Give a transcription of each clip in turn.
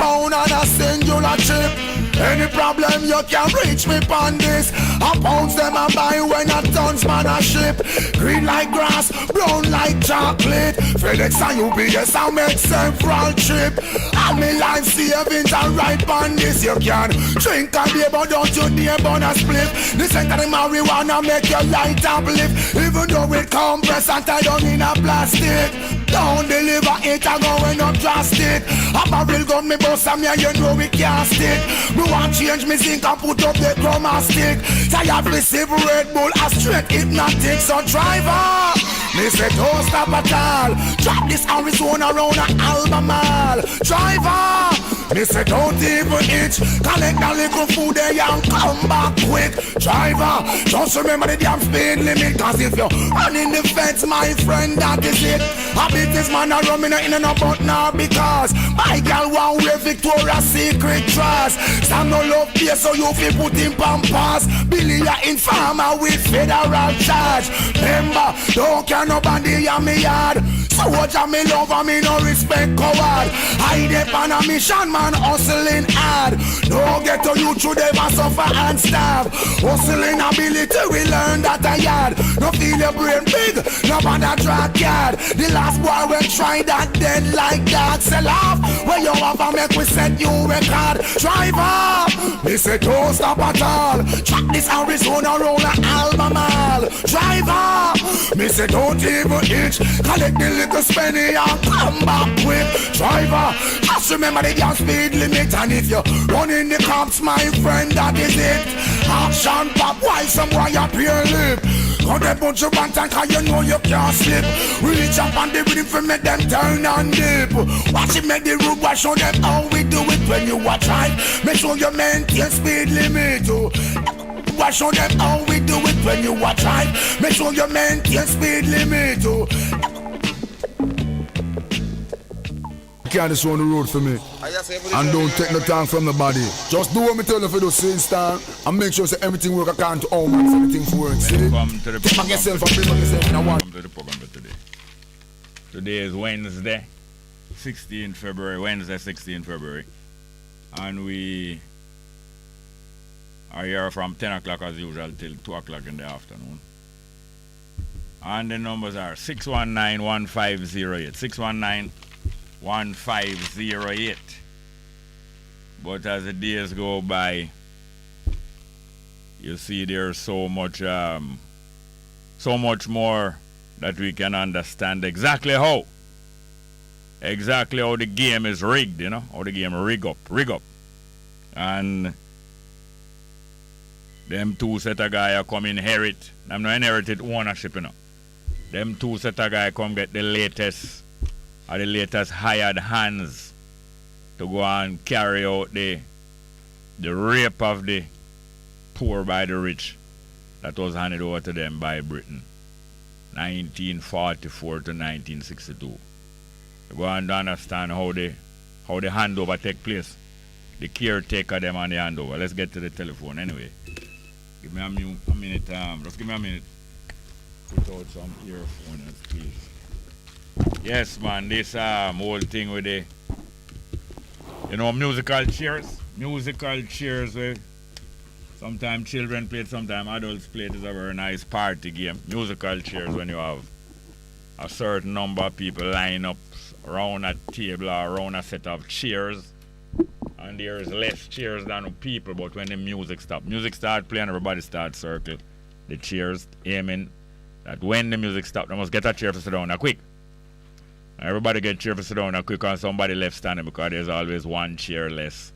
pound on a singular chip. Any problem you can reach me on this. A pounds them a buy when a tons man a ship. Green like grass, brown like chocolate. FedEx and UPS I make several trip. All me life savings are right on this. You can drink a beer but don't you dare burn a split. This ain't the marijuana make your light uplift. Even though it compress and tied down in a plastic. Don't deliver it a going up drastic. A barrel gun me bust and me and you know we can't stick. Me want change me zinc and put up the chroma stick. Tired receive Red Bull a straight hypnotic. So driver, me say don't stop at all. Drop this Arizona round a Albemarle. Driver, me say don't even itch. Collect a little food there and come back quick. Driver, just remember the damn speed limit. Cause if you're running the fence, my friend, that is it. I beat this man a rum in a no but now because my girl want wear Victoria's Secret dress. Some no love here so you feel put in pampas. Billy a informer with federal charge. Remember, don't care nobody in me yard. So what me love and me no respect coward. I dep on a mission man hustling hard. No get to you through them and suffer and starve. Hustling ability we learn that I had. No feel your brain big, no bother track yard. The last boy will try that dead like that. Sell off where you have a make we set you record. Driver, me say don't stop at all. Track this Arizona roll a Albemarle. Driver, me say don't even itch. Collect the little spenny and come back quick. Driver, just remember the gas speed limit. And if you run in the cops, my friend, that is it. Action pop, why some boy up your lip? Got a bunch of bantan cause you know you can't slip. Reach up on the rhythm for make them turn and dip. Watch it make the road boy show them how we do it when you watch right. Make sure you maintain speed limit. Why show them how we do it when you watch right. Make sure you maintain speed limit. Can't just run the road for me. And don't take no time from the body. Just do what me tell you for the same time. And make sure that everything work according to how man everything works. See? Take back yourself and bring back yourself in a one. Welcome to the program for today. Today is Wednesday, 16 February. Wednesday, 16 February. And we are here from 10 o'clock as usual till 2 o'clock in the afternoon. And the numbers are 619-1508. 619-1508. But as the days go by, you see there's so much more that we can understand exactly how the game is rigged, you know, how the game rig up. And them two set of guys come inherit. I'm not inherited ownership, you know. Them two set of guys come get the latest hired hands to go and carry out the rape of the poor by the rich that was handed over to them by Britain, 1944 to 1962. To go and understand how the handover take place, the caretaker them and the handover. Let's get to the telephone anyway. Give me a minute. Just give me a minute. Put out some earphones, please. Yes, man, this whole thing with the, musical chairs where sometimes children play it, sometimes adults play it. Is a very nice party game. Musical chairs when you have a certain number of people line up around a table or around a set of chairs, and there's less chairs than people, but when the music start playing, everybody starts circle the chairs, aiming that when the music stops, they must get a chair to sit down quick. Everybody get chair to sit down quick and somebody left standing because there's always one chair less.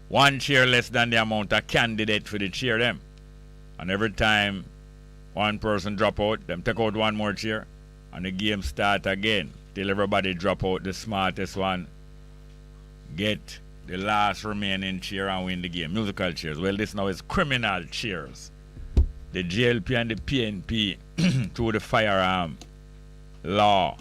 One chair less than the amount of candidate for the chair them. And every time one person drop out, them take out one more chair and the game start again till everybody drop out. The smartest one get the last remaining chair and win the game. Musical chairs. Well, this now is criminal chairs. The JLP and the PNP through the firearm law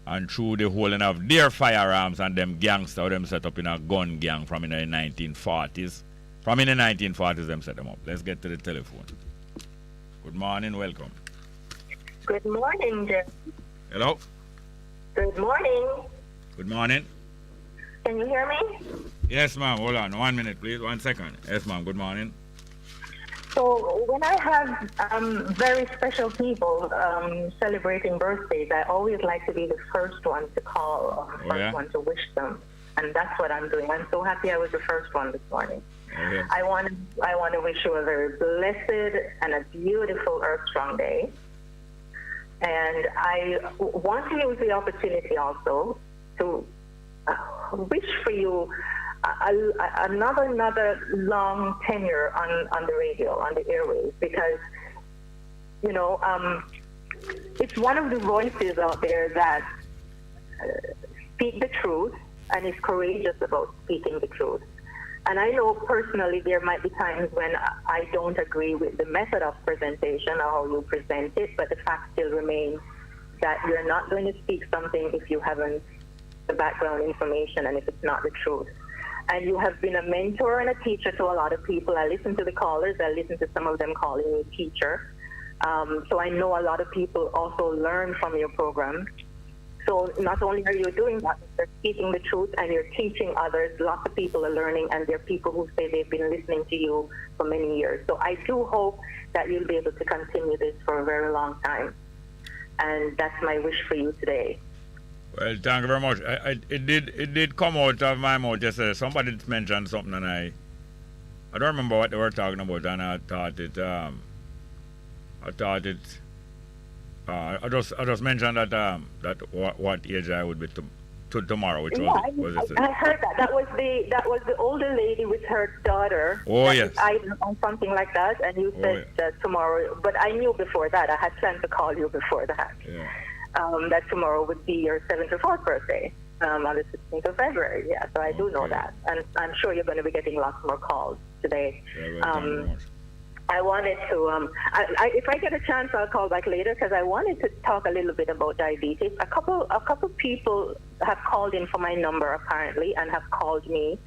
and through the holding of their firearms and them gangsters them set up in a gun gang from in the 1940s. From in the 1940s them set them up. Let's get to the telephone. Good morning, welcome. Good morning, Jeff. Hello? Good morning. Good morning. Can you hear me? Yes, ma'am. Hold on. 1 minute, please. 1 second. Yes, ma'am. Good morning. So when I have very special people celebrating birthdays, I always like to be the first one to call or the first one to wish them. And that's what I'm doing. I'm so happy I was the first one this morning. Okay. I want to wish you a very blessed and a beautiful Earth Strong Day. And I want to use the opportunity also to wish for you another long tenure on the radio, on the airwaves, because, you know, it's one of the voices out there that speak the truth and is courageous about speaking the truth. And I know personally there might be times when I don't agree with the method of presentation or how you present it, but the fact still remains that you're not going to speak something if you haven't the background information and if it's not the truth. And you have been a mentor and a teacher to a lot of people. I listen to the callers. I listen to some of them calling you teacher. So I know a lot of people also learn from your program. So not only are you doing that, you're speaking the truth and you're teaching others. Lots of people are learning, and there are people who say they've been listening to you for many years. So I do hope that you'll be able to continue this for a very long time. And that's my wish for you today. Well, thank you very much. It did come out of my mouth yesterday. Somebody mentioned something, and I don't remember what they were talking about, and I just mentioned that what age I would be to tomorrow, which was yesterday. I heard that. That was the older lady with her daughter. Oh yes. On something like that, and you said that tomorrow. But I knew before that. I had planned to call you before that. Yeah. That tomorrow would be your 74th birthday, on the 16th of February. Yeah, so I do know that. And I'm sure you're going to be getting lots more calls today. Yeah, well, thank you very much. I wanted to, if I get a chance, I'll call back later, because I wanted to talk a little bit about diabetes. A couple people have called in for my number, apparently, and have called me.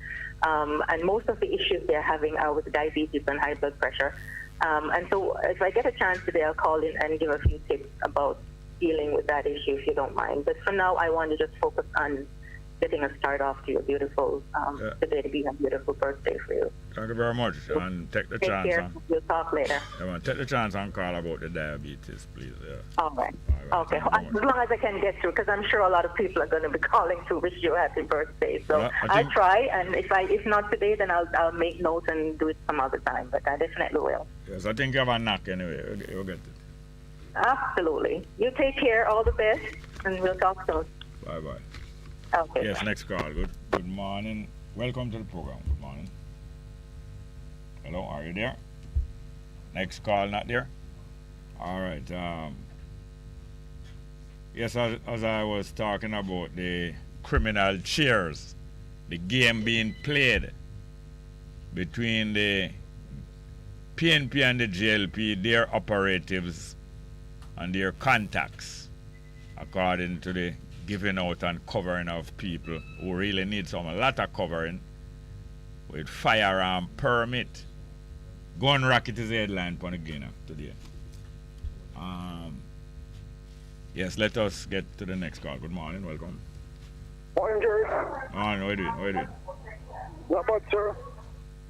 And most of the issues they're having are with diabetes and high blood pressure. And so if I get a chance today, I'll call in and give a few tips about dealing with that issue, if you don't mind. But for now, I want to just focus on getting a start off to your beautiful, today to be a beautiful birthday for you. Thank you very much. And take the chance. Take care. We'll talk later. Yeah, take the chance and call about the diabetes, please. Yeah. All right. Okay. As long as I can get through, because I'm sure a lot of people are going to be calling to wish you a happy birthday. So I'll try, and if not today, then I'll make notes and do it some other time. But I definitely will. Yes, I think you have a knack anyway. You'll get it. Absolutely. You take care. All the best, and we'll talk soon. Bye-bye. Okay. Yes, next call. Good morning. Welcome to the program. Good morning. Hello, are you there? Next call, not there? All right. Yes, as I was talking about the criminal chairs, the game being played between the PNP and the JLP, their operatives and their contacts, according to the giving out and covering of people who really need a lot of covering with firearm permit. Gun racket is the headline for the game today. Yes, let us get to the next call. Good morning, welcome. Morning, Jerry. Morning, how are you doing? Not bad, sir.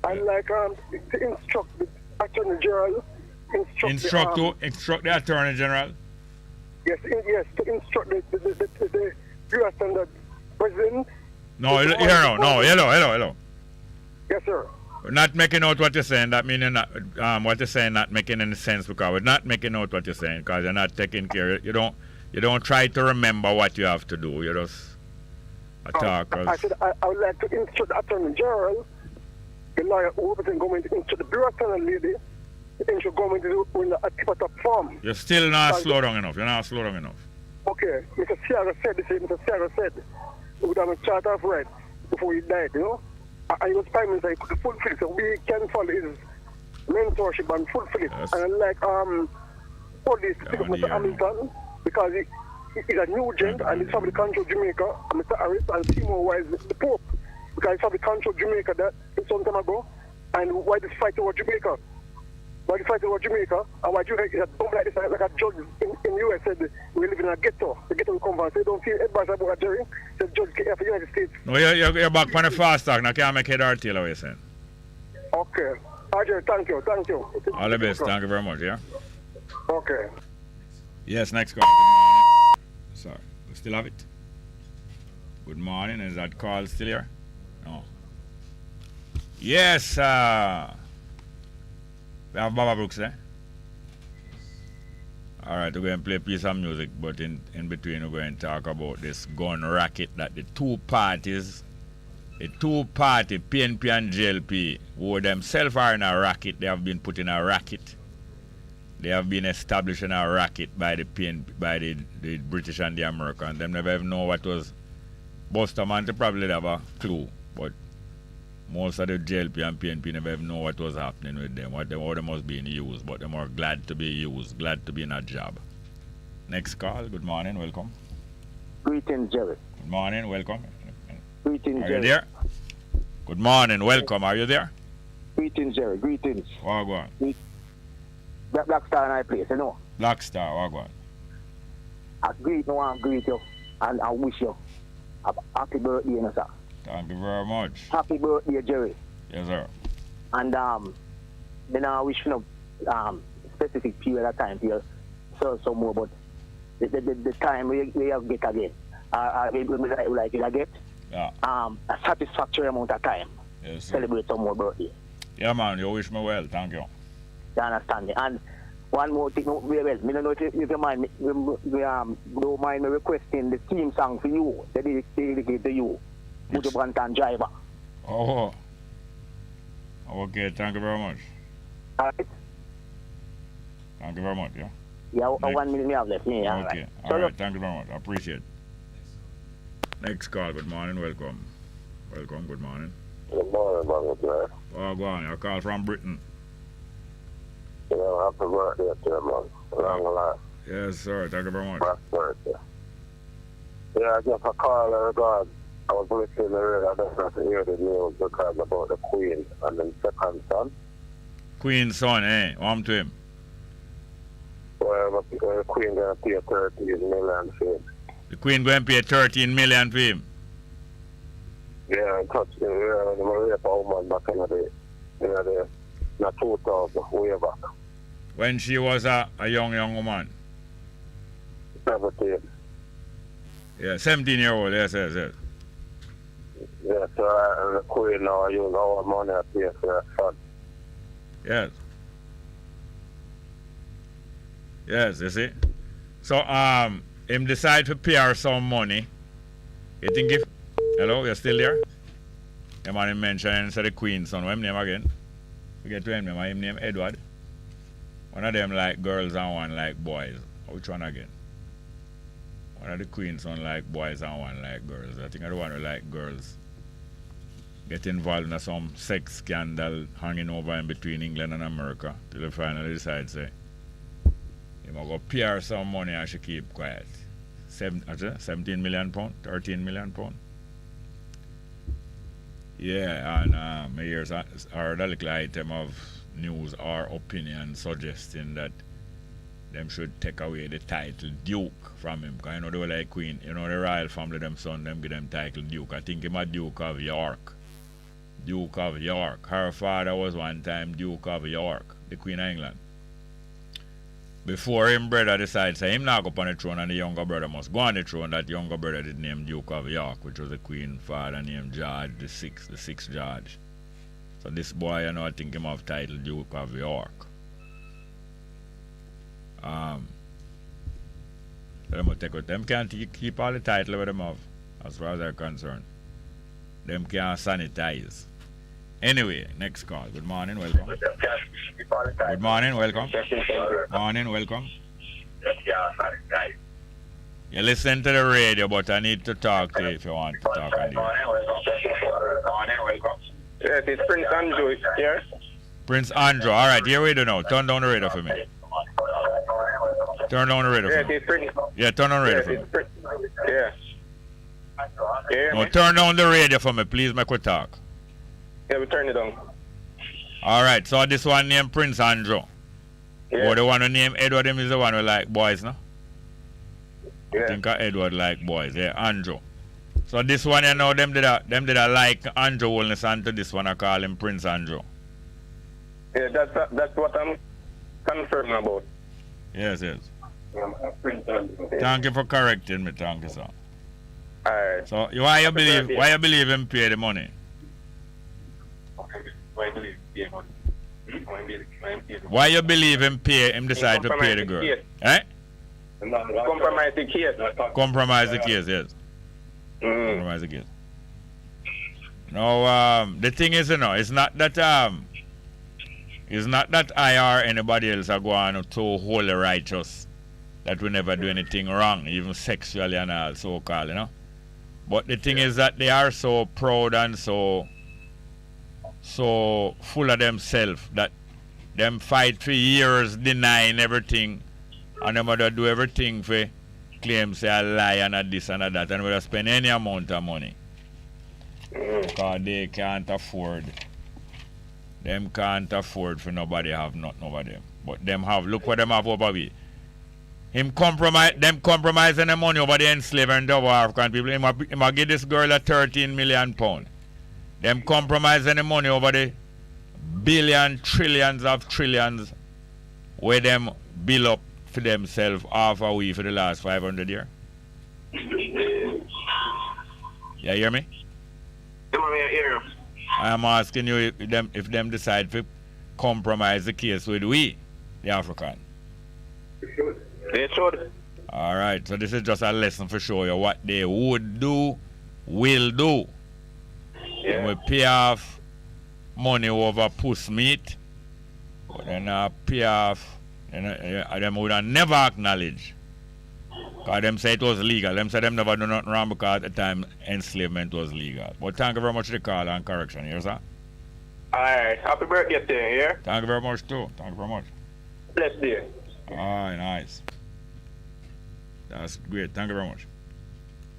I'd like to instruct the Attorney General. Instruct the Attorney General? Yes, to instruct the U.S. and the President. No, hello. Yes, sir. We're not making out what you're saying. That means you're not, what you're saying not making any sense, because we're not making out what you're saying, because you're not taking care. You don't try to remember what you have to do. You just attack us. I said I would like to instruct the Attorney General, the lawyer who represents government, to instruct the Bureau lady, to instruct government to do in a tip top form. You're still not slow down enough. You're not slow down enough. Okay, Mr. Sierra said this. Mr. Sierra said we would have a charter of right before he died, you know. And he was Prime Minister, he could fulfill it. So we can follow his mentorship and fulfill it. Yes. And like police, Mr. Hamilton, because he's a new gent and he's from the country of Jamaica, and Mr. Harris and Seymour Wise, the Pope, because he's from the country of Jamaica that some time ago, and why this fight over Jamaica? But if I go to Jamaica, and why Jamaica is like this, like a judge in US said, we live in a ghetto. The ghetto will come back. So you don't feel advice about a jury. The judge here for the United States. No, you're back on the fast talk. Now can't make head or tail away, saying. Okay. Roger, thank you. All the best. Thank you very much, yeah? Okay. Yes, next call. Good morning. Sorry, we still have it? Good morning. Is that call still here? No. Yes, we have Baba Brooks there. All right, we're going to play a piece of music, but in between we're going to talk about this gun racket that the two parties, the two-party PNP and JLP, who themselves are in a racket, they have been put in a racket. They have been established in a racket by the PNP, by the British and the Americans. They never even know what was Buster Man. They probably have a clue, but most of the JLP and PNP never even know what was happening with them, what they must be in use, but they are glad to be used, glad to be in a job. Next call, good morning, welcome. Greetings, Jerry. Good morning, welcome. Greetings, Are Jerry. you there? Good morning, welcome. Are you there? Greetings, Jerry. Greetings. Oh, go on. Black Star in our place, you know. Black Star, oh, go on. I greet you and I wish you a happy birthday, you know, sir. Thank you very much. Happy birthday, Jerry. Yes, sir. And then I wish you specific period of time to sell some more, but the time we have get again, like it get a satisfactory amount of time. Yes, sir. Celebrate some more birthday. Yeah, man, you wish me well, thank you. You understand me? And one more thing, very well. I don't know if you mind me, don't mind me requesting the theme song for you, dedicate to you, Mujo Brantan Driver. Oh, okay, thank you very much. All right? Thank you very much, yeah? Yeah, 1 minute we have left. Yeah, okay, all right. all right, thank you very much, I appreciate it. Next call, good morning, welcome. Welcome, good morning. Good morning, brother. Oh, go on, I call from Britain. Happy birthday to you, man. Long life. Yes, sir, thank you very much. Happy birthday. Yeah, I just a call in regard. I was listening to the radio. I just got to hear the news because about the Queen and the second son. Queen's son, eh? What to him? Well, the Queen going to pay 13 million for him. The Queen going to pay 13 million for him? Yeah, I touched him. Yeah, they were rape a woman back in the day. You know, the 2000, way back. When she was a young woman? 17. Yeah, 17-year-old, yes. Yeah, so the Queen now use our money to pay for her son. Yes. Yes, you see? So, him decide to pay her some money. You think if... Hello, you're still there? The man him mentioned the Queen's son. What's his name again? Forget to him name. His name Edward. One of them like girls and one like boys. Which one again? One of the Queen's son like boys and one like girls. I think I the one who like girls get involved in some sex scandal hanging over in between England and America till they finally decide say he might go pay her some money and she keep quiet. 17 million pound, 13 million pound. Yeah, and I heard a little item of news or opinion suggesting that them should take away the title Duke from him. Because you know they were like Queen, you know the royal family, them son, them give them title Duke. I think him a Duke of York. Duke of York. Her father was one time Duke of York, the Queen of England. Before him brother decides say him not go on the throne and the younger brother must go on the throne, that younger brother did name Duke of York, which was the Queen father named George the sixth George. So this boy, you know, I think him have title Duke of York. So them take with them can't keep all the title with them have, as far as they're concerned. Them can't sanitize. Anyway, next call. Good morning, welcome. Good morning, welcome. Morning, welcome. You listen to the radio, but I need to talk to you if you want to talk on the Yes, it's Prince Andrew here. Prince Andrew, alright, here we do now. Turn down the radio for me. Turn down the radio for me. Yeah, turn down the radio for me. Yeah. No, turn down the radio for me, please make we talk. Yeah, we turn it on. Alright, so this one named Prince Andrew. Yeah. Or the one who named Edward, him is the one who like boys, no? Yeah. I think Edward like boys. Yeah, Andrew. So this one, you know, them did a like Andrew Wellness, and to this one I call him Prince Andrew. Yeah, that's what I'm concerned about. Yes, yes. Prince Andrew. Thank you for correcting me, thank you, sir. Alright. So why you believe him pay the money? Why believe pay money? Why you believe him decide to pay the girl? Eh? Compromise the case. Compromise the case, yes. Compromise the case. No, the thing is, you know, it's not that I or anybody else are going to holy righteous that we never do anything wrong, even sexually and all, so called, you know. But the thing is that they are so proud and so full of themselves that them fight for years denying everything, and them other do everything for claim say a lie and a this and a that, and we spend any amount of money because they can't afford. Them can't afford for nobody have nothing over them. But them have, look what them have over we. Them compromising the money over the enslaved and double African people. Him a give this girl a 13 million pound. Them compromising the money over the billion, trillions of trillions where them build up for themselves half a week for the last 500 years. You hear me? I hear. I am asking you if them decide to compromise the case with we, the African. They should. Alright, so this is just a lesson for show you what they would do, will do. Yeah. We pay off money over puss meat, but then pay off, them would have never acknowledge. Because them say it was legal. Them say them never do nothing wrong because at the time enslavement was legal. But thank you very much for the call and correction here, sir. Alright, happy birthday to you, yeah? Thank you very much too. Thank you very much. Blessed day. Alright, nice. That's great. Thank you very much.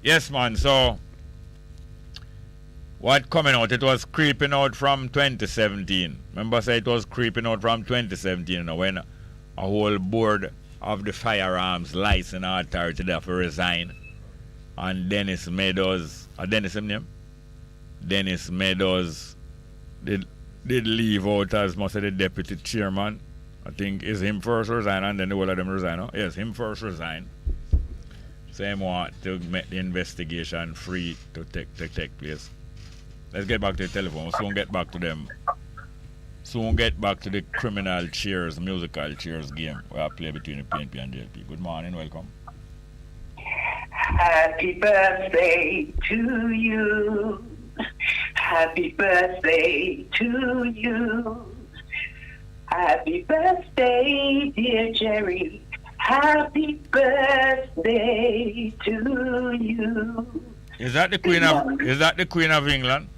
Yes, man, so what coming out? It was creeping out from 2017. Remember, say it was creeping out from 2017, you know, when a whole board of the Firearms License Authority there for resign. And Dennis Meadows, Dennis his name? Dennis Meadows did leave out as most of the deputy chairman. I think it's him first resign and then the whole of them resign. No? Yes, him first resign. Same want to make the investigation free to take place. Let's get back to the telephone. We'll soon get back to them. Soon get back to the criminal cheers, musical cheers game where I play between the PNP and JLP. Good morning, welcome. Happy birthday to you. Happy birthday to you. Happy birthday, dear Jerry. Happy birthday to you. Is that the Queen of England?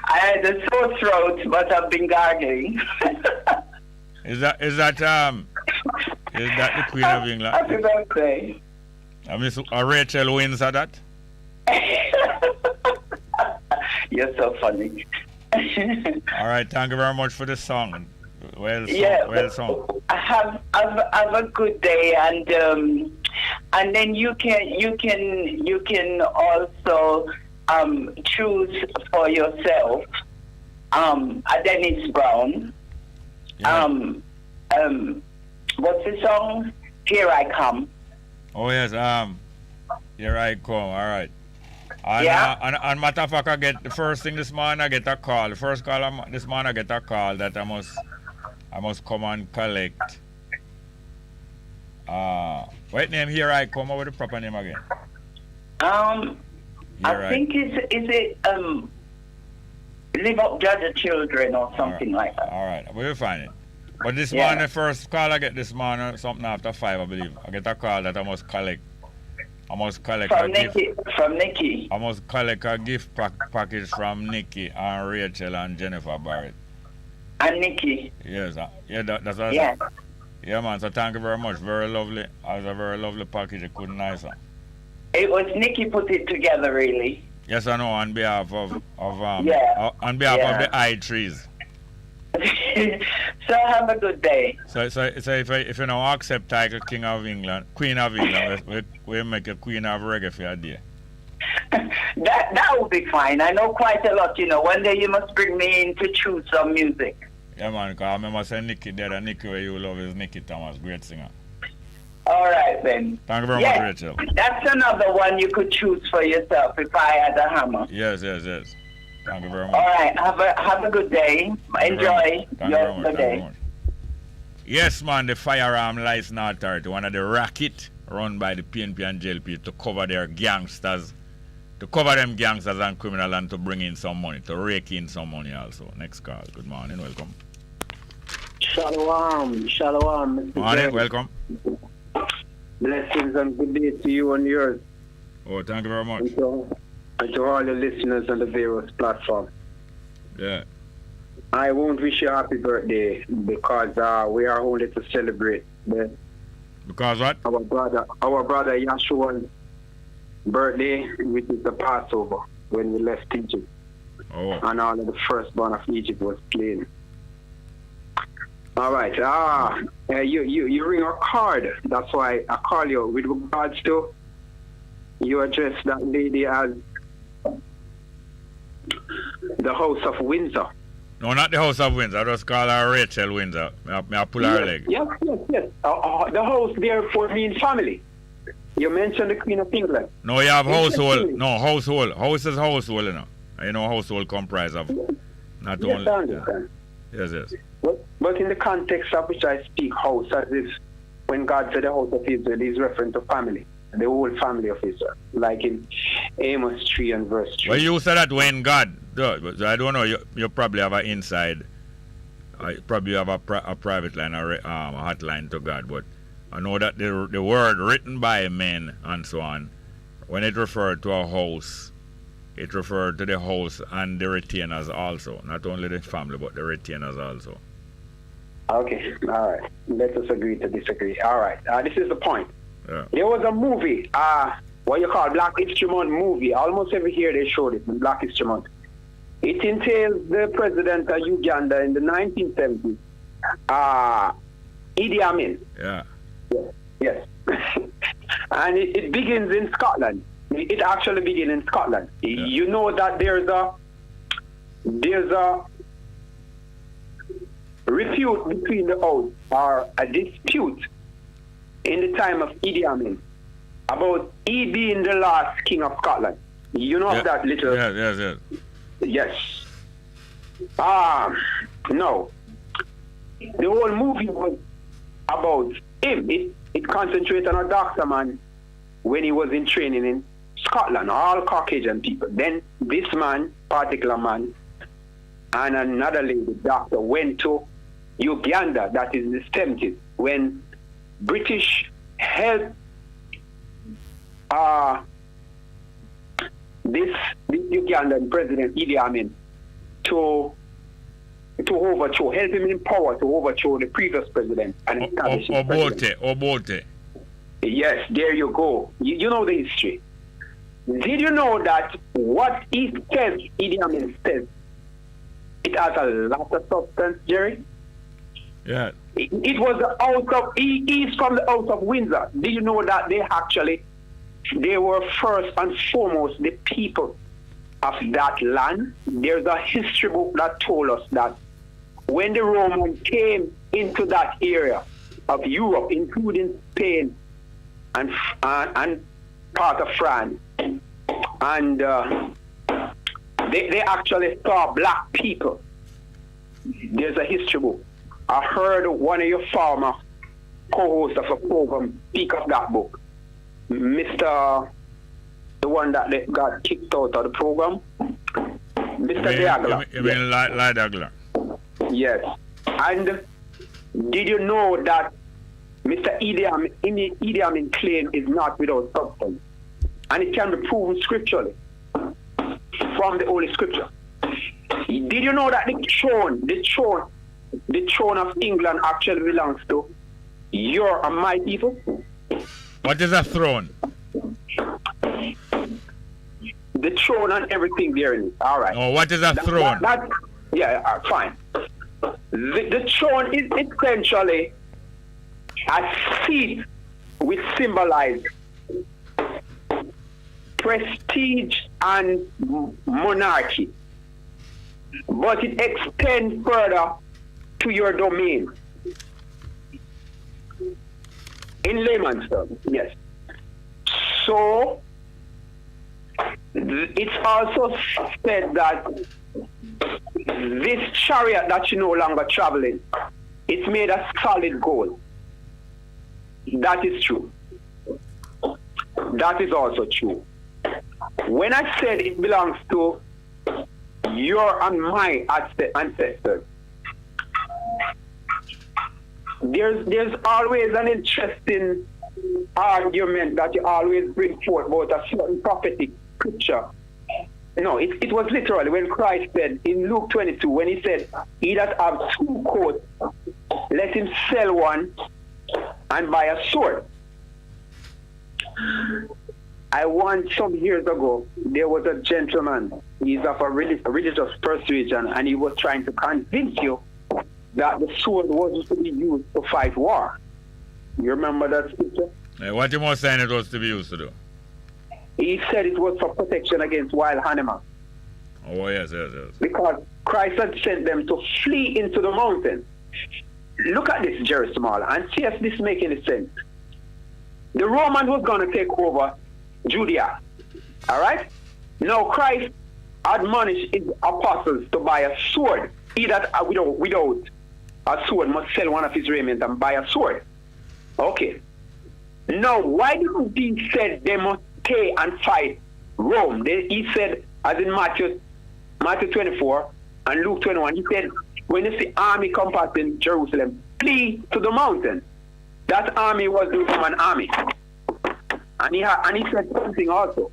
I had a sore throat, but I've been gargling. Is that the Queen of England? Happy birthday. Miss Rachel wins at that? You're so funny. All right, thank you very much for the song. Well sung. Have a good day, and then you can also choose for yourself a Dennis Brown. Yeah. What's the song? Here I Come. Oh yes, here I come. All right. And, Yeah. and matter of fact, I get the first thing this morning. I get a call. The first call this morning, I get a call that I must come and collect. What name? Here I come. What the proper name again? I think is it Live Up Judge the Children or something like that. All right, we'll find it. But this morning, the first call I get this morning, something after 5, I believe. I get a call that I must collect. From Nikki. I must collect a gift package from Nikki and Rachel and Jennifer Barrett. And Nikki. Yes, that's what I said. Yeah, man, so thank you very much. Very lovely. It was a very lovely package. It couldn't nicer. It was Nikki put it together, really. Yes, I know, on behalf of the I trees. So have a good day. So if you now accept title King of England, Queen of England, we make a Queen of Reggae for your day. That would be fine. I know quite a lot, One day you must bring me in to choose some music. Yeah, man, because I remember saying Nicky there, and Nicky where you love is Nicky Thomas, great singer. All right, then. Thank you very much, Rachel. That's another one you could choose for yourself if I had a hammer. Yes. Thank you very much. All right, have a good day. Enjoy your day. Yes, man, the Firearms Licensing Authority, one of the racket run by the PNP and JLP to cover their gangsters, to cover them gangsters and criminals and to bring in some money, to rake in some money also. Next call. Good morning, welcome. Shalom, Mr. Morning, welcome. Blessings and good day to you and yours. Oh, thank you very much. And to all the listeners on the various platforms. Yeah. I won't wish you a happy birthday because we are only to celebrate because what? Our brother Yahshua's birthday, which is the Passover, when we left Egypt. Oh. And all of the firstborn of Egypt was slain. All right. You ring a card. That's why I call you. With regards to you address that lady as the House of Windsor. No, not the House of Windsor. I just call her Rachel Windsor. I pull her leg. Yes. The house therefore means family. You mentioned the Queen of England. No, you have household. No, household. House is household, household comprise of not yes, only. I understand. Yes. But in the context of which I speak, house, as if when God said the house of Israel, he's referring to family, the whole family of Israel, like in Amos 3 and verse 3. Well, you said that when God, I don't know, you probably have an inside, you probably have a private line or a hotline to God, but I know that the word written by men and so on, when it referred to a house, it referred to the house and the retainers also, not only the family, but the retainers also. Okay, all right. Let us agree to disagree. All right, this is the point. Yeah. There was a movie, what you call Black History Month movie. Almost every year they showed it in Black History Month. It entails the president of Uganda in the 1970s, Idi Amin. Yeah. Yes. And it begins in Scotland. It actually begins in Scotland. Yeah. You know that there's a repute between the oaths, or a dispute in the time of Idi Amin about he being the last king of Scotland. You know that little... Yes. No. The whole movie was about him. It concentrated on a doctor man when he was in training in Scotland, all Caucasian people. Then this man, particular man, and another lady, doctor, went to Uganda, that is in the 70s, when British helped this Ugandan president Idi Amin to overthrow, help him in power to overthrow the previous president and establish his president. Obote. Yes, there you go. You know the history. Did you know that what he says, Idi Amin says, it has a lot of substance, Jerry? Yeah. It was the house of, he's from the house of Windsor. Did you know that they were first and foremost the people of that land? There's a history book that told us that when the Romans came into that area of Europe, including Spain and part of France, and they actually saw black people. There's a history book. I heard one of your former co-hosts of a program speak of that book. The one that got kicked out of the program, Mr. Diagla. You mean Diagla? Yes. And did you know that Mr. Idi Amin claim is not without substance? And it can be proven scripturally from the Holy Scripture. Did you know that the throne of England actually belongs to your and my people? What is a throne? The throne and everything there in it. All right. Oh, what is a throne? Fine. The throne is essentially a seat which symbolizes prestige and monarchy, but it extends further to your domain. In layman's terms, yes. So it's also said that this chariot that you no longer traveling, it's made of solid gold. That is true. That is also true. When I said it belongs to your and my ancestors, there's always an interesting argument that you always bring forth about a certain prophetic scripture. No, it was literally when Christ said in Luke 22, when he said, he that have 2 coats, let him sell one and buy a sword. I want some years ago, there was a gentleman, he's of a religious persuasion, and he was trying to convince you that the sword wasn't to be used to fight war. You remember that scripture? What you was saying it was to be used to do? He said it was for protection against wild animals. Oh, yes. Because Christ had sent them to flee into the mountains. Look at this, Jerry Small, and see if this makes any sense. The Romans was going to take over Judea. All right? Now Christ admonished his apostles to buy a sword. He that without a sword must sell one of his raiment and buy a sword. Okay. Now, why didn't he say they must pay and fight Rome? He said, as in Matthew 24 and Luke 21, he said, when you see army compassing Jerusalem, flee to the mountain. That army was the Roman army. And he said something also.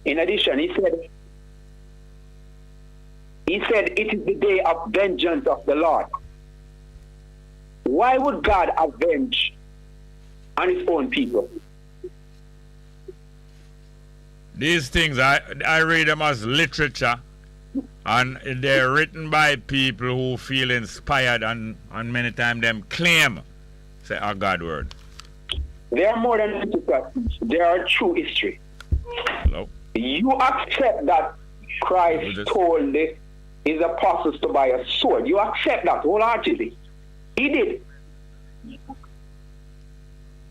In addition, he said, it is the day of vengeance of the Lord. Why would God avenge on his own people? These things, I read them as literature, and they're written by people who feel inspired, and many times them claim, say, a God word. They are more than literature. They are true history. Hello? You accept that Christ told his apostles to buy a sword. You accept that wholeheartedly. He did.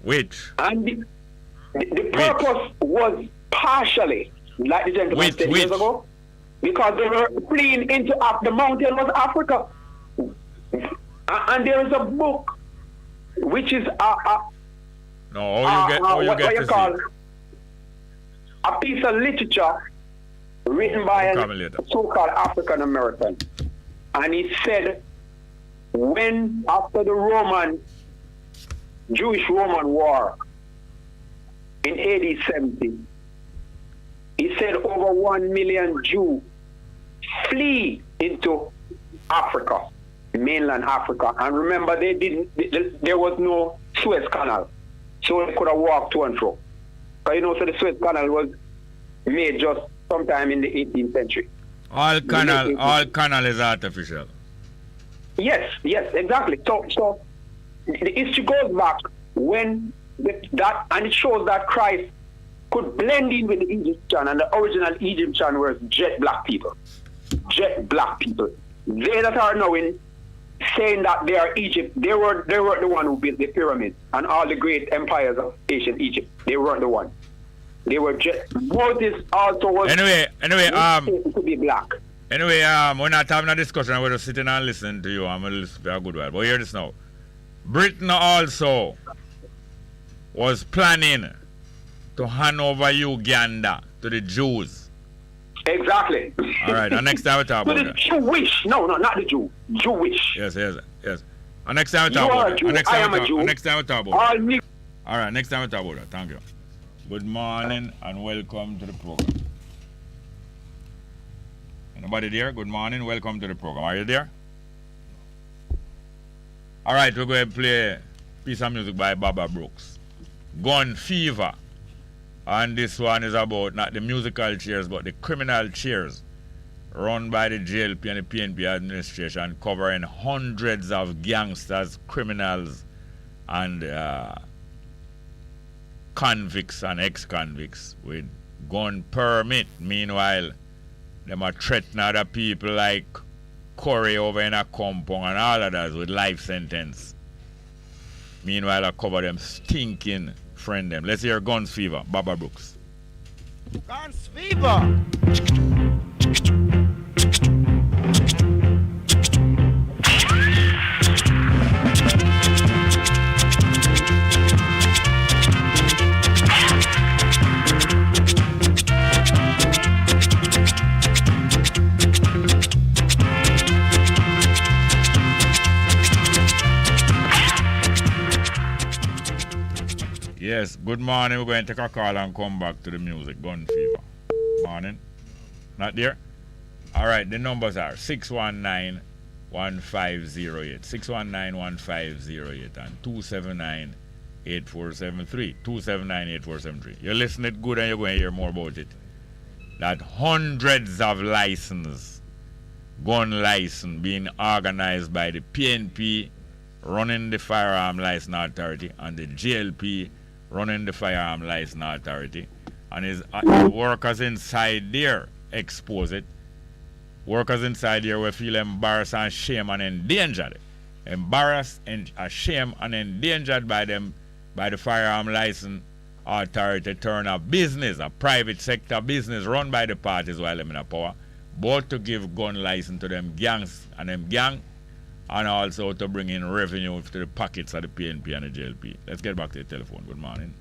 Which? And the purpose was partially, like the gentleman said years ago, because they were fleeing into the mountain was Africa. And there is a book which is a piece of literature written by a so-called African American. And he said, when after the Jewish-Roman war in AD 70, he said over 1 million Jews flee into Africa, mainland Africa. And remember, there was no Suez Canal, so they could have walked to and fro. But so the Suez Canal was made just sometime in the 18th century. All canal is artificial. Yes, exactly. So the history goes back when and it shows that Christ could blend in with the Egyptian, and the original Egyptian were jet black people. Jet black people. They that are now saying that they are Egypt, they were the one who built the pyramids and all the great empires of ancient Egypt. They weren't the one. They were jet. Moses also was to be black. Anyway, we're not having a discussion, we're just sitting and listening to you. I'm going to listen for a good while. But hear this now. Britain also was planning to hand over Uganda to the Jews. Exactly. All right, and next time we talk about that. Jewish. No, not the Jew. Jewish. Yes. And next time we talk about that. I am a Jew. Next time we talk about that. All right, next time we talk about that. Thank you. Good morning and welcome to the program. Anybody there? Good morning, welcome to the program. Are you there? All right, we're going to play a piece of music by Baba Brooks. Gun Fever. And this one is about not the musical chairs, but the criminal chairs run by the JLP and the PNP administration, covering hundreds of gangsters, criminals, and convicts and ex-convicts with gun permit. Meanwhile, them are threatening other people like Corey over in a compound and all others with life sentence. Meanwhile, I cover them stinking friend them. Let's hear Guns Fever, Baba Brooks. Guns Fever! Yes, good morning. We're going to take a call and come back to the music. Gun Fever. Morning. Not there? All right, the numbers are 619-1508, 619-1508, and 279-8473, 279-8473. You listen it good and you're going to hear more about it. That hundreds of gun license being organized by the PNP, running the Firearm License Authority, and the JLP running the Firearm License Authority, and his workers inside there expose it. Workers inside there will feel embarrassed and shame and endangered. Embarrassed and ashamed and endangered by the Firearm License Authority turn a business, a private sector business run by the parties while them in power, both to give gun license to them gangs and them gang, and also to bring in revenue to the pockets of the PNP and the JLP. Let's get back to the telephone. Good morning.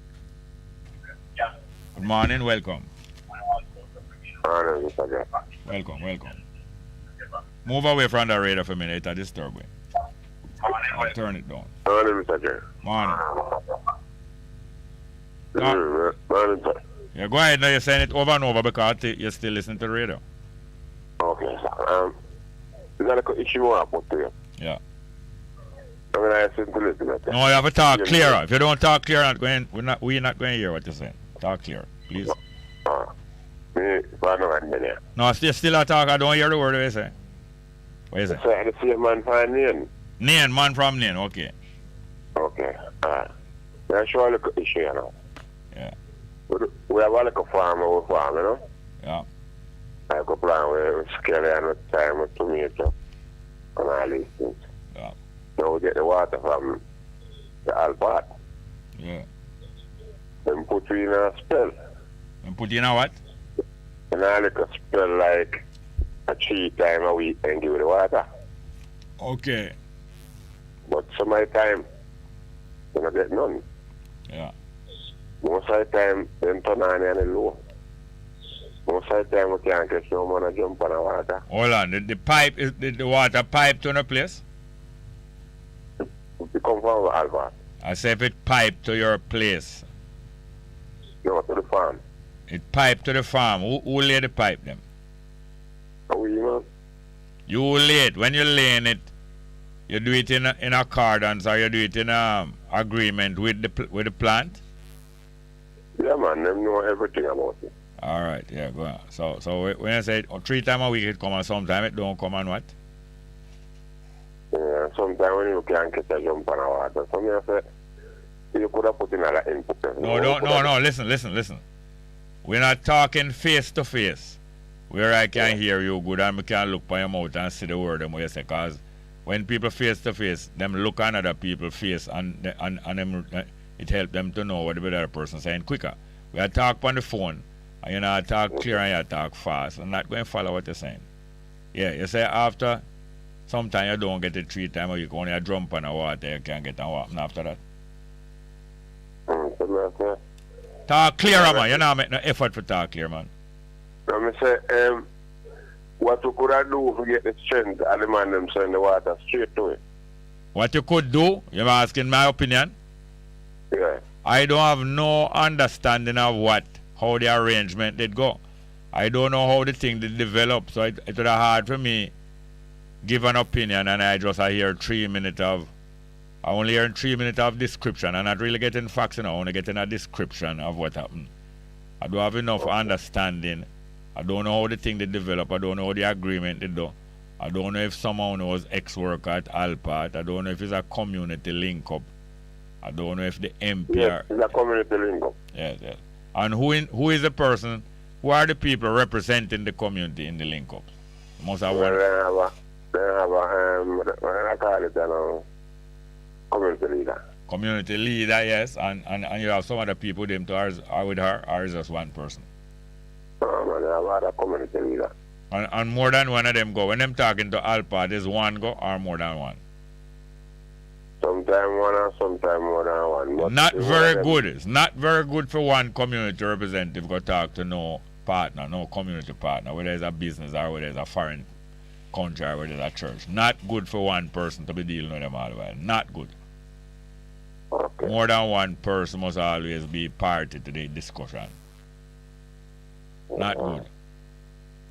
Good morning, welcome. Welcome. Move away from the radio for a minute, it's disturbing. I'll turn it down. Morning, Mr. J. Morning. Morning, sir. Yeah, go ahead now, you're saying it over and over because you're still listening to the radio. Okay, sir. Is that an issue I put to you? Yeah. I mean, I listen to listen to No, you have to talk clearer. If you don't talk clear, we're not going to hear what you're saying. Talk clear, please. No, still a talk. I don't hear the word you say. What is it? The same man from Nain. Nain, man from Nain, okay. Okay, alright. That's sure look at issue, you know. Yeah. We have a little farm, you know? Yeah. I go plan with skelly and with time with tomato and all these things. Yeah. So we get the water from the Alpat. Yeah. Then put you in a spell. And put you in a what? And I like a spell like a 3 times a week and give it the water. Okay. But some of the time, you don't get none. Yeah. Most of the time, them turn on and low. Most of the time, we can't get no man to jump on the water. Hold on, the pipe, is the water pipe to the place? It come from Alvat. I say if it pipe to your place. No, to the farm. It pipe to the farm. Who lay the pipe then? We, man. You lay it. When you laying it, you do it in accordance or you do it in agreement with the plant? Yeah, man. Them know everything about it. All right, yeah, go on. So when I say 3 times a week it come and sometimes it don't come and what? Yeah, sometimes when you can't get a jump on the water, some you say, you could have put in another input. No, listen. We're not talking face to face, where I can hear you good and we can look by your mouth and see the word them what you say, because when people face to face, them look at other people's face and them, it helps them to know what the other person saying quicker. We are talk on the phone. And you know, I talk clear and you talk fast. I'm not going to follow what you're saying. Yeah, you say after, sometimes you don't get it 3 times or you can only jump on the water, you can't get on water after that. Talk clear, man. You know, make no effort for talk clear, man. Let me say, what you could have do to get the strength of the man them send the water straight to it? What you could do, you're asking my opinion? Yeah. I don't have no understanding of how the arrangement did go. I don't know how the thing did develop, so it was hard for me give an opinion, and I hear 3 minutes of, I only hear 3 minutes of description. I'm not really getting facts, I only getting a description of what happened. I don't have enough understanding I don't know how the thing they develop. I don't know how the agreement they do. I don't know if someone was ex-worker at Alpart. I don't know if it's a community link-up. I don't know if the MP Yes, it's a community link-up. Yes, yes. And who is the person, who are the people representing the community in the link-up? Must have one. They have I call it community leader. Community leader, yes. And you have some other people them to are with her, or is just one person? They have other community leader. And more than one of them go. When them talking to Alpha, there's one go or more than one? Sometime one or sometime more than one. But not very good. It's not very good for one community representative go talk to no partner, no community partner, whether it's a business or whether it's a foreign country or whether it's a church. Not good for one person to be dealing with them all the while. Not good. Okay. More than one person must always be party to the discussion. Not good.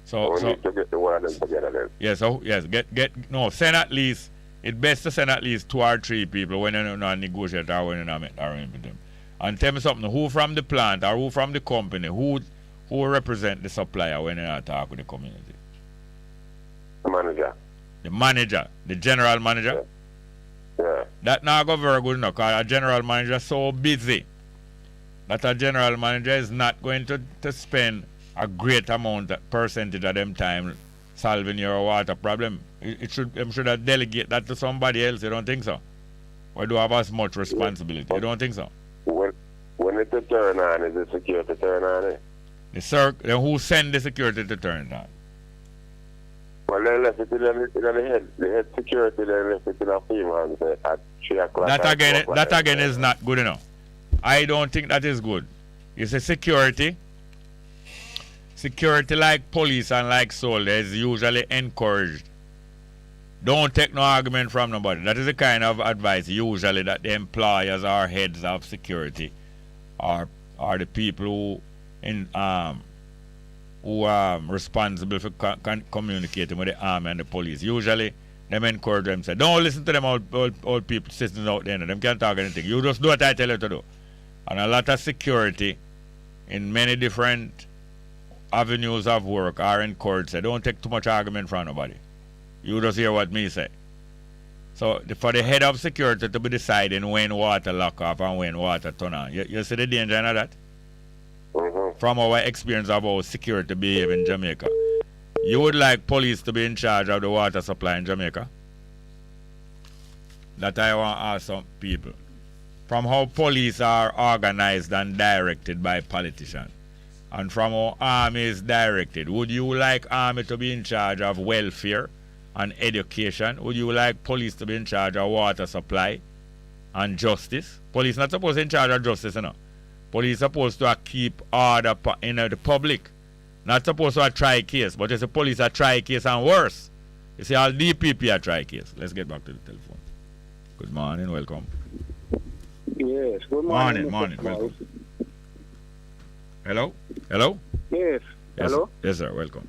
So need to get the one of them together then. Yeah, so yes, send at least, it's best to send at least 2 or 3 people when you not negotiate or when you not make arrangement with them. And tell me something, who from the plant or who from the company, who represent the supplier when you not talk with the community? The manager. The manager, the general manager? Yeah. That not go very good enough because a general manager is so busy that a general manager is not going to spend a great amount of percentage of them time solving your water problem. Them should have delegate that to somebody else. You don't think so? Or do have as much responsibility? You don't think so? When it turn on, is the security turn on? Then who send the security to turn it on? Well, they left it in the head security, they left it in a female at 3 o'clock. That again is not good enough. I don't think that is good. You say security like police and like soldiers is usually encouraged. Don't take no argument from nobody. That is the kind of advice usually that the employers or heads of security are the people who are responsible for communicating with the army and the police. Usually, them encourage them, say, don't listen to them old people sitting out there. Them can't talk anything. You just do what I tell you to do. And a lot of security in many different avenues of work are encouraged. Say, don't take too much argument from nobody. You just hear what me say. So, for the head of security to be deciding when water lock off and when water turn on, you see the danger in that? Mm-hmm. From our experience of how security behave in Jamaica, you would like police to be in charge of the water supply in Jamaica? That I want to ask some people. From how police are organized and directed by politicians, and from how army is directed, would you like army to be in charge of welfare and education? Would you like police to be in charge of water supply and justice? Police not supposed to be in charge of justice, you know. Police supposed to keep order in the public. Not supposed to try case, but it's the police a try case and worse. You see, all DPP a try case. Let's get back to the telephone. Good morning, welcome. Yes, good morning. Morning, welcome. Hello? Yes, hello? Yes, sir, welcome.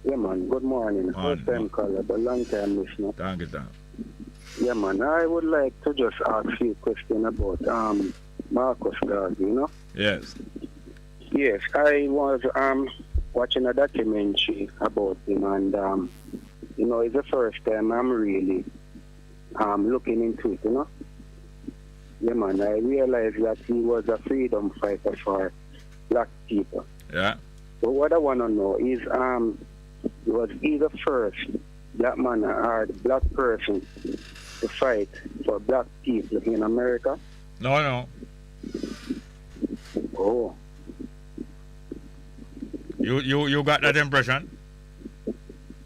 Yeah, man, good morning. First time caller, but long time listener. Thank you. Yeah, man, I would like to just ask you a question about Marcus Garvey, you know? Yes. Yes, I was watching a documentary about him, and it's the first time I'm really looking into it, you know? Yeah, man, I realized that he was a freedom fighter for black people. Yeah. But what I want to know is, was he the first black man or the black person to fight for black people in America? No. Oh. You got that impression?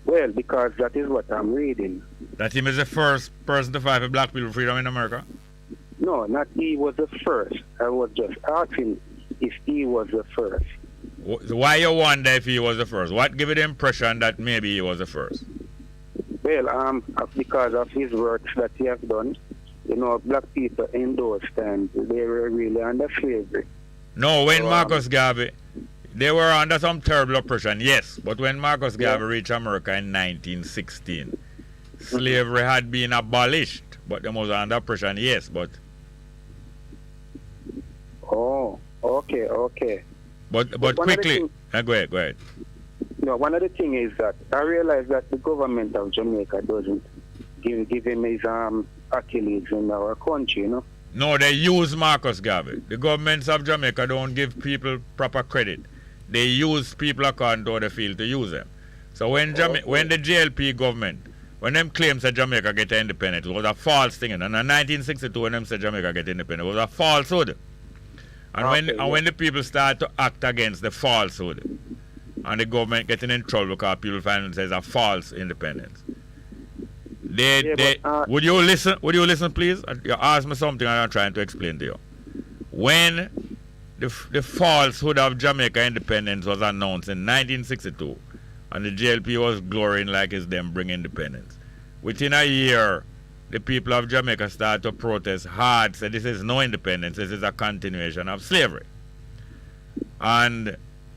Well, because that is what I'm reading. That he is the first person to fight for black people freedom in America? No, not he was the first. I was just asking if he was the first. Why you wonder if he was the first? What gave you the impression that maybe he was the first? Well, because of his works that he has done. You know, black people in those times, they were really under slavery. No, when Marcus Garvey, they were under some terrible oppression, yes. But when Marcus Garvey reached America in 1916, slavery had been abolished. But they was under oppression, yes. But oh, okay. But quickly, go ahead. No, one of the things is that I realize that the government of Jamaica doesn't give him his accolades in our country, you know. No, they use Marcus Garvey. The governments of Jamaica don't give people proper credit. They use people according to how they feel to use them. So when when the JLP government, when them claims that Jamaica get independent, it was a false thing. And in 1962, when them said Jamaica get independent, it was a falsehood. And when the people start to act against the falsehood, and the government getting in trouble because people find themselves a false independence. Would you listen, please? You ask me something and I'm trying to explain to you. When the falsehood of Jamaica independence was announced in 1962, and the JLP was glorying like it's them bring independence, within a year, the people of Jamaica started to protest hard, said this is no independence, this is a continuation of slavery. And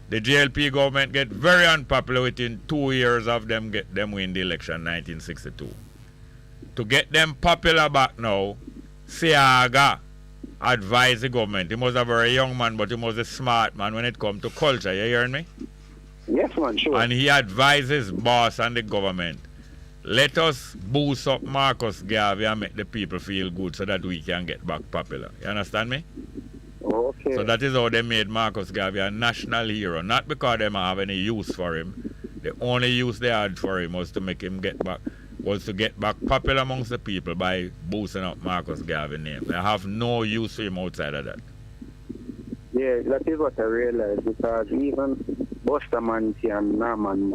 the JLP government get very unpopular within 2 years of them win the election in 1962. To get them popular back now, Siaga advised the government. He was a very young man, but he was a smart man when it comes to culture. You hearing me? Yes, man, sure. And he advised his boss and the government, let us boost up Marcus Garvey and make the people feel good so that we can get back popular. You understand me? Okay. So that is how they made Marcus Garvey a national hero. Not because they have any use for him. The only use they had for him was to make him get back popular amongst the people by boosting up Marcus Garvey's name. They have no use for him outside of that. Yeah, that is what I realized, because even Buster Manti and Norman,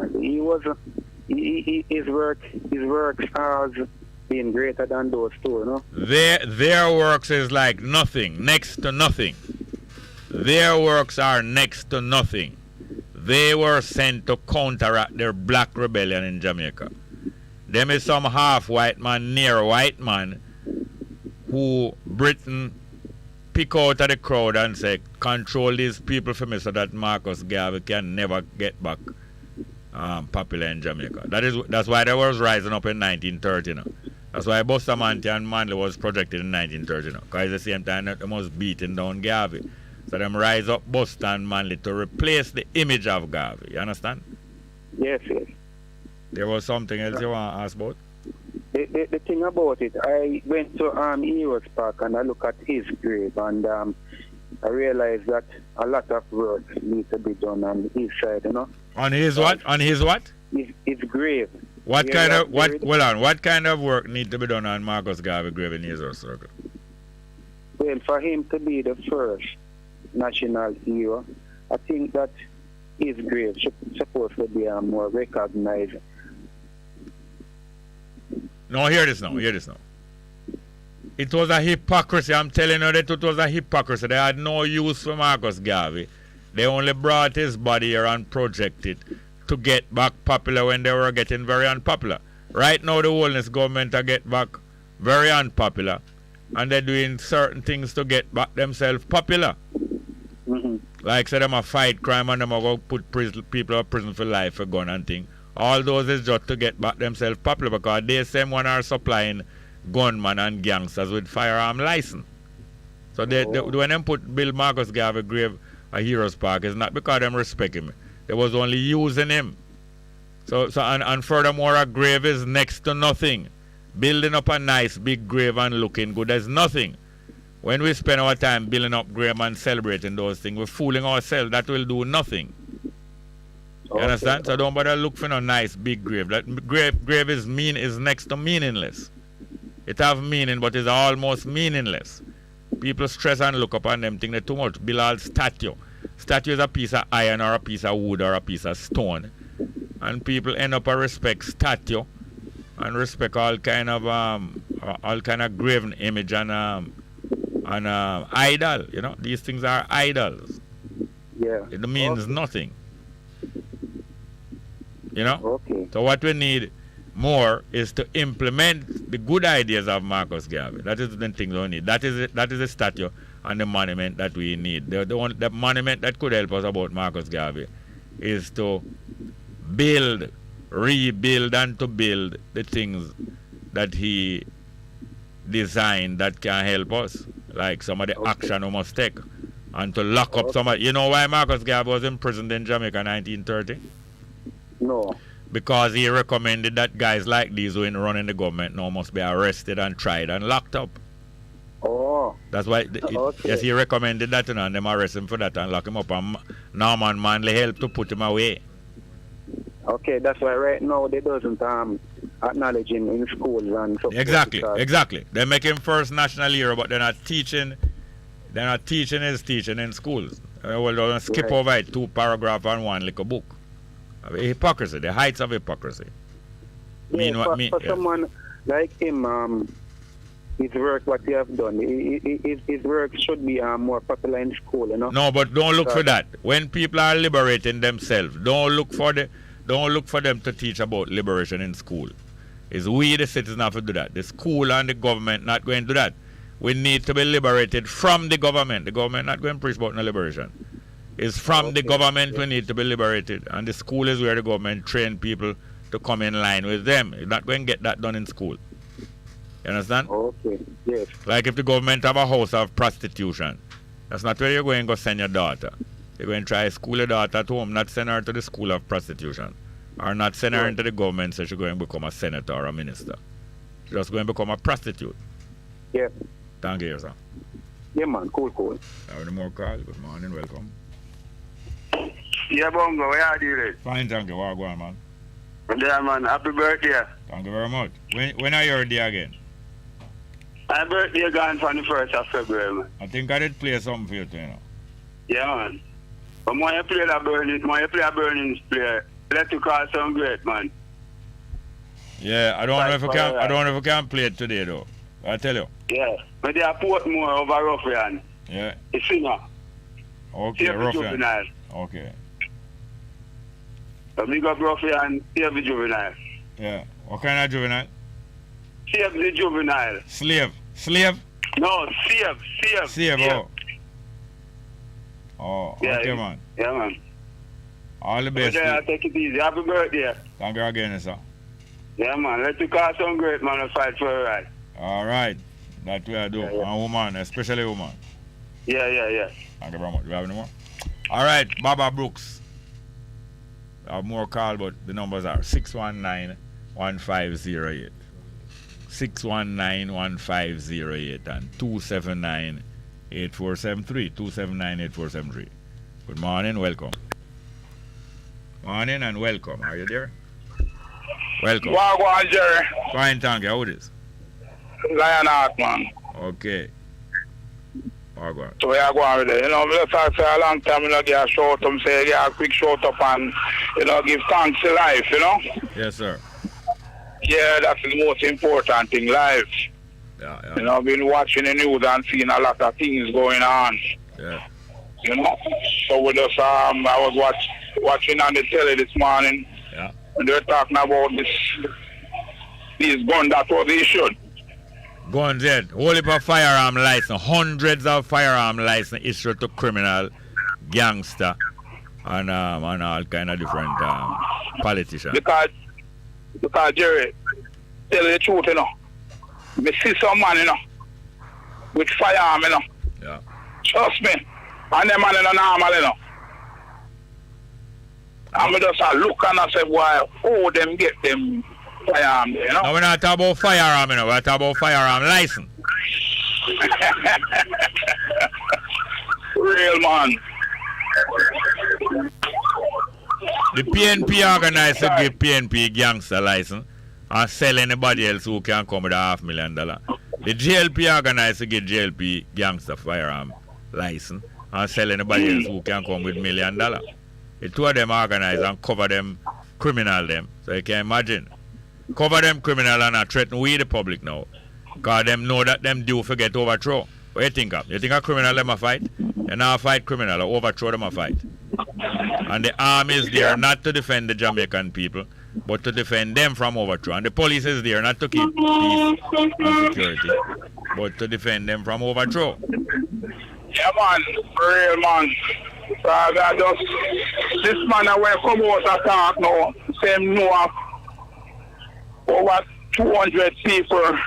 his works has been greater than those two, you know? Their works is like nothing, next to nothing. Their works are next to nothing. They were sent to counteract their black rebellion in Jamaica. Them is some half white man, near white man, who Britain pick out of the crowd and say, control these people for me so that Marcus Garvey can never get back popular in Jamaica. That's why they was rising up in 1930 now. That's why Bustamante and Manley was projected in 1930 now. Because at the same time they was beating down Garvey. So them rise up Busta and Manley to replace the image of Garvey. You understand? Yes, yes. There was something else you want to ask about? The thing about it, I went to Heroes Park and I look at his grave, and I realized that a lot of work needs to be done on his side, you know. On his what? On his what? His grave. What kind of work needs to be done on Marcus Garvey grave in Heroes Circle? Well, for him to be the first national hero, I think that his grave should supposed to be more recognized. No, hear this now. It was a hypocrisy. I'm telling you that it was a hypocrisy. They had no use for Marcus Garvey. They only brought his body here and projected to get back popular when they were getting very unpopular. Right now, the wholeness government are get back very unpopular, and they're doing certain things to get back themselves popular. Mm-hmm. Like, say, them a fight crime and them are going to put people in prison for life for gun and thing. All those is just to get back themselves popular, because they same one are supplying gunmen and gangsters with firearm license. So when them build Marcus Garvey grave a Heroes Park, it's not because them respect him. They was only using him. And furthermore, a grave is next to nothing. Building up a nice big grave and looking good, there's nothing. When we spend our time building up grave and celebrating those things, we're fooling ourselves. That will do nothing. You understand? So don't bother look for no nice big grave. That grave is next to meaningless. It have meaning, but it's almost meaningless. People stress and look upon them, think they're too much. Build all statue. Statue is a piece of iron or a piece of wood or a piece of stone. And people end up a respect statue and respect all kind of graven image and idol. You know, these things are idols. Yeah. It means nothing. You know? Okay. So what we need more is to implement the good ideas of Marcus Garvey. That is the thing we need. That is the statue and the monument that we need. The monument that could help us about Marcus Garvey is to rebuild and to build the things that he designed that can help us. Like some of the action we must take. And to lock up some of... You know why Marcus Garvey was imprisoned in Jamaica in 1930? No. Because he recommended that guys like these who ain't running the government now must be arrested and tried and locked up. Oh. That's why, Okay. yes, he recommended that, and them arrest him for that and lock him up. And Norman Manley helped to put him away. Okay, that's why right now they doesn't acknowledge him in schools and stuff. Exactly. They make him first national hero, but they're not teaching. They're not teaching his teaching in schools. Well, they'll skip over it, 2 paragraphs and 1 little book. Hypocrisy, the heights of hypocrisy. Yeah, for someone like him, his work, what he have done, his work should be more popular in school, you know. No, but don't look for that. When people are liberating themselves, don't look for them to teach about liberation in school. It's we the citizens have to do that. The school and the government not going to do that. We need to be liberated from the government. The government not going to preach about no liberation. It's from the government we need to be liberated. And the school is where the government train people to come in line with them. You're not going to get that done in school. You understand? Okay, yes. Like if the government have a house of prostitution, that's not where you're going to go send your daughter. You're going to try to school your daughter at home, not send her to the school of prostitution. Or not send her into the government so she's going to become a senator or a minister. She's just going to become a prostitute. Yeah. Thank you, sir. Yeah, man. Cool. Have any more calls? Good morning, welcome. Yeah, Bongo, where are you? Fine, thank you. What going, man? Yeah, man. Happy birthday. Thank you very much. When are your day again? My birthday gone from the 1st of February, man. I think I did play something for you too, you know. Yeah, man. But when you play a burning play, let you call some great, man. Yeah, I don't know if I can play it today though. I tell you. Yeah. But they are Portmore over Ruffian. Yeah. The singer. Okay, Ruffian. Okay. So big up Ruffian, save the juvenile. Yeah. What kind of juvenile? Save the juvenile. Slave? No, save. Oh, yeah, okay, man. Yeah, man. All the best. Okay, I'll take it easy. Happy birthday. Thank you again, sir. Yeah, man. Let you call some great man to fight for a right. All right. That we do. Yeah. And woman, especially woman. Yeah. Thank you very much. Do you have any more? All right, Baba Brooks. I have more call, but the numbers are 619-1508. 619-1508 and 279-8473. 279-8473. Good morning, welcome. Morning and welcome. Are you there? Welcome. Wagwan, Jerry. Fine, thank you. How it is? Lionheart, man. Okay. Wagwan. So we are going with it. You know, we just say a long time, you know, give a shout up, say, give a quick shout up and, you know, give thanks to life, you know? Yes, sir. Yeah, that's the most important thing, life. Yeah. You know, I've been watching the news and seeing a lot of things going on. Yeah. You know? So we just, I was watching on the telly this morning. Yeah. And they were talking about these guns that was issued. Guns, yeah. Whole heap of firearm license. Hundreds of firearm license issued to criminal, gangster, and all kind of different politicians. Because Jerry, tell you the truth, you know. Me see some man, you know, with firearm, you know. Yeah. Trust me. And them man, you know, normal, you know. And me just look and I say, why, oh, them get them firearm, you know. No, we're not talking about firearm, you know. We're talking about firearm license. Real man. The PNP organized to give PNP gangster license and sell anybody else who can come with $500,000. The JLP organized to get JLP gangster firearm license and sell anybody else who can come with $1 million. The two of them organize and cover them criminal them. So you can imagine. Cover them criminal and not threaten we the public now. Because them know that them do forget overthrow. What you think of? You think a criminal them a fight? You now fight criminal or overthrow them a fight. And the army is there not to defend the Jamaican people, but to defend them from overthrow. And the police is there not to keep peace and security, but to defend them from overthrow. Yeah, man. Real man. So I just, this man I will come out and talk now, same know over 200 people,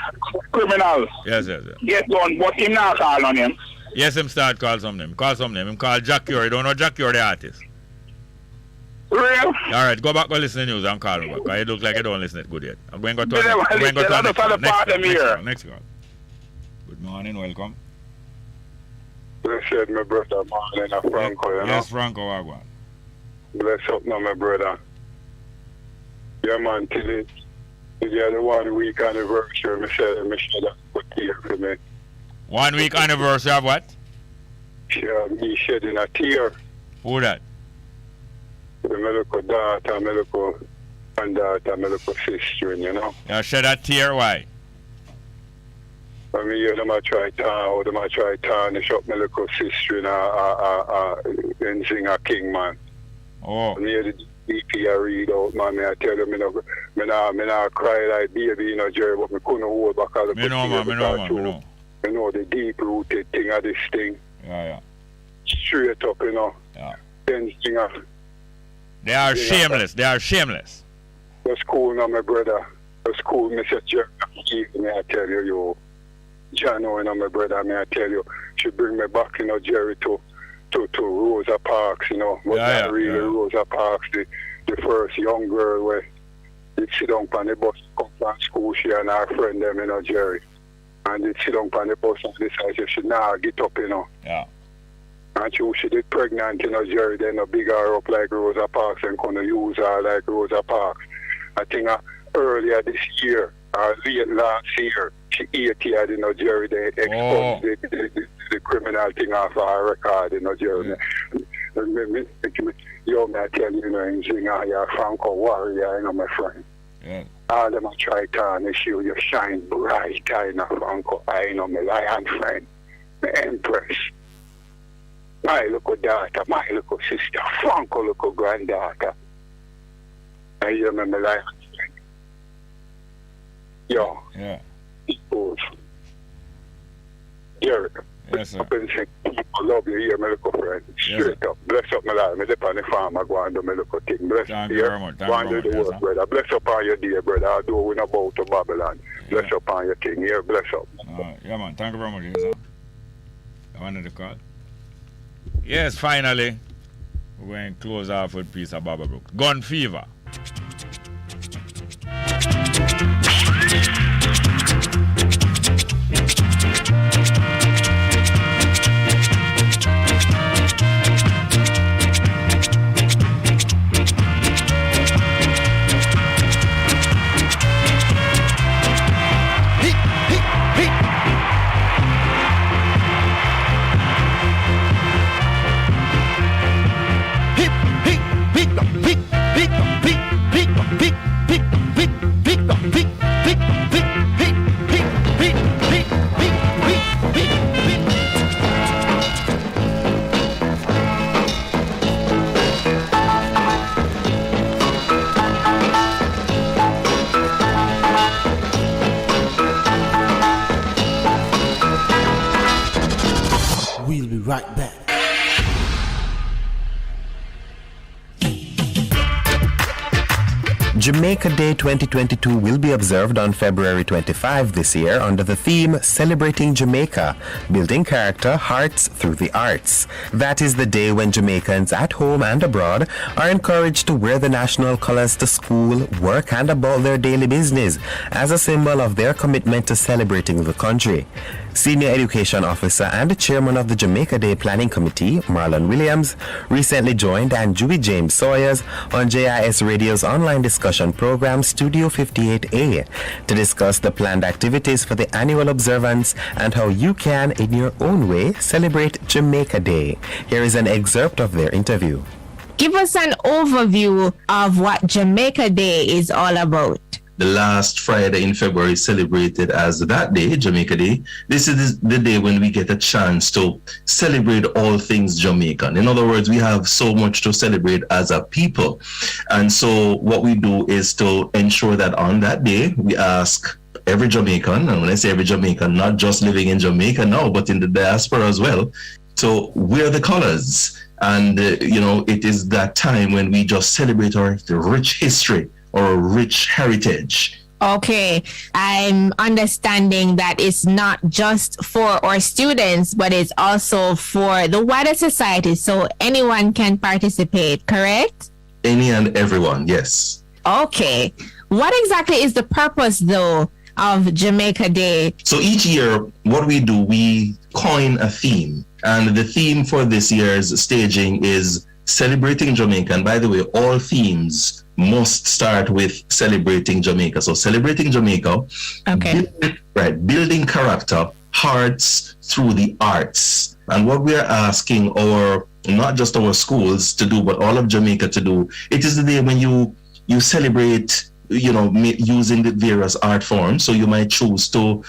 criminals. Yes. Get done, but him not call on him. Yes, him start call some name. Him call Jack Ure. You don't know Jack Ure, the artist? Real? All right, go back, go listen to the news and call me back. 'Cause it looks like you don't listen it good yet. I'm going to go to next call. Good morning, welcome. Blessed, my brother, Marlon and Franco, you know? Yes, Franco, Wagwan. Bless up now, my brother. Yeah, man, till it. Yeah, the 1 week anniversary, I said that put here for me. 1 week anniversary of what? Yeah, me shedding a tear. Who that? The medical daughter, medical granddaughter, medical sister, you know? You shed a tear, why? I mean, yeah, them a try tarnish up medical sister and sing a king, man. Oh. I mean, the DP I read out, man, I tell you, me not cry like baby, you know, Jerry, but me couldn't hold back all the Me know. You know, the deep-rooted thing of this thing. Yeah. Straight up, you know. Yeah. Then sing a... They are shameless. That's cool now, my brother. That's cool, Mr. Jerry. May I tell you, Jano, you know, my brother, may I tell you, she bring me back, you know, Jerry, to Rosa Parks, you know. But not really Rosa Parks, the first young girl where they sit down on the bus, come from school, she and her friend them, you know, Jerry. And they sit down on the bus and decide she nah, get up, you know. Yeah. And she did pregnant, you know, Jerry, then big her up like Rosa Parks and gonna use her like Rosa Parks. I think earlier this year, late last year, she 80, you know, Jerry, they expunged the criminal thing off her record, you know, Jerry. Yo, may I tell you, you know, in Zinga, you're a Franco warrior, you know, my friend. Yeah. All them I try to tarnish you shine bright, you know, Franco, I know, my lion friend, my Empress. My little daughter, my little sister, Franco little granddaughter. I hear me, my lion friend. Yo. Yeah. Jerry. Yes, sir. People love you here, my little friend. Straight up. Bless up my life. I dip on the farm, I go and do my little thing. Bless Thank you you very much. Go and do the work, brother. Bless up on your day, brother. I do win about to Babylon. Bless up on your thing here. Bless up. Yeah, man. Thank you very much. Yes, sir. I wanted to call. Yes, finally. We're going to close off with a piece of Baba Brook. Gun Fever. We'll be right back. Jamaica Day 2022 will be observed on February 25 this year under the theme Celebrating Jamaica, Building Character, Hearts Through the Arts. That is the day when Jamaicans at home and abroad are encouraged to wear the national colors to school, work and about their daily business as a symbol of their commitment to celebrating the country. Senior Education Officer and the Chairman of the Jamaica Day Planning Committee, Marlon Williams, recently joined Andrew James Sawyers on JIS Radio's online discussion program Studio 58A to discuss the planned activities for the annual observance and how you can, in your own way, celebrate Jamaica Day. Here is an excerpt of their interview. Give us an overview of what Jamaica Day is all about. The last Friday in February is celebrated as that day, Jamaica Day. This is the day when we get a chance to celebrate all things Jamaican. In other words, we have so much to celebrate as a people. And so what we do is to ensure that on that day, we ask every Jamaican, and when I say every Jamaican, not just living in Jamaica now, but in the diaspora as well, to wear the colors. And, it is that time when we just celebrate our rich history or rich heritage. Okay, I'm understanding that it's not just for our students, but it's also for the wider society, so anyone can participate, correct? Any and everyone, yes. Okay. What exactly is the purpose, though, of Jamaica Day? So each year, what we do, we coin a theme. And the theme for this year's staging is Celebrating Jamaica. And by the way, all themes must start with Celebrating Jamaica. So Celebrating Jamaica, okay, building character, hearts through the arts. And what we are asking not just our schools to do, but all of Jamaica to do, it is the day when you celebrate, using the various art forms. So you might choose to,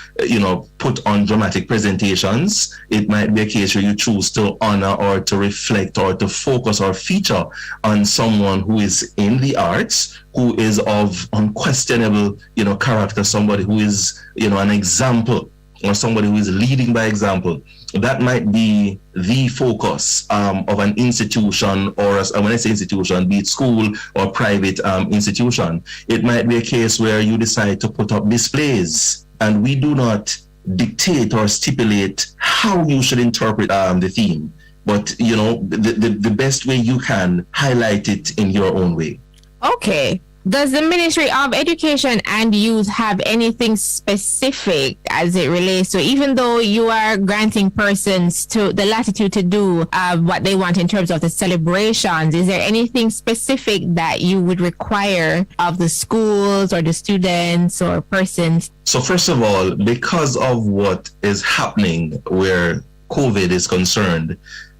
put on dramatic presentations. It might be a case where you choose to honor or to reflect or to focus or feature on someone who is in the arts, who is of unquestionable, character, somebody who is, an example, or somebody who is leading by example. That might be the focus of an institution, or when I say institution, be it school or private institution. It might be a case where you decide to put up displays, and we do not dictate or stipulate how you should interpret the theme, but the best way you can highlight it in your own way. Okay. Does the Ministry of Education and Youth have anything specific as it relates to, even though you are granting persons to the latitude to do what they want in terms of the celebrations, is there anything specific that you would require of the schools or the students or persons? So first of all, because of what is happening where COVID is concerned,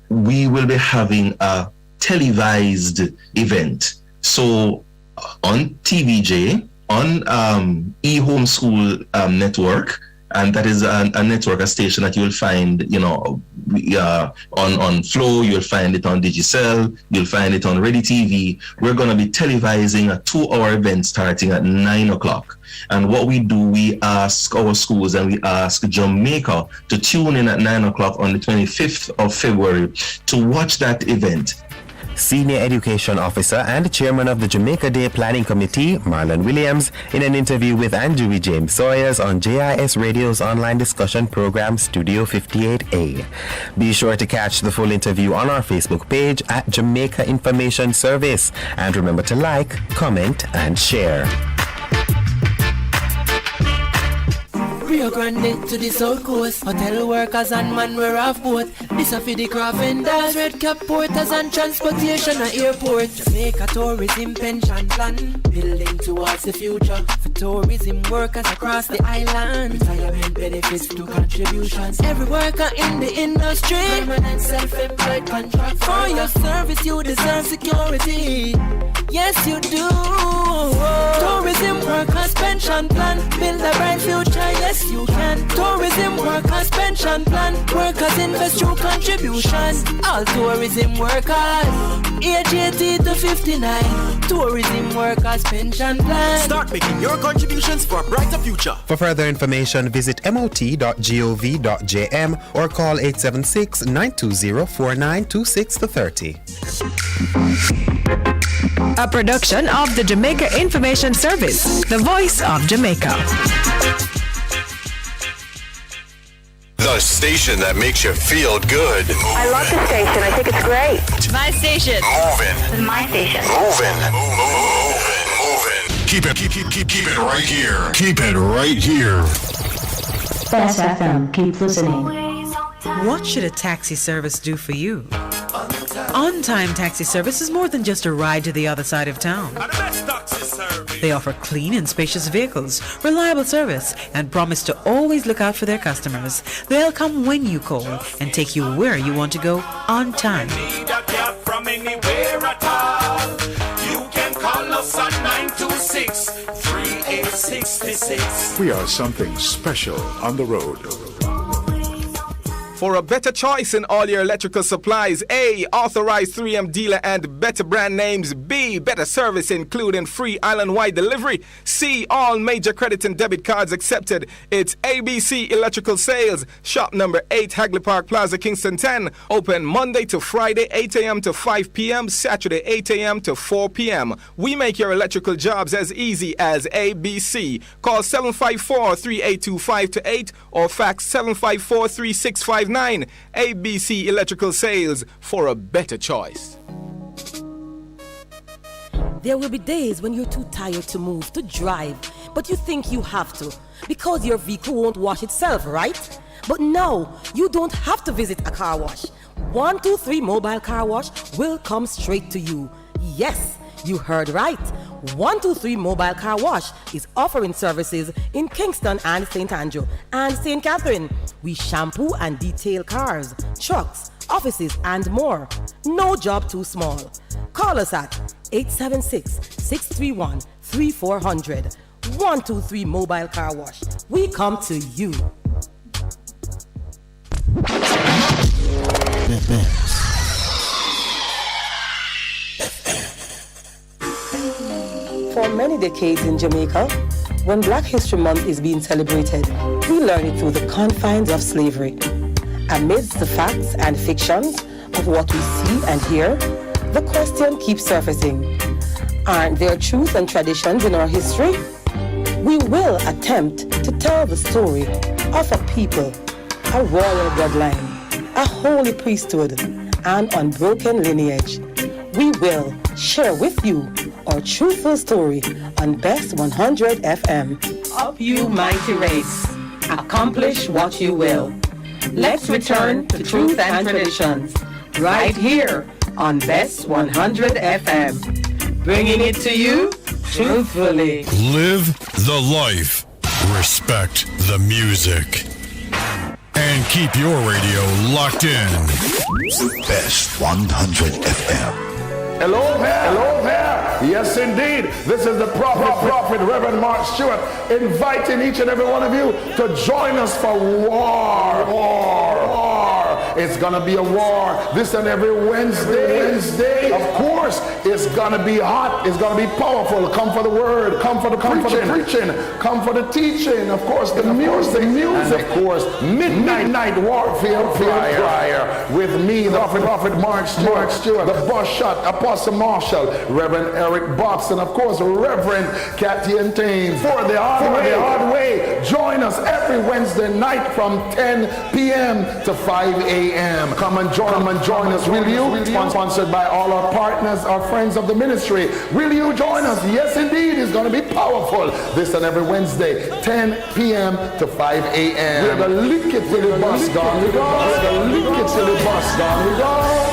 we will be having a televised event. So on TVJ, on eHomeschool network, and that is a network, a station that you will find, on Flow, you'll find it on Digicel, you'll find it on Ready TV. We're going to be televising a 2-hour event starting at 9 o'clock. And what we do, we ask our schools and we ask Jamaica to tune in at 9 o'clock on the 25th of February to watch that event. Senior Education Officer and Chairman of the Jamaica Day Planning Committee, Marlon Williams, in an interview with Andrew James Sawyers on JIS Radio's online discussion program Studio 58A. Be sure to catch the full interview on our Facebook page at Jamaica Information Service. And remember to like, comment, and share. Rio Grande to the South Coast. Hotel workers and man we're off boat. This a for the craft vendors, red cap porters and transportation at airport. Jamaica tourism pension plan, building towards the future for tourism workers across the island. Retirement benefits to contributions. Every worker in the industry, permanent self-employed contract. For your service you deserve security. Yes you do. Tourism workers pension plan, build a bright future. Yes you can. Tourism workers pension plan, workers invest through contributions. All tourism workers, age 80 to 59. Tourism workers pension plan. Start making your contributions for a brighter future. For further information, visit mot.gov.jm or call 876-920-4926-30. A production of the Jamaica Information Service, the voice of Jamaica. The station that makes you feel good. I love the station. I think it's great. My station. Moving. My station. Moving. Keep it right here. Keep it right here. Bess FM. Keep listening. What should a taxi service do for you? On-time taxi service is more than just a ride to the other side of town. They offer clean and spacious vehicles, reliable service, and promise to always look out for their customers. They'll come when you call and take you where you want to go on time. From anywhere at all, you can call us on 926-3866. We are something special on the road. For a better choice in all your electrical supplies, A, authorized 3M dealer and better brand names. B, better service including free island-wide delivery. C, all major credit and debit cards accepted. It's ABC Electrical Sales. Shop number 8, Hagley Park Plaza, Kingston 10. Open Monday to Friday, 8 a.m. to 5 p.m. Saturday, 8 a.m. to 4 p.m. We make your electrical jobs as easy as ABC. Call 754-3825-8 or fax 754-3659. ABC Electrical Sales, for a better choice. There will be days when you're too tired to move, to drive, but you think you have to because your vehicle won't wash itself, right? But no, you don't have to visit a car wash. 123 Mobile Car Wash will come straight to you. Yes, you heard right. 123 Mobile Car Wash is offering services in Kingston and St. Andrew and St. Catherine. We shampoo and detail cars, trucks, offices, and more. No job too small. Call us at 876-631-3400. 123 Mobile Car Wash. We come to you. For many decades in Jamaica, when Black History Month is being celebrated, we learn it through the confines of slavery. Amidst the facts and fictions of what we see and hear, the question keeps surfacing. Aren't there truth and traditions in our history? We will attempt to tell the story of a people, a royal bloodline, a holy priesthood, an unbroken lineage. We will share with you our truthful story on Best 100 FM. Up you mighty race, accomplish what you will. Let's return to truth and traditions, right here on Best 100 FM. Bringing it to you truthfully. Live the life. Respect the music. And keep your radio locked in. Best 100 FM. Hello there. Hello there. Yes, indeed. This is the prophet, Reverend Mark Stewart, inviting each and every one of you to join us for war. It's going to be a war this and every Wednesday. Of course, it's going to be hot. It's going to be powerful. Come for the word. Come for the preaching. Come for the teaching. Of course, the music. And of course, midnight warfare prayer with me, the prophet Mark Stewart, the boss shot, Apostle Marshall, Reverend Eric Box, and of course, Reverend Cathy and Tane. For the hard way. Join us every Wednesday night from 10 p.m. to 5 a.m. Come and join us, will you? Sponsored by all our partners, our friends of the ministry. Will you join us? Yes, indeed. It's going to be powerful. This and every Wednesday, 10 p.m. to 5 a.m. We're going to lick it till the bus gone. We're going to lick it till the bus gone. We go.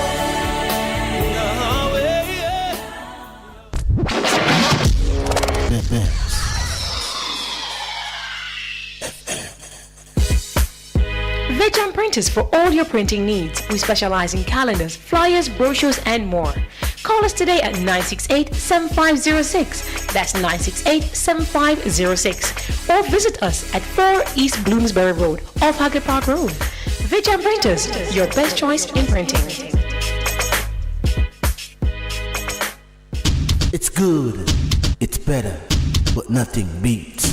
Veg Printers for all your printing needs. We specialize in calendars, flyers, brochures, and more. Call us today at 968-7506. That's 968-7506. Or visit us at 4 East Bloomsbury Road, off Haggard Park Road. Veg Printers, your best choice in printing. It's good, it's better, but nothing beats.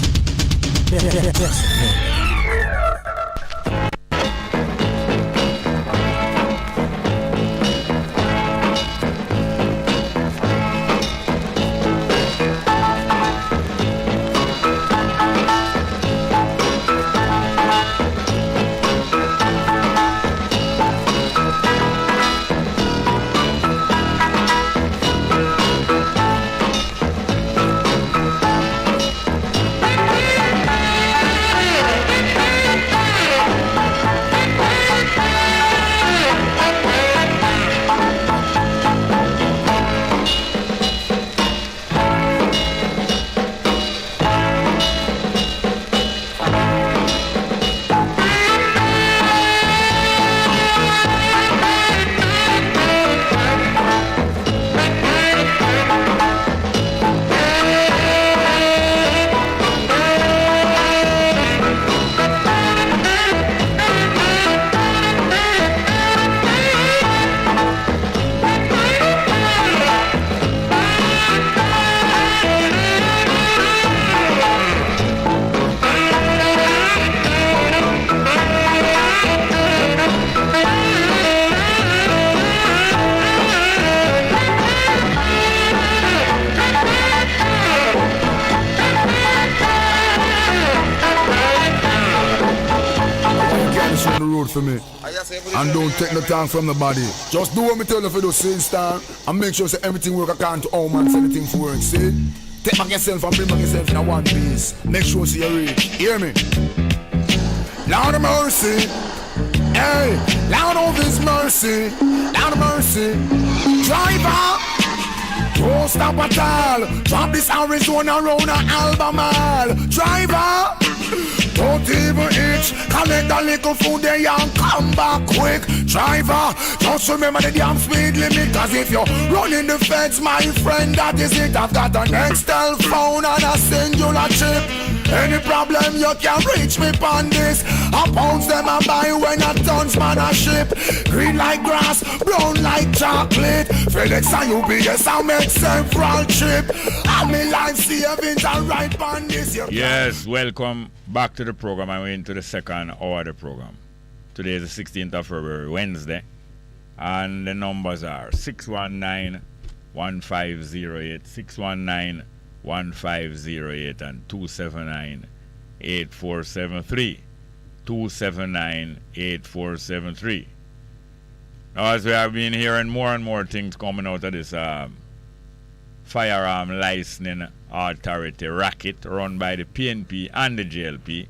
For me. And don't take no time from the body. Just do what me tell you for those same star. And make sure say everything work according to how man say anything for work. See? Take back yourself and bring back yourself in a one piece. Make sure see you reach. Hear me? Lord of mercy. Hey, Lord of His mercy. Lord of mercy. Driver. Don't stop at all. Drop this Arizona around an Albemarle. Driver, don't even itch. Collect a little food there and come back quick. Driver, just remember the damn speed limit. Cause if you're running the fence, my friend, that is it. I've got an Excel phone and a singular chip. Any problem you can reach me on this. I pounds them and buy when a tons man a ship. Green like grass, brown like chocolate. FedEx and UPS I make several trip. All me life savings are right on this. Yes, welcome back to the program. I'm into the second hour of the program. Today is the 16th of February, Wednesday. And the numbers are 619-1508, 619-1508 and 279-8473. 279-8473. Now, as we have been hearing more and more things coming out of this firearm licensing authority racket run by the PNP and the JLP.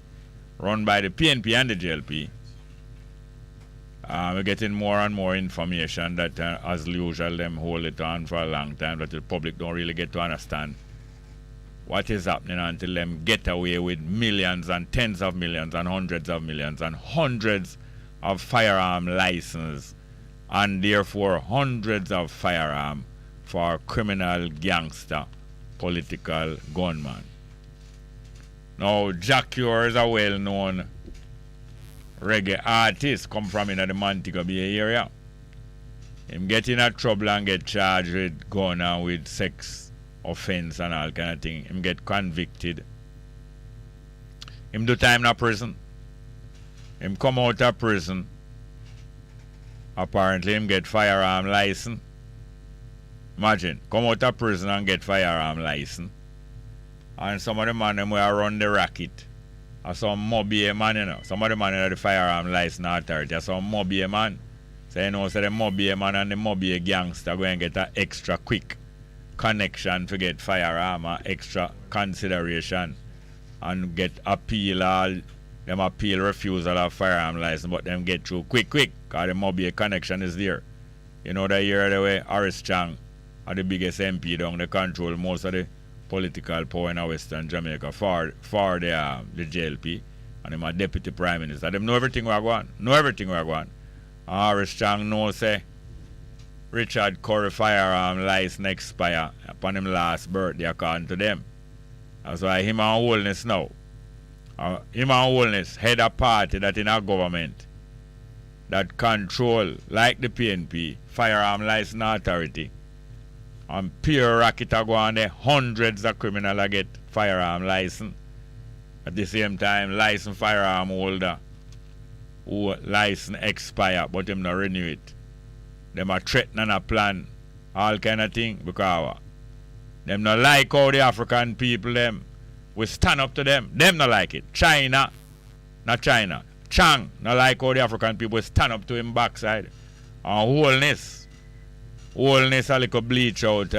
We're getting more and more information that, as usual, them hold it on for a long time, that the public don't really get to understand what is happening until them get away with millions and tens of millions and hundreds of millions and hundreds of firearm licenses and therefore hundreds of firearm for criminal gangster political gunman. Now, Jack Ure is a well-known reggae artist, come from in the Montego Bay area. Him get in a trouble and get charged with gun and with sex offense and all kind of thing. Him get convicted. Him do time in a prison. Him come out of prison. Apparently him get firearm license. Imagine, come out of prison and get firearm license. And some of the man them will run the racket. Or some mobby man, you know. Some of the man in the firearm license authority. Or some mobby man. So you know, so the mobby man and the mobby gangster go and get an extra quick connection to get firearm or extra consideration and get appeal all them appeal refusal of firearm license, but them get through quick because the mobby connection is there. You know that year the way Horace Chang are the biggest MP down, they control most of the political power in Western Jamaica for the JLP, and him a deputy prime minister. Them know everything we are going. And Horace Chang knows say Richard Curry firearm license expire upon him last birthday according to them. That's why him and Holness now. Him and Holness head a party that in our government that control, like the PNP, firearm license authority. And pure racket are going there. Hundreds of criminals get firearm license. At the same time, licensed firearm holder who license expire but them not renew it. Them are threatening a plan, all kind of thing, because them not like how the African people them we stand up to them. Them not like it. China, not China. Chang not like how the African people stand up to him backside. And Holness a little bleach out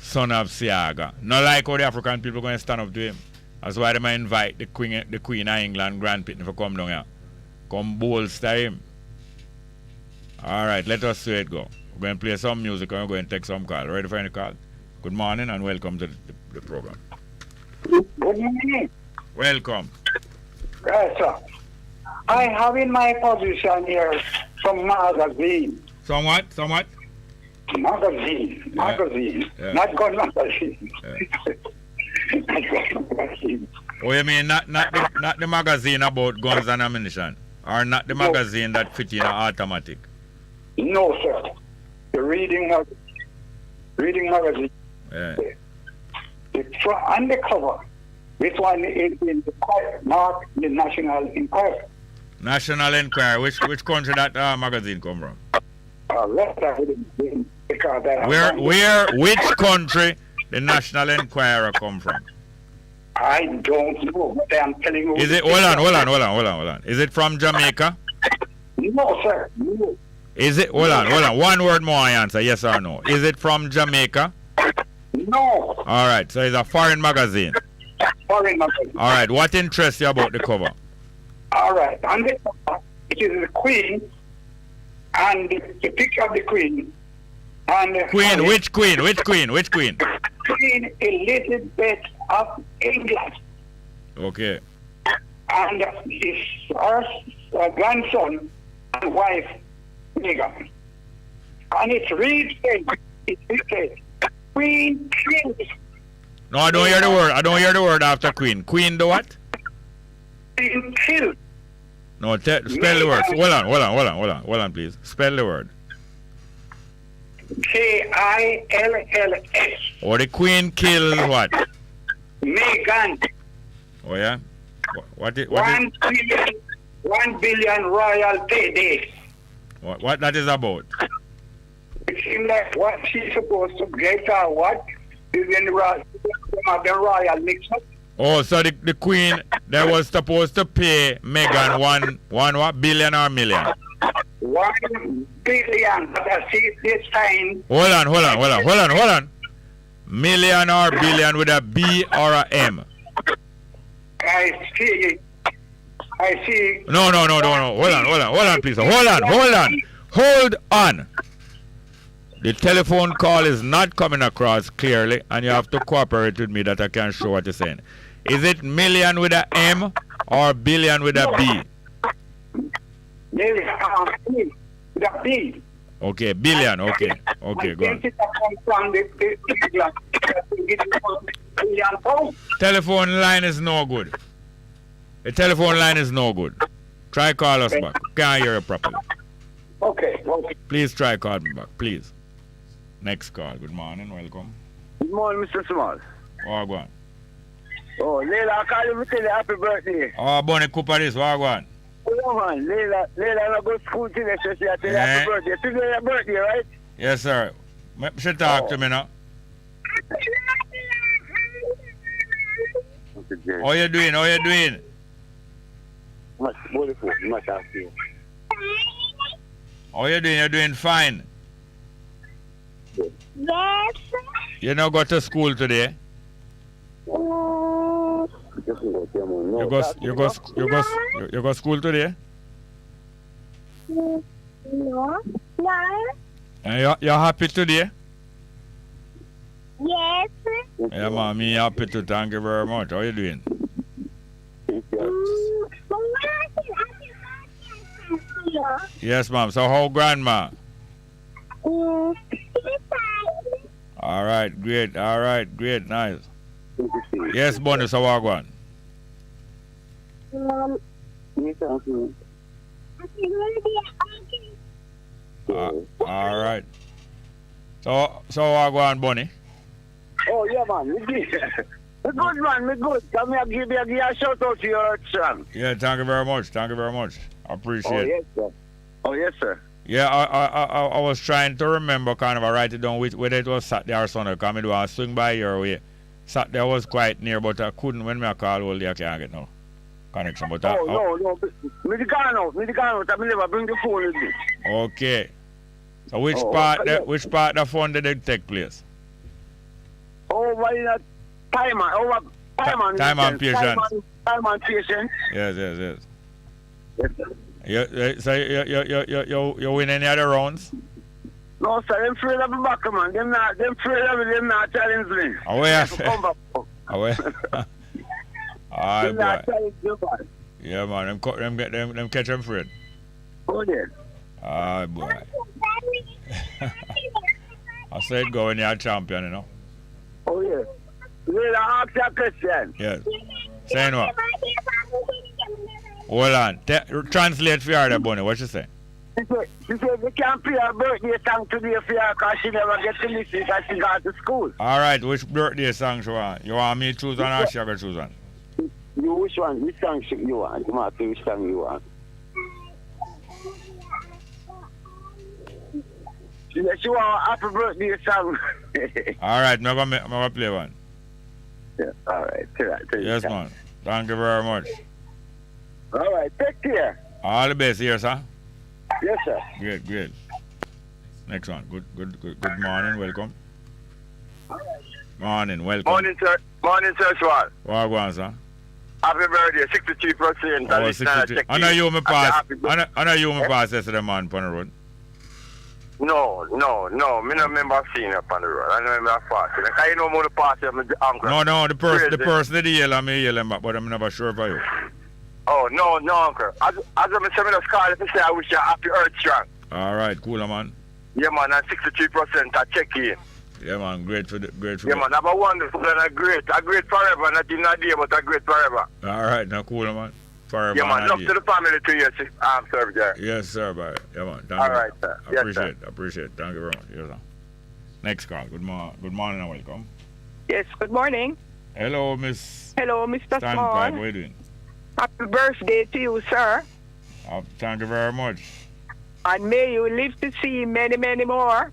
son of Siaga. Not like how the African people going to stand up to him. That's why they might invite the Queen of England, Grand Pitney, to come down here. Come bolster him. Alright, let us see it go. We're going to play some music and we're going to take some call. Ready for any call? Good morning and welcome to the program. Good morning. Welcome. Yes, sir. I have in my position here some magazine. Somewhat? Magazine. Yeah. Not gun magazine. Yeah. Not gun magazine. Oh, you mean not the magazine about guns and ammunition? Or not the magazine that fit in an automatic? No, sir. The reading magazine. Yeah. On the cover, this one is in the mark the National Enquirer. National Enquirer. Which country that magazine come from? Which country the National Enquirer come from? I don't know, but I'm telling you. Is it hold on. Is it from Jamaica? No, sir. No. Is it? Hold on. One word more answer, yes or no. Is it from Jamaica? No. All right, so it's a foreign magazine. Foreign magazine. All right, what interests you about the cover? All right, on the cover, it is the Queen, and the picture of the Queen. And Queen, which Queen? Queen Elizabeth of England. Okay. And her grandson and wife, Meghan. And it reads, Queen kills. No, I don't hear the word. I don't hear the word after Queen. Queen the what? Queen killed. No, spell the word. Hold on, please. Spell the word. Kills. Or the Queen kills what? Meghan. Oh yeah. What is 1 billion royal payday. What that is about? It seems like what she's supposed to get or what? Billion royal mix up. Oh, so the Queen that was supposed to pay Meghan one what billion or million? 1 billion. But I see this time. Hold on. Million or billion with a B or a M? I see. No. Hold on, please. Hold on. The telephone call is not coming across clearly, and you have to cooperate with me that I can show what you're saying. Is it million with a M or billion with a B? Million with a B. Okay, billion. Okay, go on. Telephone line is no good. The telephone line is no good. Try call us back. Can't hear you properly. Okay. Please try call me back, please. Next call. Good morning. Welcome. Good morning, Mr. Small. Oh, go on. Oh, Leila, I call you to tell you happy birthday. Oh, Bonnie Cooper this. Oh, go on. Oh, man. Leila, I go to school today, so she tell you happy birthday. Today your birthday, right? Yes, sir. She talk to me now. How you doing? Much beautiful. Much happy. How you doing? You're doing fine. Yes. You not go to school today? You go school today? No. And you're happy today? Yes. Yeah, ma'am, me happy too. Thank you very much. How you doing? Yes, ma'am. So how grandma? All right, great. Nice. Yes, Bonnie, so what going? All right. So what going, Bonnie? Oh, yeah, man. Me good, man. Me good. Come here, give a shout out to your son. Yeah, thank you very much. I appreciate it. Oh, yes, sir. Yeah, I was trying to remember, kind of, I write it down whether it was Saturday or Sunday. Come and do a swing by your way. Saturday was quite near, but I couldn't. When I call all day, I can't get no connection. But no. Me gone out. I never bring the phone with me. Okay. So which part the fun did it take place? Over in a time and patience. Time and patience. Yes. So you win any other rounds? No, sir. Them afraid of the back, man. Them afraid of it. Them not challenge me. Oh, yeah. All right, boy. Yeah, man. Them catch them afraid. Oh, yeah. Ah, boy. I said go when you're a champion, you know. Oh, yeah. Will I ask you a question? Yes. Say what? Hold on. Translate for her, Bonnie. What you say? She said we can't play her birthday song today for her because she never gets to listen because she got to school. All right. Which birthday song you want? You want me to choose one or she going to choose one? Which one? Which song you want? You want to which song you want? She said she want a happy birthday song. All right. I'm going to play one. Yeah, all right. Yes, man. Thank you very much. All right. Take care. All the best here, sir. Yes, sir. Great. Next one. Good morning. Welcome. Morning. Welcome. Morning, sir. Morning, sir. Swal. What go on, sir? Happy birthday, 63%. Oh, 63. I know you me pass. I know you me pass yesterday, man, on the road. No. Me no remember seeing you up on the road. I don't remember passing. Like, I know more to pass you, my uncle. No, the person did yell at me, back, but I'm never sure for you. Oh, no, uncle. As I'm saying, I call to say I wish you a happy earth strong. All right, cool, man. Yeah, man, and 63% I check in. Yeah, man, great for yeah, man, have a wonderful and a great forever, not in a day, but a great forever. All right, now cool, man. Forever. Yeah, man, love to the family too, yes, sir, yeah. Yes, sir, bye. Yeah, man. Thank all you. Right, sir. Appreciate it. Thank you very much. Yes, sir. Next call. Good morning and welcome. Yes, good morning. Hello, Miss. Hello, Mr. Standpipe. Small. What are you doing? Happy birthday to you, sir. Thank you very much. And may you live to see many, many more.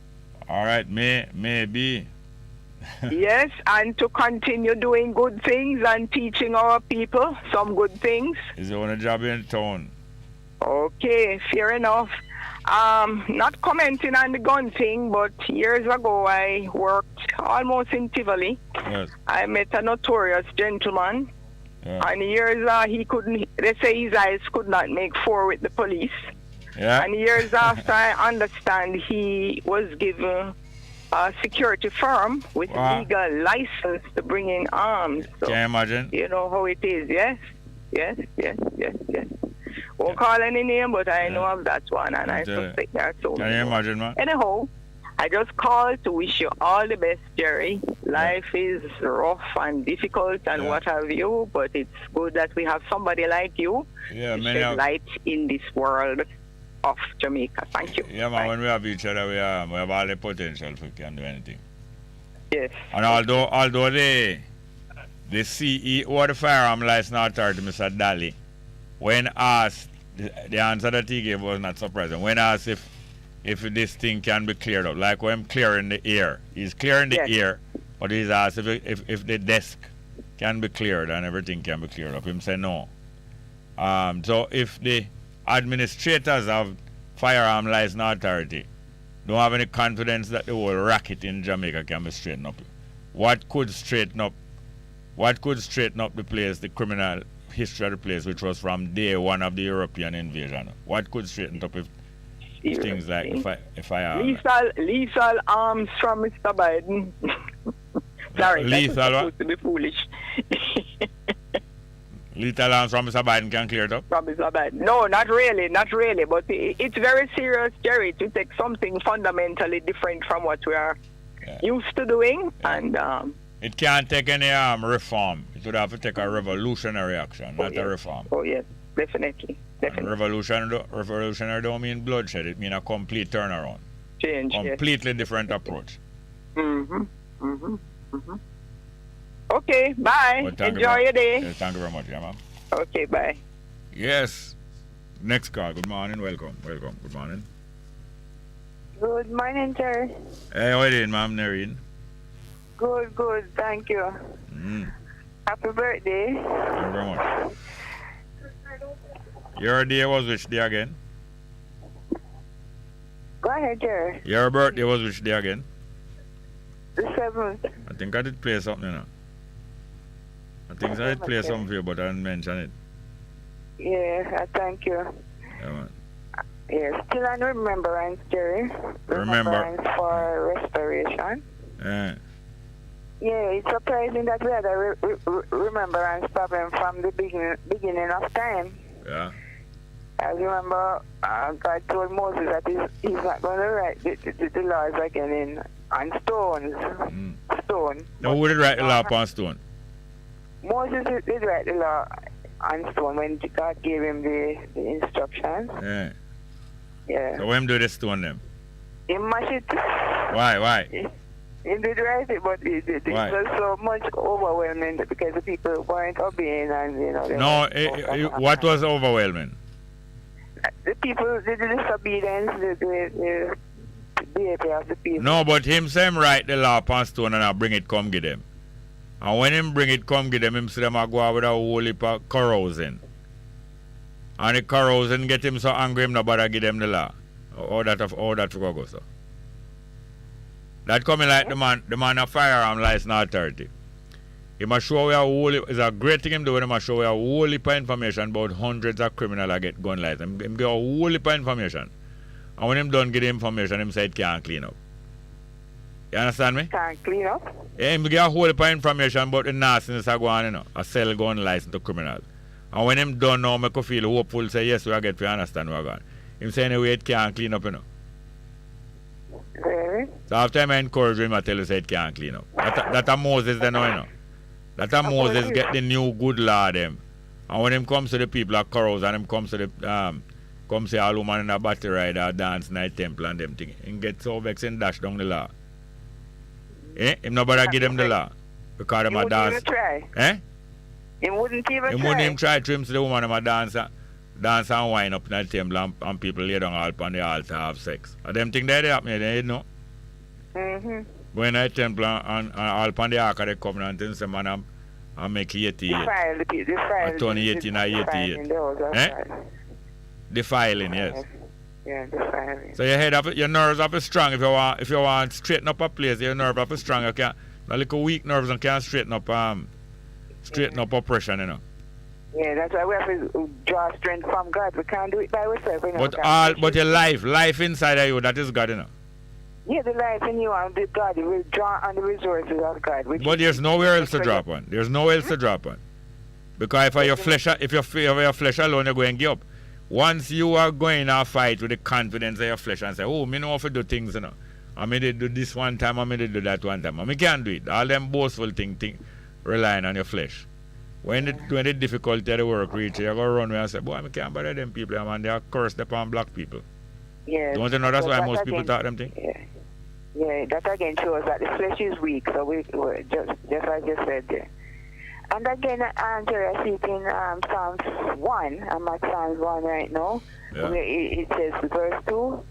All right, maybe. Yes, and to continue doing good things and teaching our people some good things. Is there a job in town? Okay, fair enough. Not commenting on the gun thing, but years ago I worked almost in Tivoli. Yes. I met a notorious gentleman. Yeah. And years they say his eyes could not make four with the police. Yeah. And years after, I understand he was given a security firm with legal license to bring in arms. So, can you imagine? You know how it is, yes? Yes. Won't call any name, but I know of that one, and I suspect there are so many. Can you imagine, man? Anyhow, I just called to wish you all the best, Jerry. Life is rough and difficult and what have you, but it's good that we have somebody like you to shed light in this world of Jamaica. Thank you. Yeah, man, when we have each other, we have all the potential if we can do anything. Yes. And although the CEO of the Firearms License Authority, Mr. Daly, when asked, the answer that he gave was not surprising. When asked if this thing can be cleared up, like when clearing the air. He's clearing the air, but he's asked if the desk can be cleared and everything can be cleared up. Him say no. So if the administrators of Firearms License Authority don't have any confidence that the whole racket in Jamaica can be straightened up, what could straighten up the place, the criminal history of the place, which was from day one of the European invasion? What could straighten up if things like if I lethal arms from Mr. Biden? Sorry, lethal what? To be foolish. Lethal arms from Mr. Biden can clear it up? From Mr. Biden. No, not really, but it's very serious, Jerry, to take something fundamentally different from what we are used to doing, and it can't take any reform. It would have to take a revolutionary action, not a reform. Oh yes, definitely. And revolutionary don't mean bloodshed. It means a complete turnaround. Change. Completely different approach. Okay, bye. Enjoy your day. Yes, thank you very much, yeah, ma'am. Okay, bye. Yes. Next call. Good morning. Welcome. Good morning. Good morning, sir. Hey, how are you doing, ma'am? Nerine? Good. Thank you. Happy birthday. Thank you very much. Your day was which day again? Go ahead, sir. Your birthday was which day again? The 7th. I think I did play something, you know. I think I did play something for you, but I didn't mention it. Yeah, thank you. Yeah, man. Yeah, still on remembrance, Jerry. Remembrance for restoration. Yeah. Yeah, it's surprising that we had a remembrance problem from the beginning of time. Yeah. I remember God told Moses that he's not going to write the laws again on stones. Stone. Now, who did write the law on stone? Moses did write the law on stone when God gave him the instructions. Yeah. Yeah. So when do the stone them? He mashed it. Why? He did write it, but it was so much overwhelming because the people weren't obeying and, you know. No, what was overwhelming? The people, the disobedience, the behavior of the people. No, but him say him write the law upon stone and I bring it come give them. And when him bring it come give them, him say them I go out with a whole heap of carousing. And the corals and get him so angry him nobody give them the law. All that for go so. That coming like the man of firearm license authority. He must show we a whole, it's a great thing him do when he must show we a whole heap of information about hundreds of criminals that get gun license. Him give a whole heap of information. And when him done get the information, him say it can't clean up. You understand me? Can't clean up? Yeah, him give a whole heap of information about the nastiness of going, you know, a sell gun license to criminals. And when him done now, make you feel hopeful, say yes, we are get to understand what going. Him say anyway it can't clean up, you know. Really? So after I encourage him, I tell you say it can't clean up. That a Moses they know, you know. That a Moses get the new good law them. And when him comes to the people at corals and him comes to the come say all woman in a battery rider dance night temple and them thing. Him get so vexed and dash down the law. Him nobody give them the law. Because them a dance. Even try. He wouldn't even try. He wouldn't even try to him to the woman them a dance and wine up in the temple and people lay down all upon the altar have sex. And them thing they happen, they know. Mm-hmm. When I temple and all upon the ark of the covenant and say man I make 88. I turn 18 or 88. Defiling, yes. Yeah, defiling. So your nerves have to strong if you want straighten up a place, your nerves have to strong. You can't a little weak nerves and can't straighten up oppression, you know. Yeah, that's why we have to draw strength from God. We can't do it by ourselves. You know, but your life inside of you, that is God, you know. Yeah, the life in you and the God, you will draw on the resources of God. But there's nowhere else to drop on. There's nowhere else to drop on. Because if your flesh alone, you're going to give up. Once you are going to fight with the confidence of your flesh and say, oh, me know how to do things, you know. I may do this one time, I may do that one time. I may can't do it. All them boastful things relying on your flesh. When the difficulty of the work reaches, you're going to run away and say, boy, I can't bother them people, man. They are cursed upon black people. Yeah. Don't you know that's why most people talk them things? Yeah, that again shows that the flesh is weak, so we're just like I just said there. And again, Jerry, I see it in Psalms 1. I'm at Psalms 1 right now. Yeah. It says, verse 2,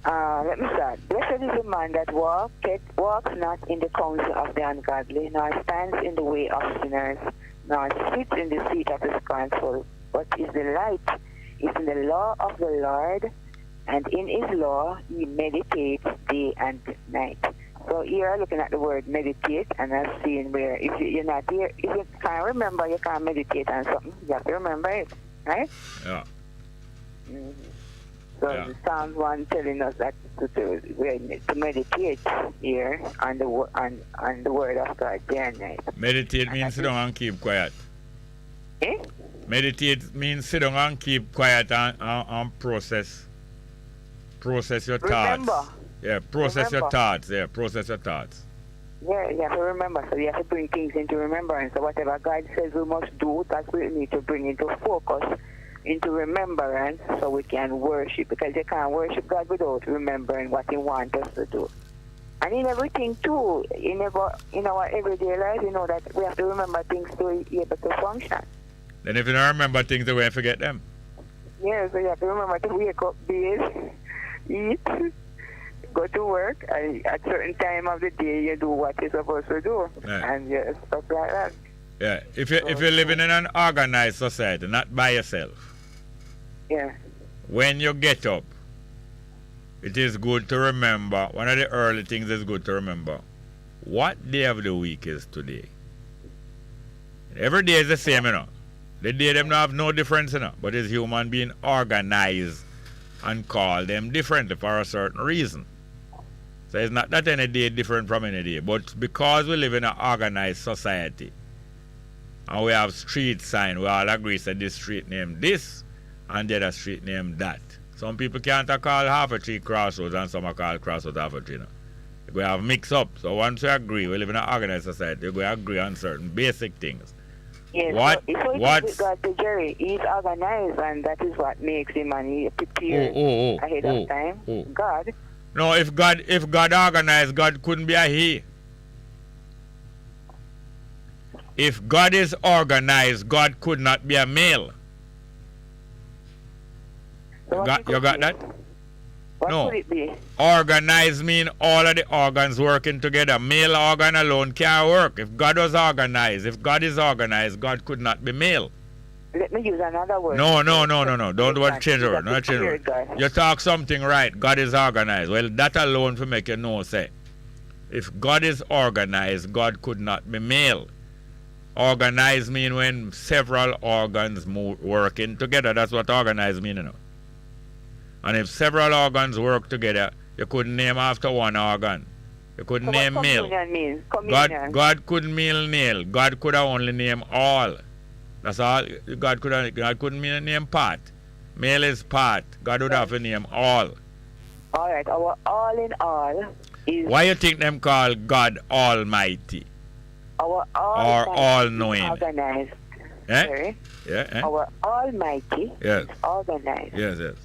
let me start. Blessed is the man that walks not in the counsel of the ungodly, nor stands in the way of sinners, nor sits in the seat of the scornful, but his delight is in the law of the Lord, and in his law he meditates day and night. So here I'm looking at the word meditate, and I'm seeing where if you're not here, if you can't remember, you can't meditate on something. You have to remember it, right? Yeah. Mm-hmm. So the Psalms 1 telling us that to meditate here on the word of God day and night. Meditate means sit down and keep quiet. Meditate means sit down and keep quiet and process your thoughts. Yeah, process your thoughts. Yeah, process your thoughts. Yeah, you have to remember. So you have to bring things into remembrance. So whatever God says we must do, that we need to bring into focus, into remembrance, so we can worship. Because you can't worship God without remembering what He wants us to do. And in everything too, in our everyday life, you know that we have to remember things to be able to function. Then if you don't remember things, then we forget them. Yeah, so you have to remember to wake up, bathe, eat, go to work, and at certain time of the day you do what you're supposed to do, and stuff like that. Yeah, if you're living in an organized society, not by yourself. Yeah. When you get up, it is good to remember. One of the early things is good to remember. What day of the week is today? Every day is the same, you know. The day them have no difference, you know. But it's human being organized and call them differently for a certain reason. So it's not that any day different from any day. But because we live in an organized society and we have street sign, we all agree that this street name this and the other street name that. Some people can't call half a tree crossroads and some are called crossroads half a tree. You know. We have mix up. So once we agree, we live in an organized society, we agree on certain basic things. Yes, what? God to Jerry, he's organized, and that is what makes him and he prepared ahead of time. God. No, if God organized, God couldn't be a he. If God is organized, God could not be a male. So you got that? What could it be? Organized mean all of the organs working together. Male organ alone can't work. If God was organized, if God is organized, God could not be male. Let me use another word. No. Don't change the word. Not change the word. You talk something right. God is organized. Well, that alone for make you know, say, if God is organized, God could not be male. Organized mean when several organs working together. That's what organized mean, you know. And if several organs work together, you couldn't name after one organ. You couldn't name male. Means? God couldn't mean male. God could have only named all. That's all. God couldn't name part. Male is part. God would have to name all. All right. Our all in all is. Why you think them call God Almighty? Our or all-knowing? Organized. Eh? Yeah. Our Almighty is organized. Yes.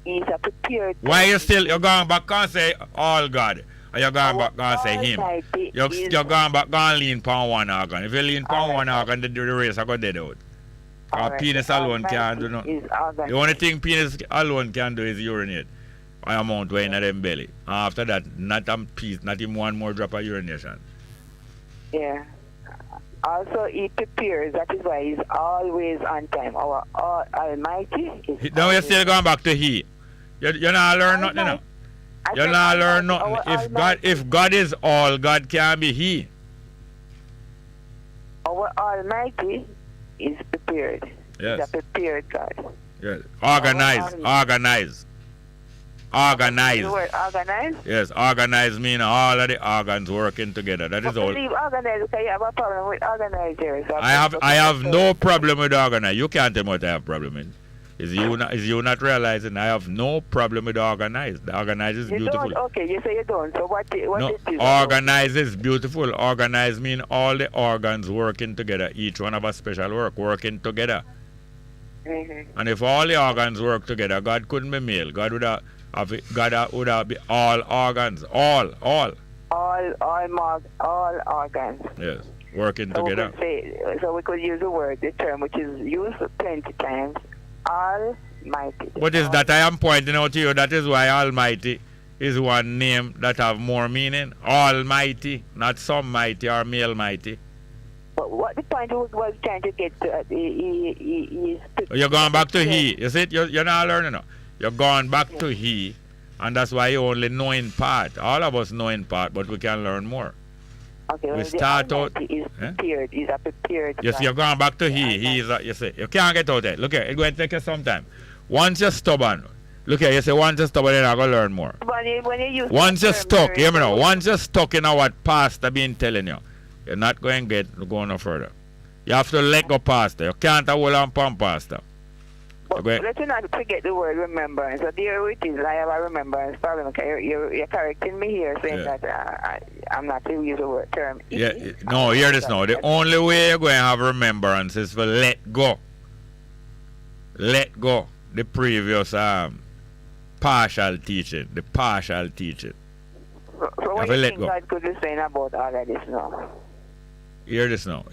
He's a prepared. Why you're going back and say all God? Or you're going back and say him? You're going back and lean upon one organ. If you lean upon one organ, the race will go dead out. Penis alone can't do nothing. The only thing penis alone can do is urinate. I amount way in them belly. After that, not even one more drop of urination. Yeah. Also, he prepares. That is why he's always on time. Our Almighty is. Now you're still going back to he. You're not learn nothing now. You're not learn nothing. If God is all, God can be he. Our Almighty is prepared. Yes. He's a prepared God. Yes. Organized. The word organized? Yes, organized means all of the organs working together. That is all. Organized, okay, you have a problem with organizers. I have no problem with organized. You can't tell me what I have problem with. Is you not realizing I have no problem with organized. The organized is beautiful. You don't? Okay, you say you don't. So what no, it is? Organized is beautiful. Organized means all the organs working together. Each one have a special work working together. Mm-hmm. And if all the organs work together, God couldn't be male. God would have be all organs. All organs. Yes, working together. So we could use the term which is used plenty times. Almighty. What is that I am pointing out to you? That is why Almighty is one name that have more meaning. Almighty, not some mighty or male mighty. But what the point was trying to get to, you're going back to he. You see, you're not learning now. You're going back to he, and that's why you only know in part. All of us know in part, but we can learn more. Okay, well, we start out. Is prepared. He's a prepared. Yes, you're going back to he. He is. You say you can't get out there. Look here, it's going to take you some time. Once you're stubborn, look here. You say once you're stubborn, then I'm going to learn more. When you use once you're stuck, hear me now. Once you're stuck in what pastor been telling you, you're not going to go no further. You have to let go pastor. You can't hold on pump pastor. Let's not forget the word remembrance. So there it is. I have a remembrance problem. Okay, you're correcting me here, saying that I'm not to use the word term. Yeah, no, hear this now. The only way you're going to have remembrance is to let go. Let go the previous partial teaching. The partial teaching. So what do you think God could be saying about all of this now? Hear this now.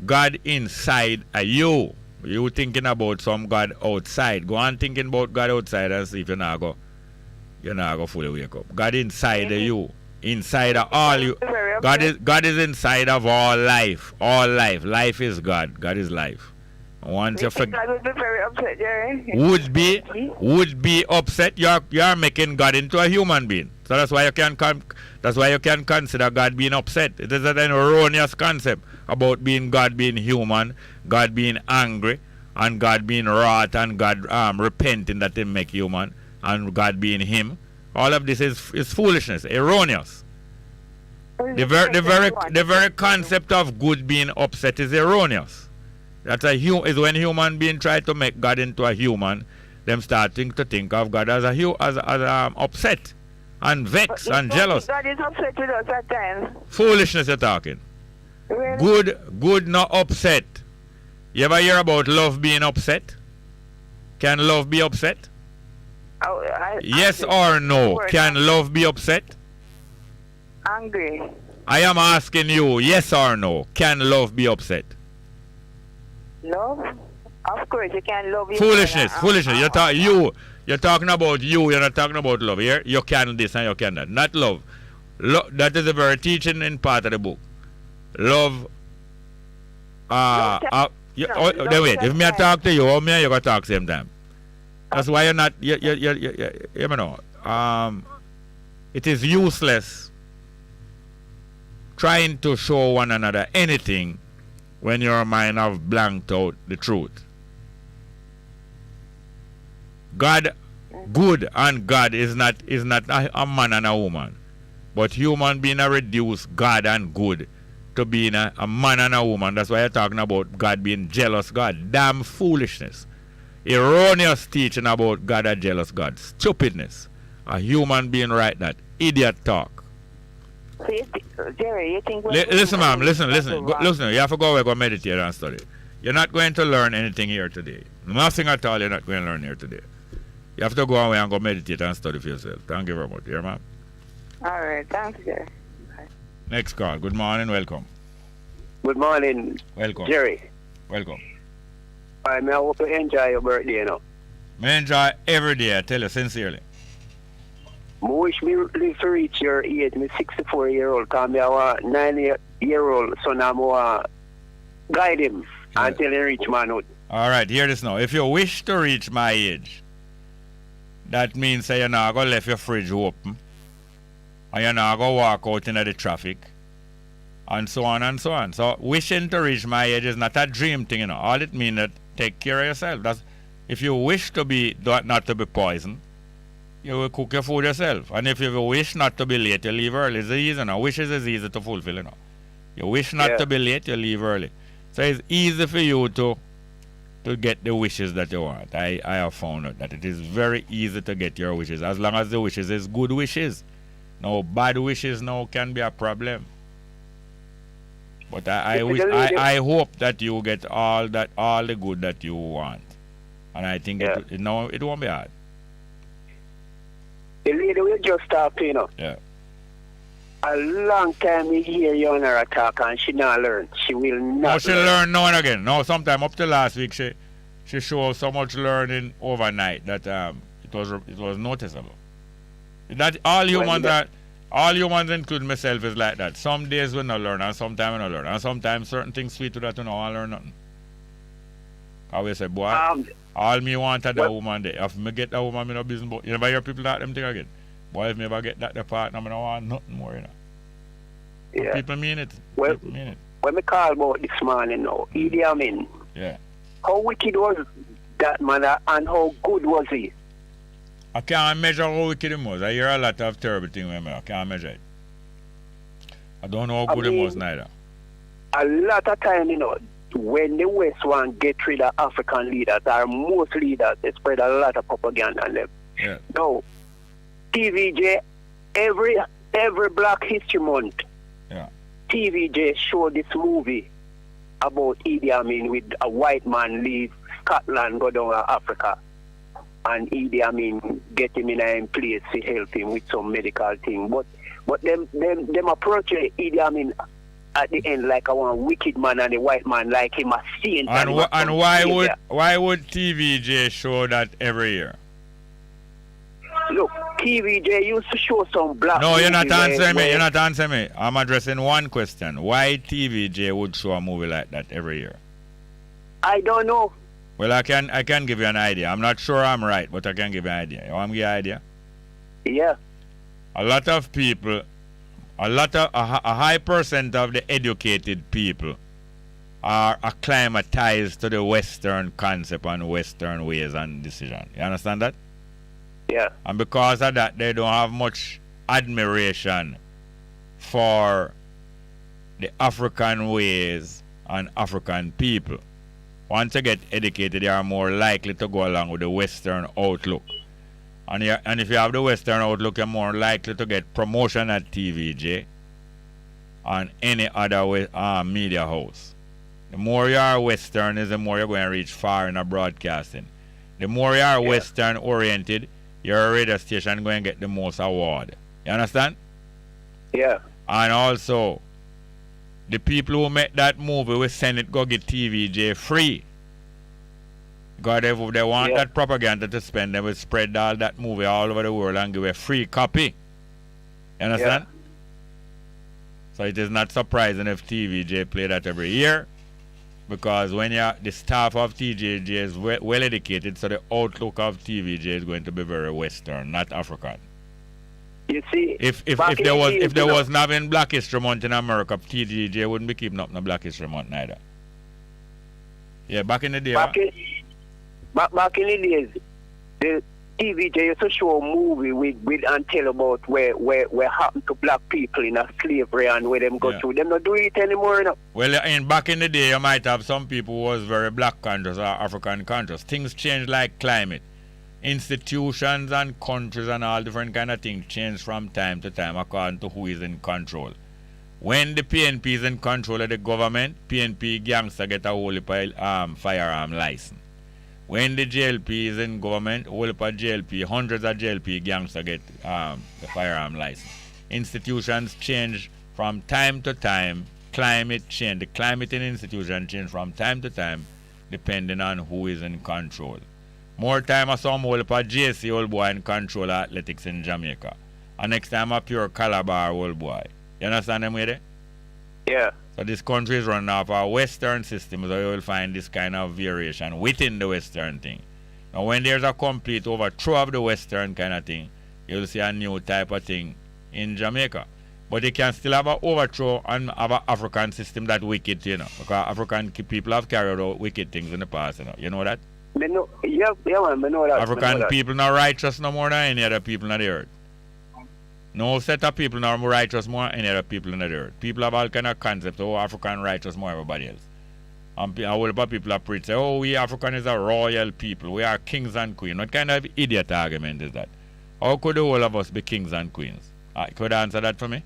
God inside are you. You thinking about some God outside. Go on thinking about God outside and see if you're not go fully wake up. God inside of you. Inside of all you. God is inside of all life. All life. Life is God. God is life. Once you forget, God would be very upset, Jerry. Would be upset. You're making God into a human being. So that's why you can consider God being upset. It is an erroneous concept about God being human, God being angry, and God being wrath, and God repenting that He make human, and God being Him. All of this is foolishness, erroneous. The very concept of good being upset is erroneous. Is when human being try to make God into a human, them starting to think of God as upset and vexed and jealous. God is upset with us at times. Foolishness you're talking. Really? Good not upset. You ever hear about love being upset? Can love be upset? Yes or no? Can love be upset? Angry. I am asking you, yes or no? Can love be upset? Love? Of course, you can love. Foolishness. You're talking about you. You're not talking about love. Here, you can this and you can that. Not love. That is the very teaching in part of the book. Love. Wait, if me I talk to you, or me you gotta talk same time. That's why you're not. You know. It is useless trying to show one another anything when your mind have blanked out the truth. God, good and God is not a man and a woman, but human being are reduced God and good to being a man and a woman. That's why you're talking about God being jealous God. Damn foolishness. Erroneous teaching about God a jealous God. Stupidness. A human being right that. Idiot talk. So Jerry, you think... Listen, ma'am. Listen. You have to go away and go meditate and study. You're not going to learn anything here today. Nothing at all you're not going to learn here today. You have to go away and go meditate and study for yourself. Thank you very much. Here, ma'am. All right. Thanks, Jerry. Next call. Good morning. Welcome. Good morning. Welcome. Jerry. Welcome. I hope you enjoy your birthday, you know. I enjoy every day, I tell you sincerely. I wish me live to reach your age. I'm 64-year-old, because I have a 9-year-old son. I'm going to guide him until he reach manhood. All right, hear this now. If you wish to reach my age, that means that you're not going to leave your fridge open, and you're not going to walk out into the traffic, and so on and so on. So wishing to reach my age is not a dream thing, you know. All it means that take care of yourself. That's, if you wish to be not to be poisoned, you will cook your food yourself. And if you wish not to be late, you leave early. It's easy, you know. Wishes is easy to fulfill, you know. You wish not to be late, you leave early. So it's easy for you to get the wishes that you want. I have found out that it is very easy to get your wishes, as long as the wishes is good wishes. No bad wishes now can be a problem. But I hope that you get all the good that you want. And I think it won't be hard. The lady we just talked to, you know. Yeah. A long time we hear you on her talk and she not learn. She will not. No, she'll learn now and again. No, sometime up to last week she showed so much learning overnight that it was noticeable. That all humans, including myself, is like that. Some days we not learn and sometimes we not learn. And sometimes certain things sweet to that you know I learn nothing. I always say, boy, all me want at that woman there. If me get that woman, me no business. But you never hear people that them thing again. Boy, if me ever get that the partner, me no want nothing more, you know. Yeah. People mean it. Well, people mean it. When me call about this morning now, Idi Amin. Yeah. How wicked was that man and how good was he? I can't measure how wicked he was. I hear a lot of terrible things with me. I can't measure it. I don't know how good he was neither. A lot of time, you know, when the West want to get rid of African leaders, or most leaders, they spread a lot of propaganda on them. Yeah. Now, TVJ, every Black History Month, TVJ showed this movie about Idi Amin with a white man leave Scotland, go down to Africa. And Idi Amin get him in a place to help him with some medical thing. But them approach Idi Amin at the end like a one wicked man and the white man like him a saint. And why would TVJ show that every year? Look, TVJ used to show some black. No, you're not answering me. You're not answering me. I'm addressing one question. Why TVJ would show a movie like that every year? I don't know. Well, I can give you an idea. I'm not sure I'm right, but I can give you an idea. You want me to give you an idea? Yeah. A lot of people, a high percent of the educated people are acclimatized to the Western concept and Western ways and decision. You understand that? Yeah. And because of that, they don't have much admiration for the African ways and African people. Once you get educated, they are more likely to go along with the Western outlook. And if you have the Western outlook, you're more likely to get promotion at TVJ and any other media house. The more you are Western, is the more you're going to reach far in a broadcasting. The more you are Western oriented, your radio station going to get the most award. You understand? Yeah. And also, the people who make that movie will send it go get TVJ free. God, if they want that propaganda to spend, they will spread all that movie all over the world and give a free copy. You understand? So it is not surprising if TVJ play that every year. Because when the staff of TJJ is well educated, so the outlook of TVJ is going to be very Western, not African. You see, if there was not in Black History Month in America, TJJ wouldn't be keeping up no Black History Month neither. Yeah, back in the day. Back in the days, the TVJ used to show a movie with and tell about where happened to black people in a slavery and where them go through. Them not do it anymore, you know. Well, back in the day, you might have some people who was very black conscious or African conscious. Things change like climate. Institutions and countries and all different kind of things change from time to time according to who is in control. When the PNP is in control of the government, PNP gangster get a whole heap of firearm license. When the JLP is in government, whole heap of JLP, hundreds of JLP gangster get the firearm license. Institutions change from time to time. Climate change. The climate in institution change from time to time depending on who is in control. More time I saw more of a JC old boy in control of athletics in Jamaica. And next time a pure Calabar old boy. You understand them with it? Yeah. So this country is running off a Western system, so you will find this kind of variation within the Western thing. Now when there's a complete overthrow of the Western kind of thing, you'll see a new type of thing in Jamaica. But they can still have an overthrow and have an African system that wicked, you know. Because African people have carried out wicked things in the past, you know. You know that? Man, man, I know that. African people not righteous no more than any other people on the earth. No set of people not more righteous more than any other people on the earth. People have all kind of concepts, oh, African righteous more than everybody else. And a whole lot of people are preach, say, oh, we African is a royal people. We are kings and queens. What kind of idiot argument is that? How could the whole of us be kings and queens? Could you answer that for me?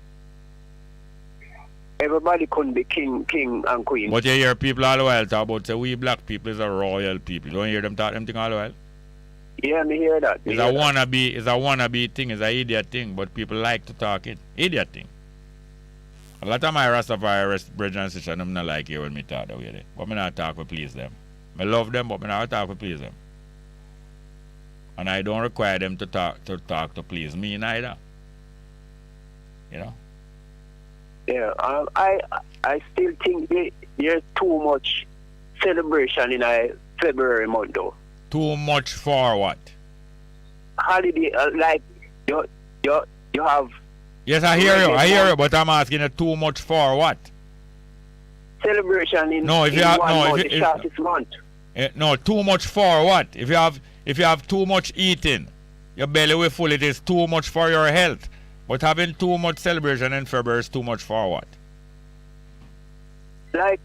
Everybody couldn't be king and queen. But you hear people all the while talk about, say, we black people is a royal people. You don't hear them talk them thing all the while? Yeah, me hear that. It's a wannabe thing, it's an idiot thing, but people like to talk it. Idiot thing. A lot of my Rastafari brethren and sisters, them not like you when me talk that way. But me not talk to please them. I love them, but me not talk to please them. And I don't require them to talk to please me neither. You know? Yeah, I still think there's too much celebration in a February month though. Too much for what? Holiday, like you have. Yes, I hear you, but I'm asking you too much for what? Celebration in the shortest month. No, too much for what? If you have too much eating, your belly will full. It is too much for your health. But having too much celebration in February is too much for what? Like,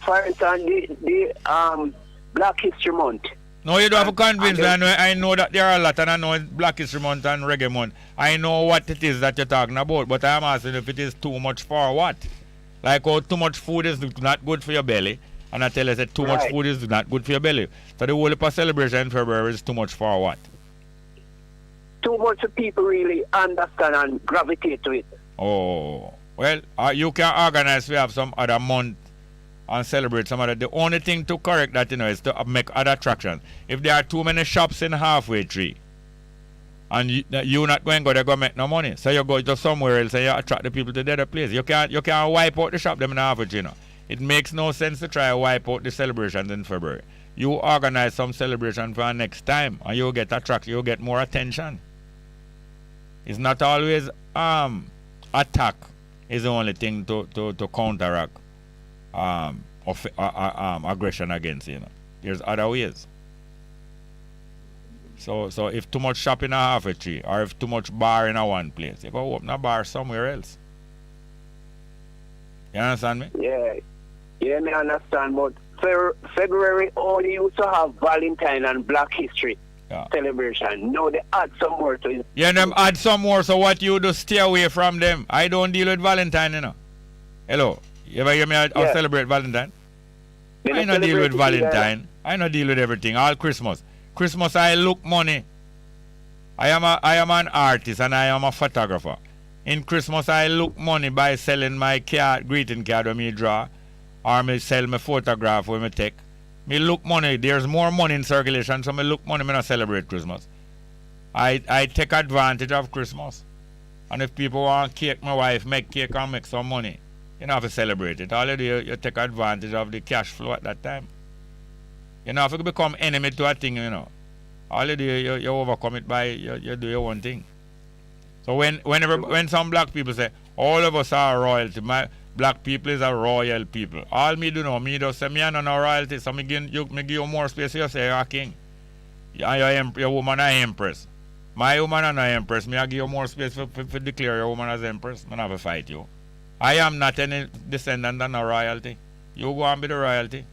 for instance, the Black History Month. No, you don't have to convince me. I know that there are a lot, and I know Black History Month and Reggae Month. I know what it is that you're talking about, but I'm asking if it is too much for what? Like, oh, too much food is not good for your belly, and I tell you that too much food is not good for your belly. So the whole of celebration in February is too much for what? Too much people really understand and gravitate to it. Oh, well, you can organize, we have some other month and celebrate some other. The only thing to correct that, you know, is to make other attractions. If there are too many shops in halfway tree, and you're not going to go make no money, so you go to somewhere else and you attract the people to the other place. You can't wipe out the shop them in halfway tree, you know. It makes no sense to try to wipe out the celebrations in February. You organize some celebration for next time, and you'll get attract, you'll get more attention. It's not always attack is the only thing to counteract aggression against, you know. There's other ways. So if too much shop in a half a tree, or if too much bar in a one place, you go open a bar somewhere else. You understand me? Yeah, me understand. But February only used to have Valentine and Black History celebration. Now they add some more to it. Yeah, them add some more. So what you do? Stay away from them. I don't deal with Valentine, you know. Hello, you ever hear me out celebrate Valentine? I don't deal with Valentine. I don't deal with everything. All Christmas. Christmas, I look money. I am an artist and I am a photographer. In Christmas, I look money by selling my greeting card when me draw, or me sell my photograph when me take. Me look money. There's more money in circulation, so me look money. Me not celebrate Christmas. I take advantage of Christmas. And if people want cake, my wife make cake and make some money. You don't have to celebrate it. All you do, you take advantage of the cash flow at that time. You don't have to become enemy to a thing, you know. All you do, you overcome it by, you do your own thing. So when some black people say, all of us are royalty, my black people is a royal people. All me do know, me just say, me are not royalty, so me give you more space, you say you're a king. Your woman are empress. My woman are not empress, me I give you more space for declare your woman as empress. I never fight you. I am not any descendant of no royalty. You go and be the royalty.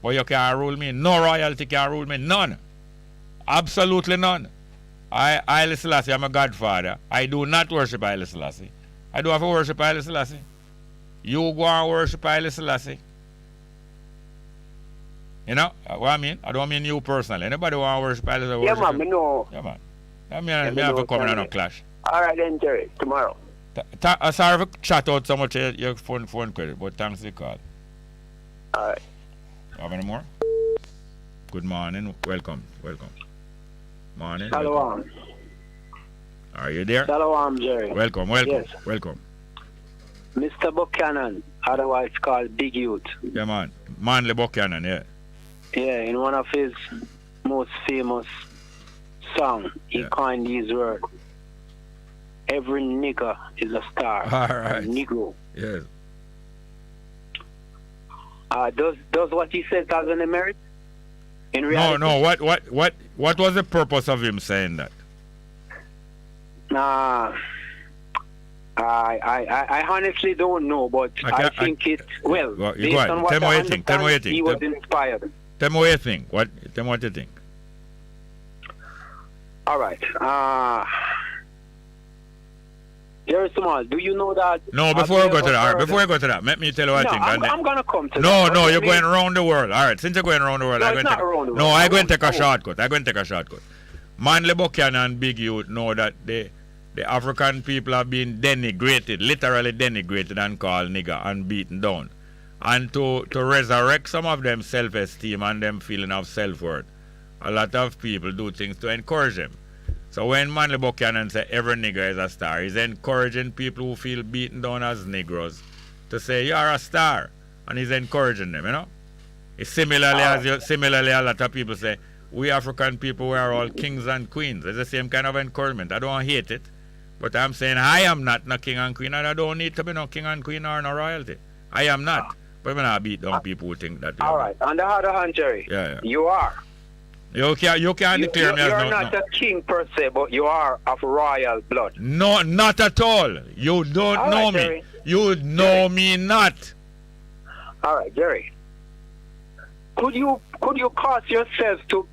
But you can't rule me. No royalty can rule me. None. Absolutely none. Haile Selassie, I'm a godfather. I do not worship Haile Selassie. I do have to worship Haile Selassie. You go and worship Haile Selassie. You know what I mean? I don't mean you personally. Anybody want to worship Haile Selassie? Yeah, man, me know. Yeah, man. I have to come in and no clash. All right, then, Jerry. Tomorrow. Sorry for chat out so much your phone credit, but thanks for the call. All right. Have any more? Good morning. Welcome. Morning. Shalom. Are you there? Shalom, Jerry. Welcome. Yes. Welcome. Mr. Buchanan, otherwise called Big Youth. Yeah, man. Manly Buchanan, yeah. Yeah, in one of his most famous songs, he coined these words. Every nigger is a star. All right. Negro. Yes. Does what he says have any merit? In reality? No. What was the purpose of him saying that? I honestly don't know, but I think it. Well, based on what Tell me I what you think. Tell me what you think. He was inspired. Tell me what you think. Tell me what you think. All right. Jerry Small, do you know that? No, before I go to that, let me tell you what I think. I'm going to come to that. No, you're going around the world. All right, since you're going around the world, I'm going to take a shortcut. Manly Buchanan and Big Youth know that the African people have been denigrated, literally denigrated and called nigger and beaten down. And to resurrect some of them self-esteem and them feeling of self-worth, a lot of people do things to encourage them. So when Manly Buchanan say every nigger is a star, he's encouraging people who feel beaten down as Negroes to say you're a star, and he's encouraging them, you know. It's similarly a lot of people say we African people, we are all kings and queens. It's the same kind of encouragement. I don't hate it, but I'm saying I am not no king and queen, and I don't need to be no king and queen or no royalty. I am not. But when I beat down people who think that. All right. On the other hand, Jerry, you are. You can't declare me as you're not a king per se, but you are of royal blood. No, not at all. You don't know me. Jerry. You know me not. All right, Jerry. Could you cause yourself to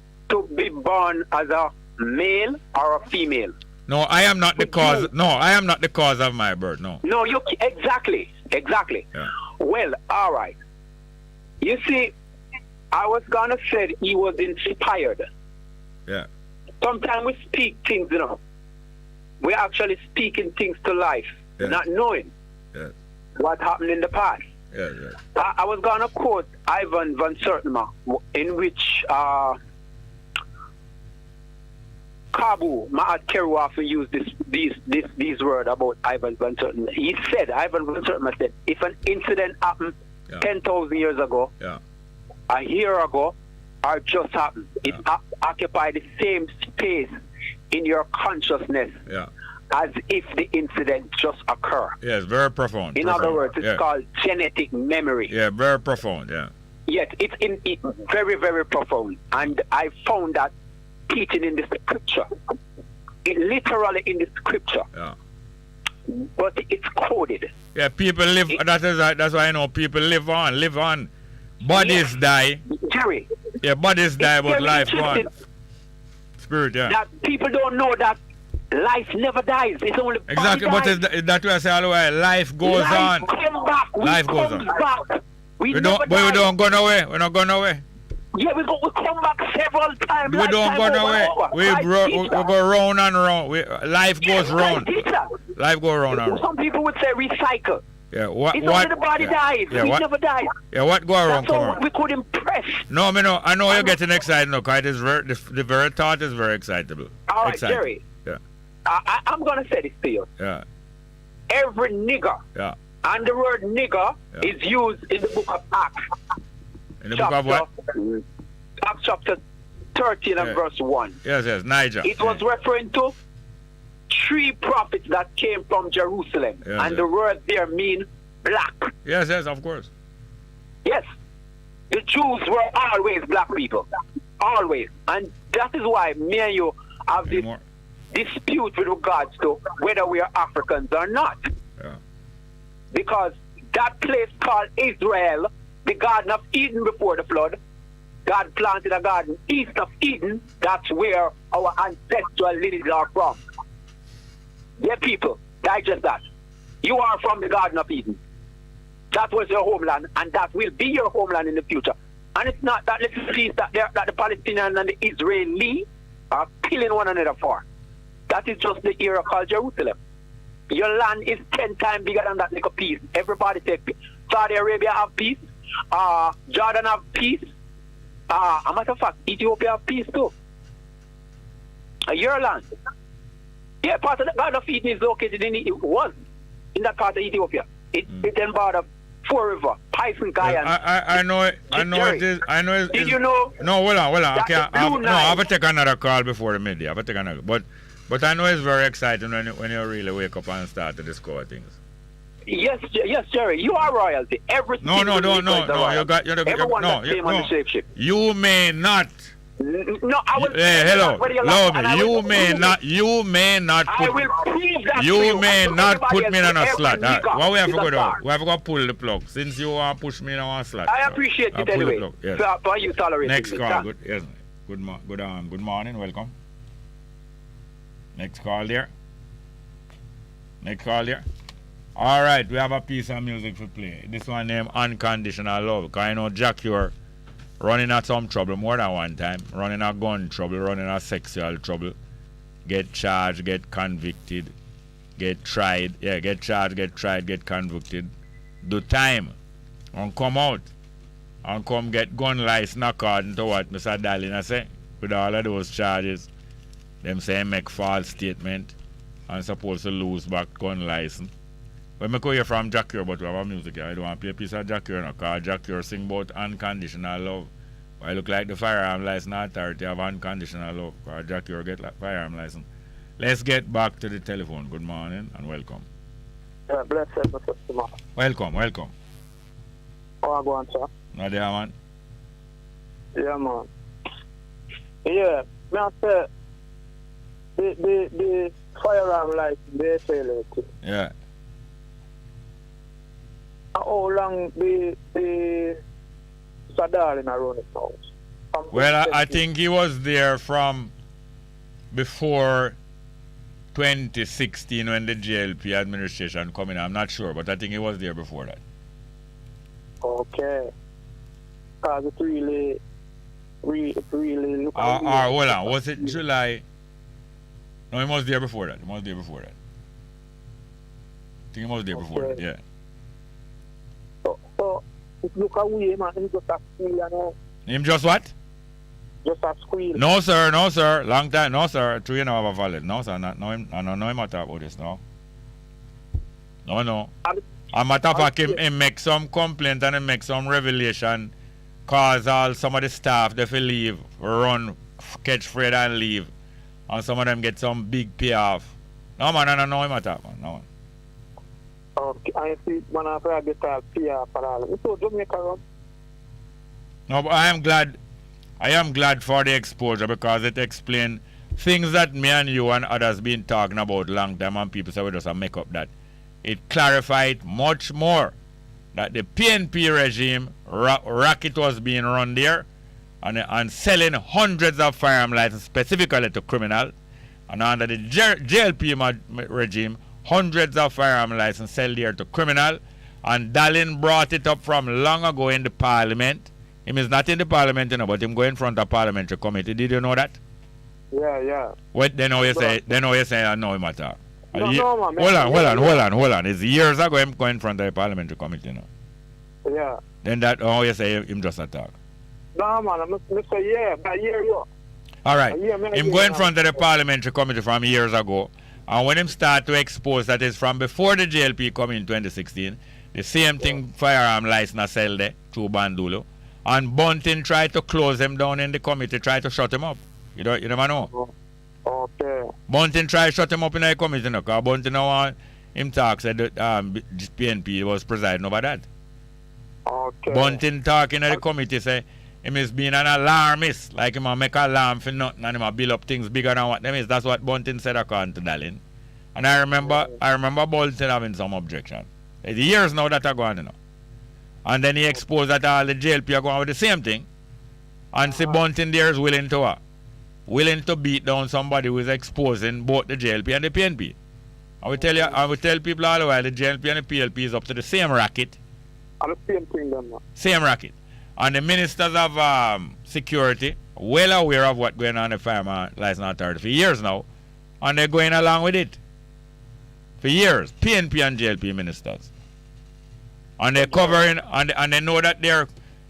be born as a male or a female? No, I am not the cause. No, I am not the cause of my birth. No. No, you exactly. Yeah. Well, all right. You see, I was gonna say he was inspired. Yeah. Sometimes we speak things, you know. We're actually speaking things to life, not knowing what happened in the past. Yeah. I was gonna quote Ivan van Sertima, in which Kabu Mahat Keru often used these words about Ivan van Sertima. Ivan van Sertima said, if an incident happened 10,000 years ago, a year ago, or just happened, it occupied the same space in your consciousness as if the incident just occurred. Yes, very profound. In other words, it's called genetic memory. Yeah, very profound, Yes, it's very, very profound. And I found that teaching in the scripture. It literally in the scripture. Yeah. But it's coded. Yeah, people live, that's why I know people live on. Bodies die. Jerry. Yeah, bodies die, but life goes on. Spirit, That people don't know that life never dies. It's only exactly, but is that what I say all the way? Life goes on. Life goes on. We don't go nowhere. We're not going nowhere. Yeah, we come back several times. We don't go nowhere. We go round and round. Life goes round. Life goes round and round. Some people would say recycle. Yeah, it's only the body dies. We never die. Yeah, what go around? That's all we could impress. No, I know you're getting excited now, because the very thought is very excitable. All right, Jerry. Yeah. I'm going to say this to you. Yeah. Every nigger And the word nigger is used in the book of Acts. In the book of what? Acts chapter 13 and verse 1. Yes, Niger. It was referring to 3 prophets that came from Jerusalem. And the word there mean black. Yes, of course. Yes. The Jews were always black people. Always. And that is why me and you have this dispute with regards to whether we are Africans or not. Yeah. Because that place called Israel, the Garden of Eden before the flood, God planted a garden east of Eden. That's where our ancestral lineage are from. Yeah, people, digest that. You are from the Garden of Eden. That was your homeland, and that will be your homeland in the future. And it's not that little piece that the Palestinians and the Israeli are killing one another for. That is just the area called Jerusalem. Your land is 10 times bigger than that little piece. Everybody take peace. Saudi Arabia have peace. Jordan have peace. A matter of fact, Ethiopia have peace too. Your land. Yeah, part of the Garden of Eden is located in that part of Ethiopia. It then border 4 rivers, Python, Guyana. I know it is. Did you know? No, hold on. Okay, I have to take another call before the midday. I have to take another. But I know it's very exciting when you really wake up and start to discover things. Yes, Jerry. You are royalty. Everything. No. You may not. No, I will. Hello. You may not. I will prove that. You may not put me in a slot. What we have to go do? We have to go pull the plug. Since you want to push me in a slot. I appreciate it anyway. Yes. For you tolerating Next me. call. Good morning. Welcome. Next call there. All right, we have a piece of music to play. This one named Unconditional Love. Because I know Jack, you're running at some trouble more than one time. Running a gun trouble, running a sexual trouble. Get charged, get convicted, get tried. Yeah, get charged, get tried, get convicted. Do time. And come out. And come get gun license according to what Mr. Darling say. With all of those charges. Them say make false statement. And supposed to lose back gun license. When I go here from Jack here, but we have a music here. I don't want to play a piece of Jack here now, because Jack here sing about unconditional love. I look like the Firearms License Authority have unconditional love, because Jack here get like firearm license. Let's get back to the telephone. Good morning and welcome. Bless you, Mr. Simon. Welcome. How are you going, sir? Not there, man. Yeah, man. Yeah, I say, the firearm license, they fail it. Yeah. How long the Sadar in around his house? Well, I think he was there from before 2016 when the JLP administration come in. I'm not sure, but I think he was there before that. Okay. Because it really look hold on. Was it July? No, he was there before that. I think he was there before that, yeah. So it look away, man. He just a squeal, you know. Him just what? Just a squeal. No, sir. Long time. No, sir. True, you know, have a valid. No, sir. Not know him. I don't know him about this, no. No. A matter of fact, him make some complaint and him make some revelation, cause all some of the staff, they leave, run, catch Fred and leave. And some of them get some big payoff. No, man, I don't know him at all, man. No, man. Okay, I see one after I get a payoff for all. So Jamaica run. No, but I am glad for the exposure, because it explains things that me and you and others been talking about long time, and people say we just make up that. It clarified much more that the PNP regime racket was being run there and selling hundreds of firearm licenses specifically to criminals, and under the JLP regime hundreds of firearm licenses sold there to criminals, and Darlin brought it up from long ago in the parliament. Him is not in the parliament, you know, but him go in front of parliamentary committee. Did you know that? Yeah. What they know you say I know him at all. No, man. Hold on. It's years ago him go in front of the parliamentary committee, you know. Yeah. Then you say him just attack. No, man, I'm say yeah, but you. All right. Him go in front of the parliamentary committee from years ago, and when him start to expose that is from before the JLP come in 2016, The same thing firearm license sell there through Bandulo. And Bunting tried to close him down in the committee, tried to shut him up. You never know. Okay. Bunting tried to shut him up in the committee, because Bunting now want him talk said that PNP was presiding over that. Okay. Bunting talking at the committee say him is being an alarmist, like him a make alarm for nothing and him a build up things bigger than what them is. That's what Bunting said according to Dallin. And I remember Bunting having some objection. It's years now that are going, And then he exposed that all the JLP are going with the same thing. And see Bunting there is willing to beat down somebody who is exposing both the JLP and the PNP. I will tell people all the while the JLP and the PLP is up to the same racket. And the same thing then. Same racket. And the ministers of security well aware of what's going on in the Firearms License Authority for years now. And they're going along with it. For years. PNP and JLP ministers. And they're covering and they know that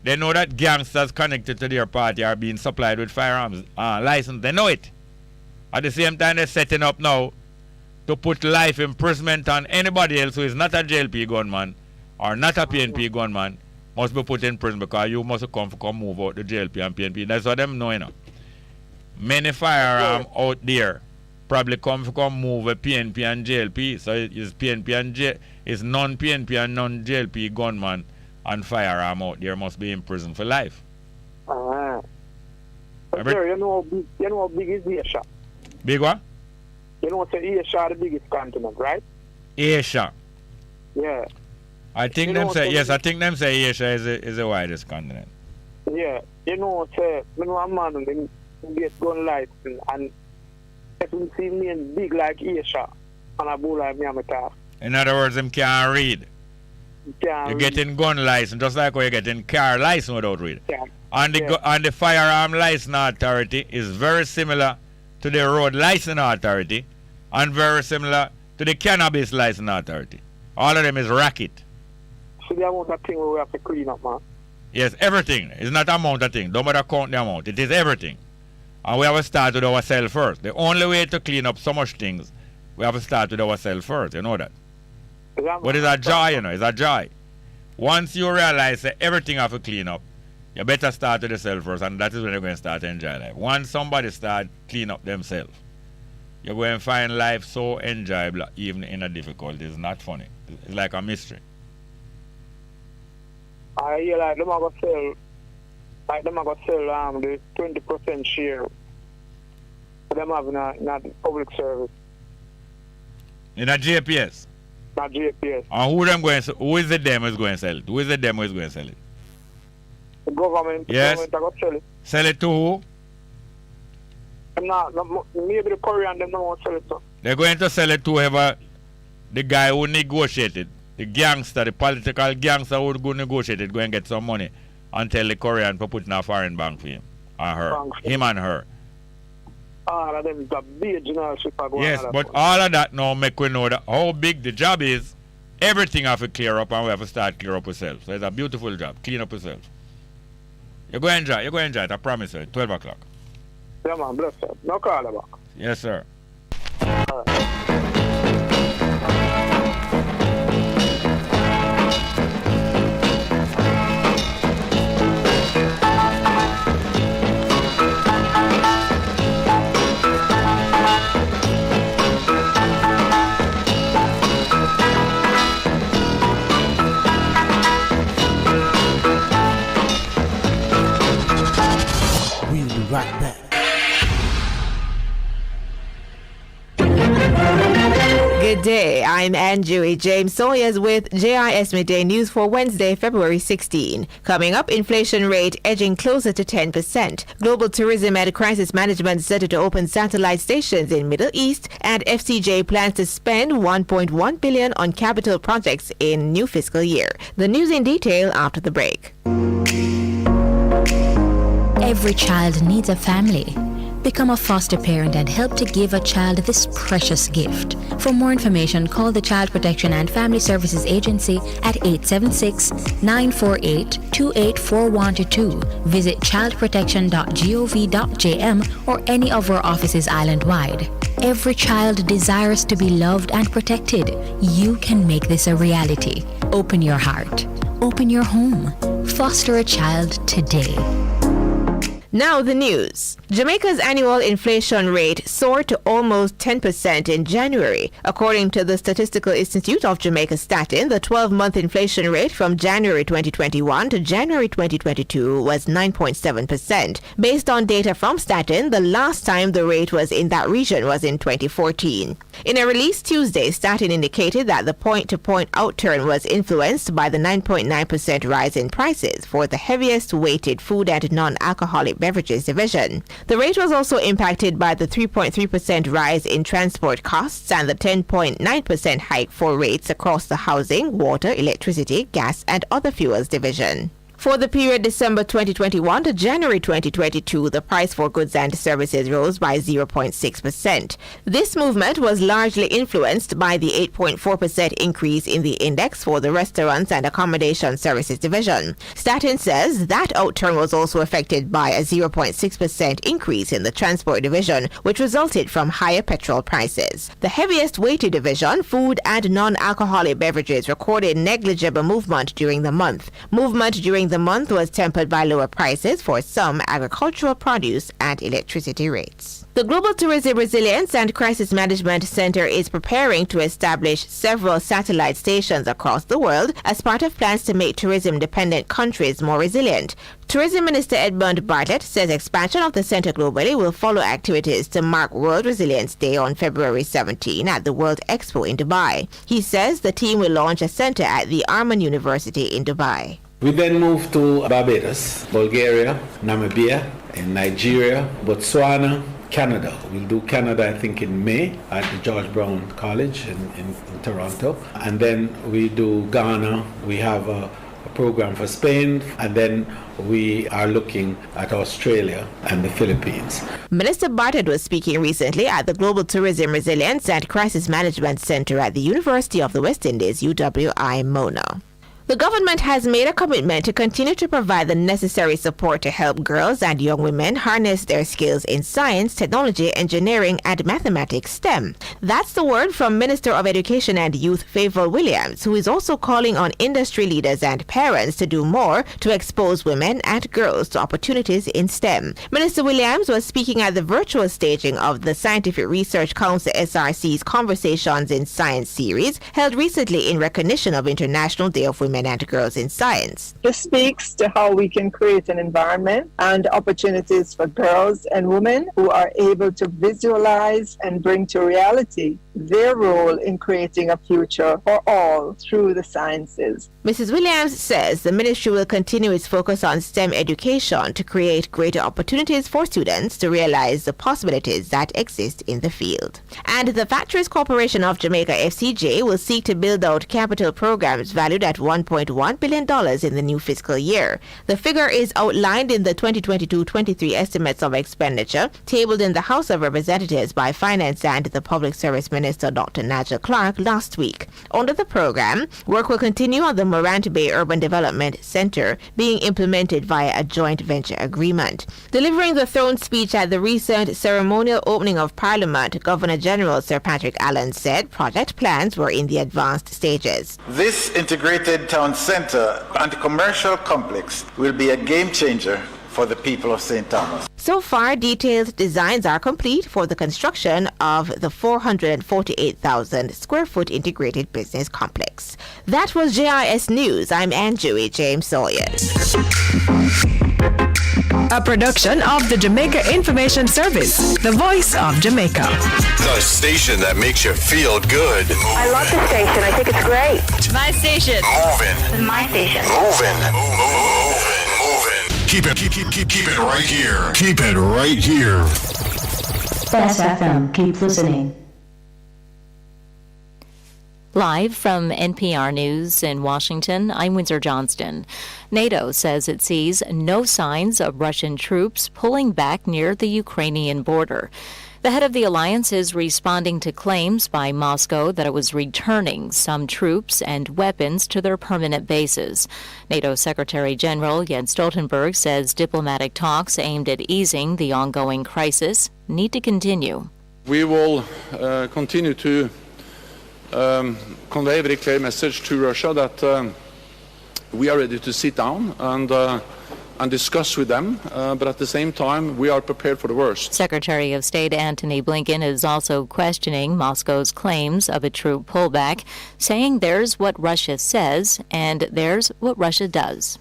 they know that gangsters connected to their party are being supplied with firearms license. They know it. At the same time they're setting up now to put life imprisonment on anybody else who is not a JLP gunman or not a PNP gunman must be put in prison, because you must come move out the JLP and PNP. That's what them know, Many firearms out there probably come move a PNP and JLP. So it's PNP and it's non-PNP and non-JLP gunman and firearm out there must be in prison for life. Sir, you know how big is Asia? Big what? You know Asia is the biggest continent, right? Asia. Yeah. I think them say Asia is the widest continent. Yeah. You know, say, a man who get gun license and if we see me big like Asia and a bull like me, I'm a talk. In other words, them can't read. You're getting gun license just like how you're getting car license without reading. Yeah. And the Firearm License Authority is very similar to the Road License Authority and very similar to the Cannabis License Authority. All of them is racket. So the amount of thing we have to clean up, man. Yes, everything. It's not amount of thing. Don't bother count the amount. It is everything. And we have to start with ourselves first. The only way to clean up so much things, we have to start with ourselves first. You know that. But it's a joy, It's a joy. Once you realize that everything have to clean up, you better start with yourself first, and that is when you're going to start to enjoy life. Once somebody start clean up themselves, you're going to find life so enjoyable, even in a difficulty. It's not funny. It's like a mystery. I hear like them are going to sell the 20% share for them having a public service. In a JPS? Not JPS. And who is the them who is going to sell it? Who is the them who is going to sell it? The government. Yes. The government are going to sell it. Sell it to who? Maybe the Korean them don't want to sell it to. They're going to sell it to whoever the guy who negotiated. The gangster, the political gangster who go negotiate it, go and get some money and tell the Korean to put in a foreign bank for him or her. Him and her. All of them is a big generalship. Yes, but all of that now make we know that how big the job is. Everything have to clear up, and we have to start clear up ourselves. So it's a beautiful job. Clean up yourself. You're going to enjoy it. I promise you. 12 o'clock. Yeah, man. Bless you. No call about. Yes, sir. Right back. Good day. I'm Anjui James Sawyers with JIS Midday News for Wednesday, February 16. Coming up, inflation rate edging closer to 10%. Global tourism and crisis management set to open satellite stations in Middle East, and FCJ plans to spend $1.1 billion on capital projects in new fiscal year. The news in detail after the break. Every child needs a family. Become a foster parent and help to give a child this precious gift. For more information, call the Child Protection and Family Services Agency at 876-948-28412. Visit childprotection.gov.jm or any of our offices island-wide. Every child desires to be loved and protected. You can make this a reality. Open your heart. Open your home. Foster a child today. Now the news. Jamaica's annual inflation rate soared to almost 10% in January. According to the Statistical Institute of Jamaica Statin, the 12-month inflation rate from January 2021 to January 2022 was 9.7%. Based on data from Statin, the last time the rate was in that region was in 2014. In a release Tuesday, Statin indicated that the point-to-point outturn was influenced by the 9.9% rise in prices for the heaviest weighted food and non-alcoholic beverages division. The rate was also impacted by the 3.3% rise in transport costs and the 10.9% hike for rates across the housing, water, electricity, gas, and other fuels division. For the period December 2021 to January 2022, the price for goods and services rose by 0.6%. This movement was largely influenced by the 8.4% increase in the index for the restaurants and accommodation services division. Statin says that outturn was also affected by a 0.6% increase in the transport division, which resulted from higher petrol prices. The heaviest weighted division, food and non-alcoholic beverages, recorded negligible movement during the month. Movement during the month was tempered by lower prices for some agricultural produce and electricity rates. The Global Tourism Resilience and Crisis Management Center is preparing to establish several satellite stations across the world as part of plans to make tourism-dependent countries more resilient. Tourism Minister Edmund Bartlett says expansion of the center globally will follow activities to mark World Resilience Day on February 17 at the World Expo in Dubai. He says the team will launch a center at the Arman University in Dubai. We then moved to Barbados, Bulgaria, Namibia, and Nigeria, Botswana, Canada. We'll do Canada, I think, in May at the George Brown College in Toronto. And then we do Ghana. We have a program for Spain. And then we are looking at Australia and the Philippines. Minister Bartlett was speaking recently at the Global Tourism Resilience and Crisis Management Center at the University of the West Indies, UWI Mona. The government has made a commitment to continue to provide the necessary support to help girls and young women harness their skills in science, technology, engineering, and mathematics STEM. That's the word from Minister of Education and Youth Favour Williams, who is also calling on industry leaders and parents to do more to expose women and girls to opportunities in STEM. Minister Williams was speaking at the virtual staging of the Scientific Research Council SRC's Conversations in Science series, held recently in recognition of International Day of Women and Girls in Science. This speaks to how we can create an environment and opportunities for girls and women who are able to visualize and bring to reality their role in creating a future for all through the sciences. Mrs. Williams says the ministry will continue its focus on STEM education to create greater opportunities for students to realize the possibilities that exist in the field. And the Factories Corporation of Jamaica, FCJ, will seek to build out capital programs valued at $1.1 billion in the new fiscal year. The figure is outlined in the 2022-23 estimates of expenditure tabled in the House of Representatives by Finance and the Public Service Minister Dr. Nigel Clark last week. Under the program, work will continue on the Morant Bay Urban Development Center being implemented via a joint venture agreement. Delivering the throne speech at the recent ceremonial opening of Parliament, Governor General Sir Patrick Allen said project plans were in the advanced stages. This integrated town centre and commercial complex will be a game changer for the people of St. Thomas. So far, detailed designs are complete for the construction of the 448,000 square foot integrated business complex. That was JIS News. I'm Anjui James Sawyers. A production of the Jamaica Information Service, the voice of Jamaica. The station that makes you feel good. I love the station. I think it's great. My station. Moving. My station. Moving. Keep it right here. Keep it right here. Bess FM. Keep listening. Live from NPR News in Washington, I'm Windsor Johnston. NATO says it sees no signs of Russian troops pulling back near the Ukrainian border. The head of the alliance is responding to claims by Moscow that it was returning some troops and weapons to their permanent bases. NATO Secretary General Jens Stoltenberg says diplomatic talks aimed at easing the ongoing crisis need to continue. We will continue to convey a very clear message to Russia that we are ready to sit down and discuss with them, but at the same time, we are prepared for the worst. Secretary of State Antony Blinken is also questioning Moscow's claims of a troop pullback, saying there's what Russia says and there's what Russia does.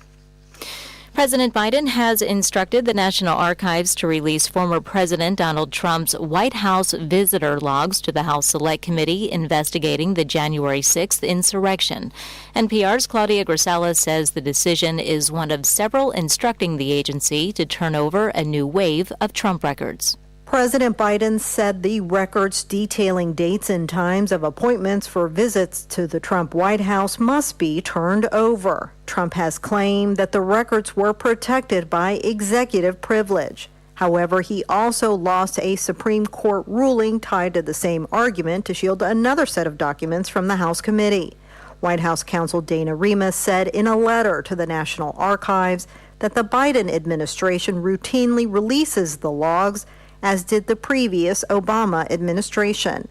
President Biden has instructed the National Archives to release former President Donald Trump's White House visitor logs to the House Select Committee investigating the January 6th insurrection. NPR's Claudia Grisella says the decision is one of several instructing the agency to turn over a new wave of Trump records. President Biden said the records detailing dates and times of appointments for visits to the Trump White House must be turned over. Trump has claimed that the records were protected by executive privilege. However, he also lost a Supreme Court ruling tied to the same argument to shield another set of documents from the House committee. White House counsel Dana Remus said in a letter to the National Archives that the Biden administration routinely releases the logs, as did the previous Obama administration.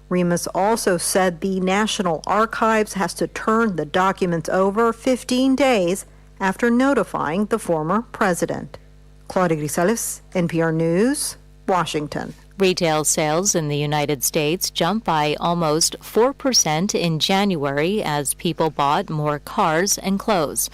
Remus also said the National Archives has to turn the documents over 15 days after notifying the former president. Claudia Grisales, NPR News, Washington. Retail sales in the United States jumped by almost 4% in January as people bought more cars and clothes.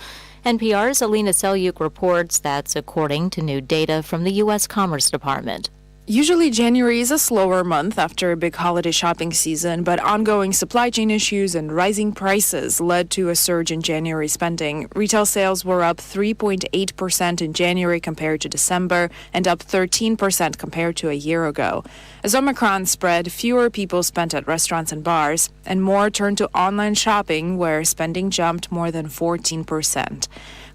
NPR's Alina Selyuk reports that's according to new data from the U.S. Commerce Department. Usually January is a slower month after a big holiday shopping season, but ongoing supply chain issues and rising prices led to a surge in January spending. Retail sales were up 3.8% in January compared to December and up 13% compared to a year ago. As Omicron spread, fewer people spent at restaurants and bars, and more turned to online shopping, where spending jumped more than 14%.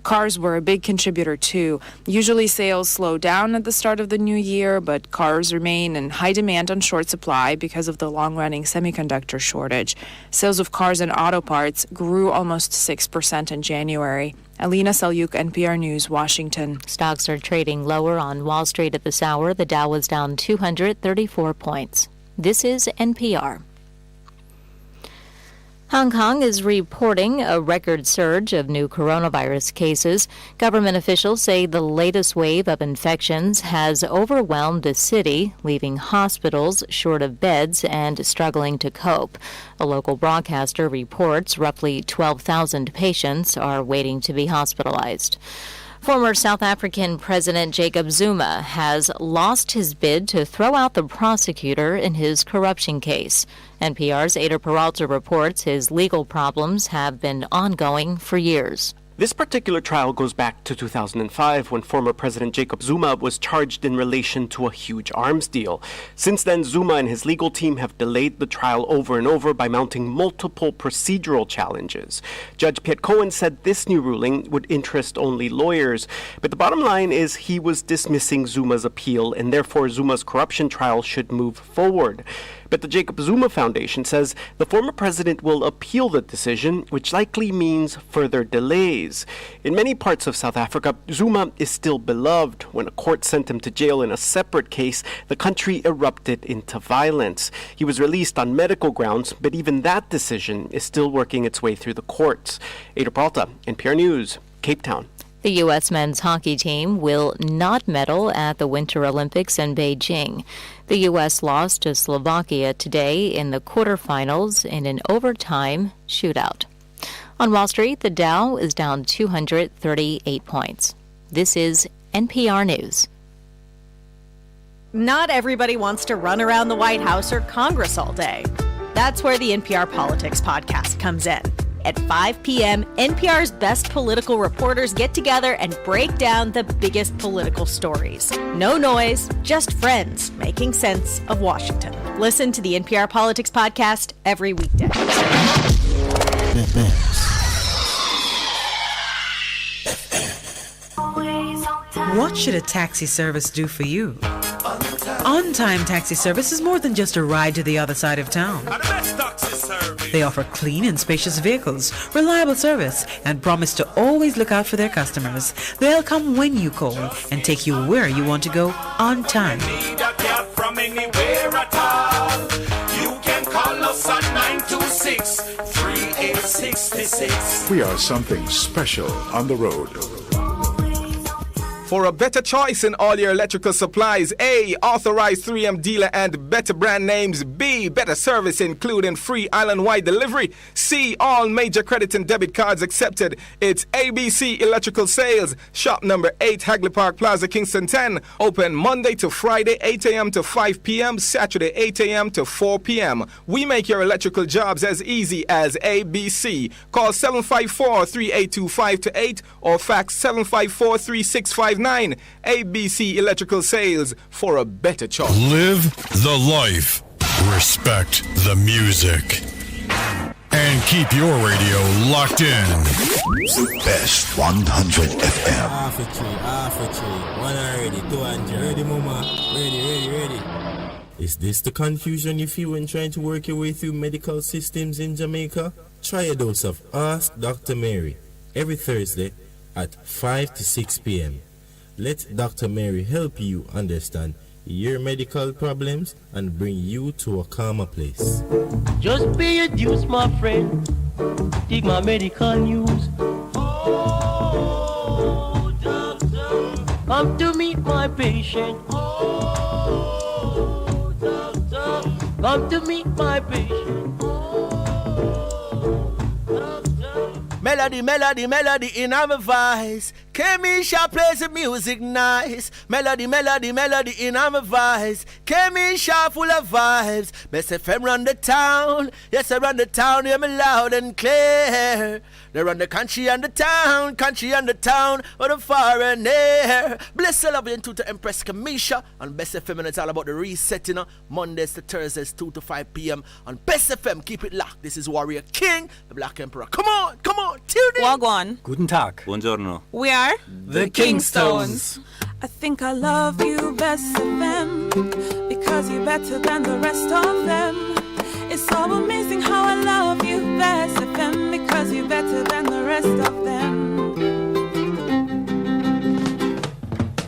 Cars were a big contributor too. Usually sales slow down at the start of the new year, but cars remain in high demand on short supply because of the long-running semiconductor shortage. Sales of cars and auto parts grew almost 6% in January. Alina Selyuk, NPR News, Washington. Stocks are trading lower on Wall Street at this hour. The Dow was down 234 points. This is NPR. Hong Kong is reporting a record surge of new coronavirus cases. Government officials say the latest wave of infections has overwhelmed the city, leaving hospitals short of beds and struggling to cope. A local broadcaster reports roughly 12,000 patients are waiting to be hospitalized. Former South African President Jacob Zuma has lost his bid to throw out the prosecutor in his corruption case. NPR's Ada Peralta reports his legal problems have been ongoing for years. This particular trial goes back to 2005 when former President Jacob Zuma was charged in relation to a huge arms deal. Since then, Zuma and his legal team have delayed the trial over and over by mounting multiple procedural challenges. Judge Piet Cohen said this new ruling would interest only lawyers, but the bottom line is he was dismissing Zuma's appeal, and therefore Zuma's corruption trial should move forward. But the Jacob Zuma Foundation says the former president will appeal the decision, which likely means further delays. In many parts of South Africa, Zuma is still beloved. When a court sent him to jail in a separate case, the country erupted into violence. He was released on medical grounds, but even that decision is still working its way through the courts. Ada Peralta, NPR News, Cape Town. The U.S. men's hockey team will not medal at the Winter Olympics in Beijing. The U.S. lost to Slovakia today in the quarterfinals in an overtime shootout. On Wall Street, the Dow is down 238 points. This is NPR News. Not everybody wants to run around the White House or Congress all day. That's where the NPR Politics podcast comes in. At 5 p.m., NPR's best political reporters get together and break down the biggest political stories. No noise, just friends making sense of Washington. Listen to the NPR Politics Podcast every weekday. What should a taxi service do for you? On-Time Taxi Service is more than just a ride to the other side of town. They offer clean and spacious vehicles, reliable service, and promise to always look out for their customers. They'll come when you call and take you where you want to go on time. From anywhere at all. You can call us on 926 386-3866. We are something special on the road. For a better choice in all your electrical supplies, A, authorized 3M dealer and better brand names. B, better service including free island-wide delivery. C, all major credit and debit cards accepted. It's ABC Electrical Sales. Shop number 8, Hagley Park Plaza, Kingston 10. Open Monday to Friday, 8 a.m. to 5 p.m., Saturday, 8 a.m. to 4 p.m. We make your electrical jobs as easy as ABC. Call 754-382-528 or fax 754-3659. ABC Electrical Sales, for a better choice. Live the life. Respect the music. And keep your radio locked in. Best 100 FM. Half a tree. 100, 200. Ready, mama? Ready. Is this the confusion you feel when trying to work your way through medical systems in Jamaica? Try a dose of Ask Dr. Mary every Thursday at 5 to 6 p.m. Let Dr. Mary help you understand your medical problems and bring you to a calmer place. Just pay your dues, my friend. Take my medical news. Oh, doctor, come to meet my patient. Oh, doctor, come to meet my patient. Melody in our voice. Kemisha plays the music nice. Melody in our voice. Kemisha full of vibes. Best FM run the town. Yes, I run the town. Hear me loud and clear. They run the country and the town. Or the far and near. Bless the love into to Empress Kemisha on Best FM, and it's all about the resetting. Mondays to Thursdays, 2 to 5 p.m. on Best FM. Keep it locked. This is Warrior King, the Black Emperor. Come on. Tune in. Wagwan. Guten Tag. Buongiorno. We are the Kingstones. I think I love you, Best FM, because you're better than the rest of them. It's so amazing how I love you, Best FM, because you're better than the rest of them.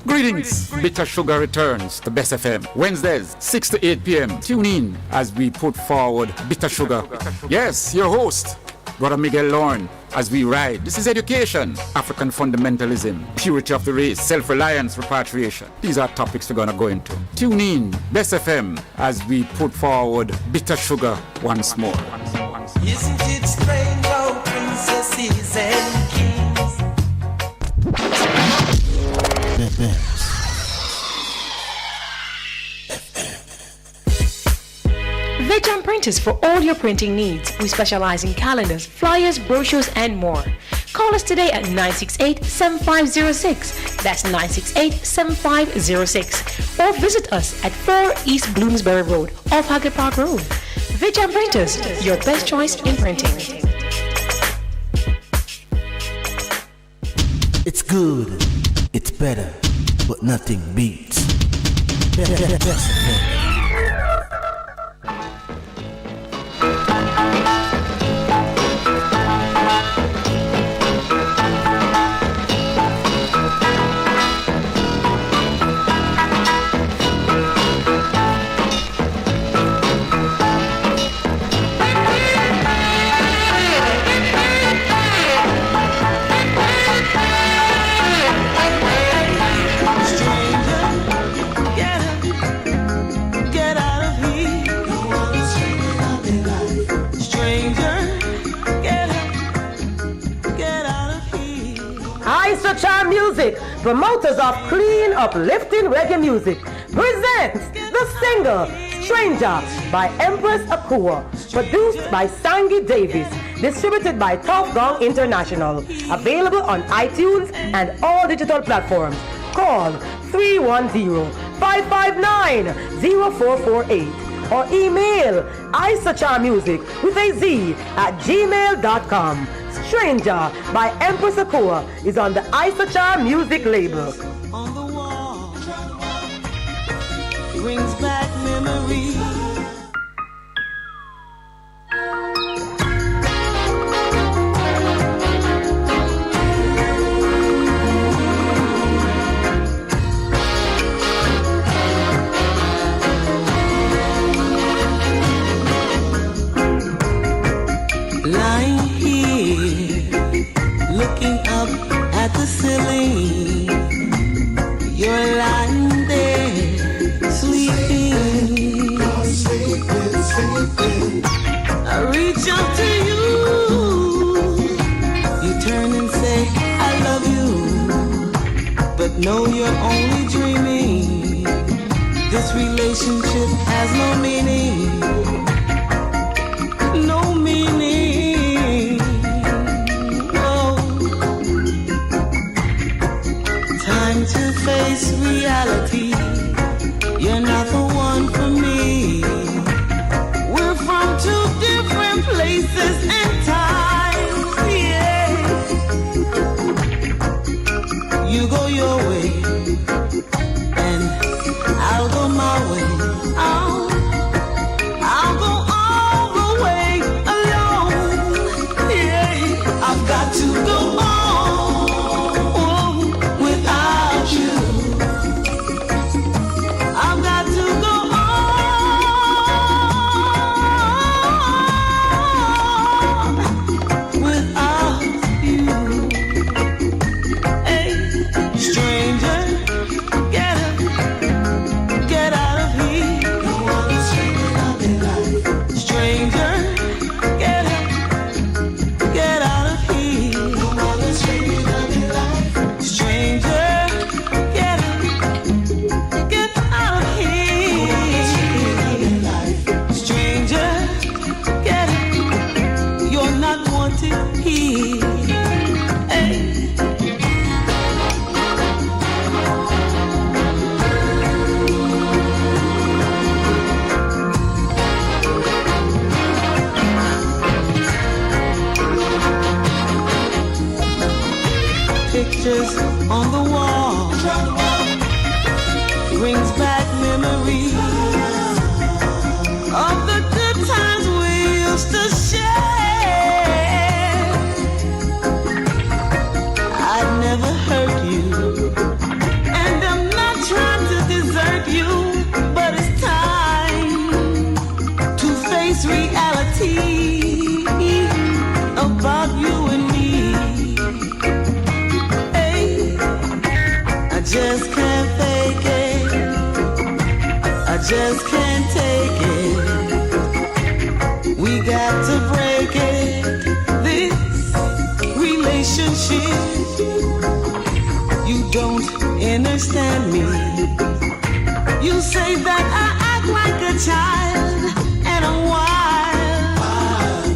Greetings. Bitter Sugar returns to Best FM. Wednesdays, 6 to 8 p.m. Tune in as we put forward Bitter Sugar. Yes, your host, Brother Miguel Lorne, as we ride. This is education, African fundamentalism, purity of the race, self-reliance, repatriation. These are topics we're going to go into. Tune in, Best FM, as we put forward Bitter Sugar once more. Isn't it strange how princesses and kings? Veg Printers for all your printing needs. We specialize in calendars, flyers, brochures, and more. Call us today at 968-7506. That's 968-7506. Or visit us at 4 East Bloomsbury Road, off Hagley Park Road. Veg Printers, your best choice in printing. It's good, it's better, but nothing beats. Charm Music, promoters of clean, uplifting reggae music, presents the single Stranger by Empress Akua, produced by Sangi Davis, distributed by Top Gong International, available on iTunes and all digital platforms. Call 310-559-0448 or email isacharmusic with a Z at gmail.com. Stranger by Empress Akua is on the Isachar Music label. On the wall brings back memories. know you're only dreaming. This relationship has no meaning. No meaning. Oh. Time to face reality. You're not the one for me. We're from two different places and times, yeah. You go your way, and I'll go my way. I'll go all the way alone, yeah. I've got to go on without you. I've got to go on without you. Hey, stranger, get out of here. No one is dreaming of your life. Stranger, get out of here. No one is dreaming of your life. Stranger, get out of here. Stranger, get it. You're not wanted here. Hey. Pictures on the wall brings back memories of the good times we used to share. I'd never hurt you, and I'm not trying to desert you, but it's time to face reality about you and me. Hey, I just can't fake it. I just can't take it. We got to break it. This relationship, you don't understand me. You say that I act like a child and I'm wild.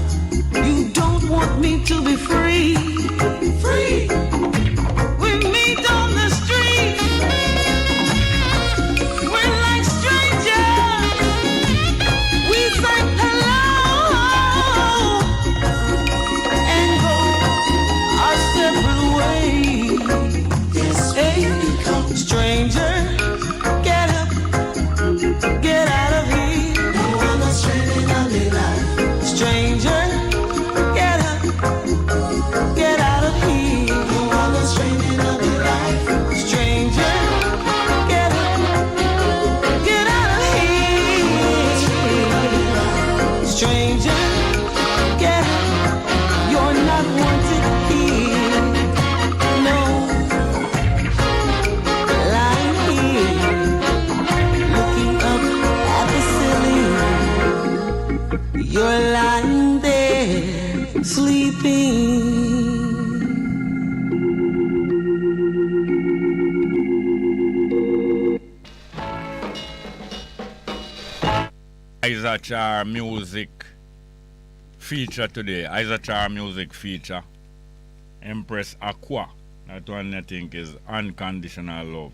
You don't want me to be free. Free. We meet on the street. We're like strangers. We say hello and go our separate ways. Yes, hey, stranger, get up, get out of here. No one is dreaming of your life. Stranger, get up, get out of here. No one is dreaming of your life. Stranger, get up, get out of here. Stranger, get up, you're not wanted here. No, lying here, looking up at the ceiling. You're lying there, sleeping. Isachar music feature today. Isachar music feature. Empress Akua. That one I think is Unconditional Love.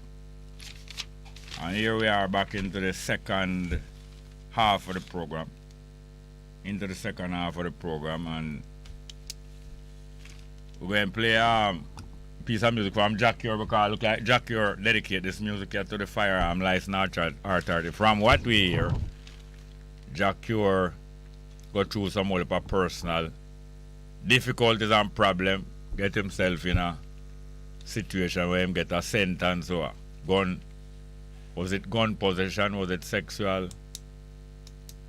And here we are back into the second half of the program. And we're going to play a piece of music from Jack Ure, because it looks like Jack Ure dedicate this music here to the Firearm License Authority. From what we hear, Jack Ure go through some more of a personal difficulties and problem, get himself in a situation where he get a sentence or gun. Was it gun possession? Was it sexual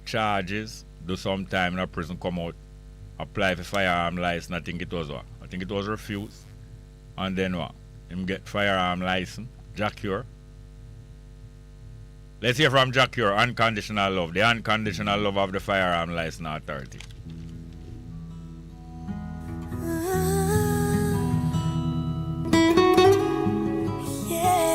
charges? Do some time in a prison, come out, apply for firearm license. I think it was what? I think it was refused. And then what? Him get firearm license. Jack Ure. Let's hear from Jack Ure, Unconditional Love, the unconditional love of the Firearm License Authority. Yeah.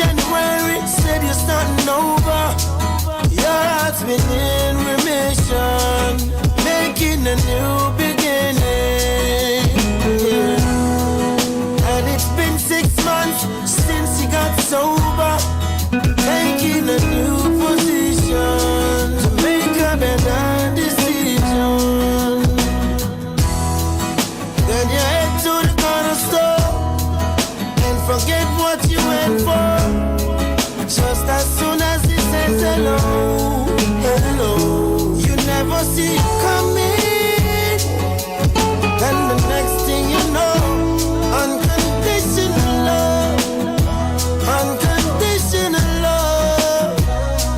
January, said you're starting over. Your heart's been in remission, making a new beginning. Yeah. And it's been 6 months since you got sober, taking a new position to make a better decision. Then you head to the corner store and forget what you went for. Just as soon as he says hello, hello, you never see it coming. And the next thing you know, unconditional love, unconditional love.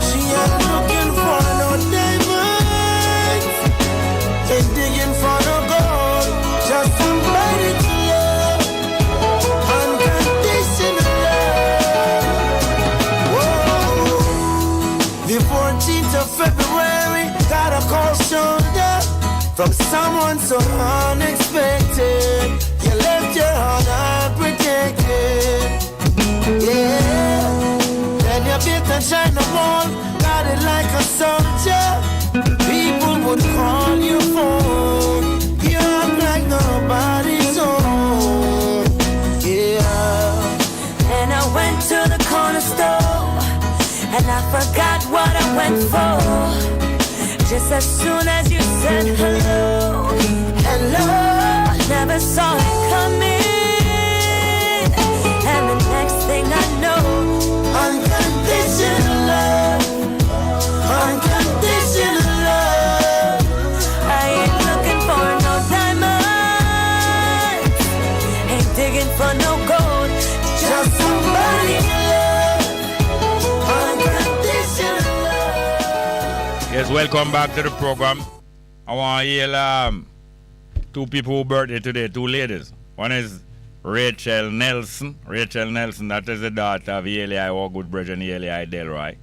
She ain't looking for no diamonds, ain't digging for no gold, just somebody to love, unconditional love. Whoa. The 14th of February, got a cold shoulder from someone so unexpected. You left your heart unprotected. Yeah. Then you bit and shine the wall, got it like a soldier. People would call you phone. You act like nobody's home. Yeah. And I went to the corner store, and I forgot what I went for. Just as soon as you said hello, hello, I never saw it coming. And the next thing I know, unconditional love, unconditional love. I ain't looking for no diamonds, ain't digging for no gold, just somebody to love, unconditional love. Yes, welcome back to the program. I want to hear two people who birthday today, two ladies. One is Rachel Nelson. Rachel Nelson, that is the daughter of Eli, our good brother Eli Delroy.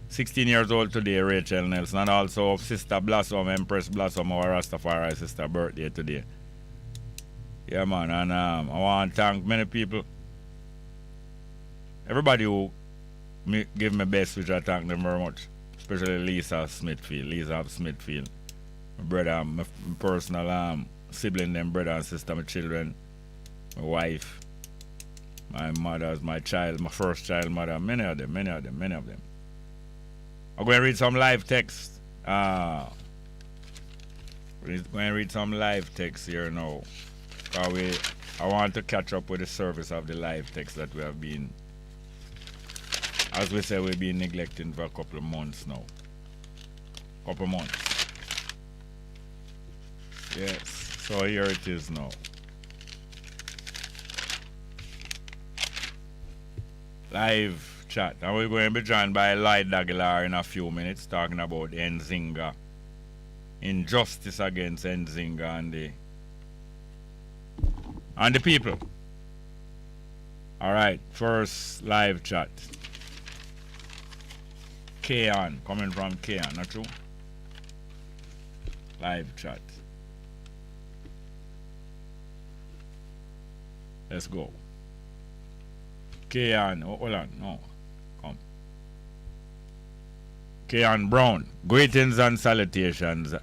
16 years old today, Rachel Nelson. And also of Sister Blossom, Empress Blossom, our Rastafari sister, birthday today. Yeah, man. And I want to thank many people. Everybody who give me best, which I thank them very much. Especially Lisa Smithfield. Lisa Smithfield. My brother, my personal sibling, them brother and sister, my children, my wife, my mother's, my child, my first child mother, many of them. I'm going to read some live text. We're going to read some live text here now. I want to catch up with the service of the live text that we have been, as we say, we've been neglecting for a couple of months now. Yes, so here it is now. Live chat. And we're going to be joined by Lloyd Aguilar in a few minutes, talking about Nzinga. Injustice against Nzinga and the people. Alright, first live chat. Kayan, coming from Kayan, not true? Live chat. Let's go. Kayan, hold on, no, come. Kayan Brown, greetings and salutations,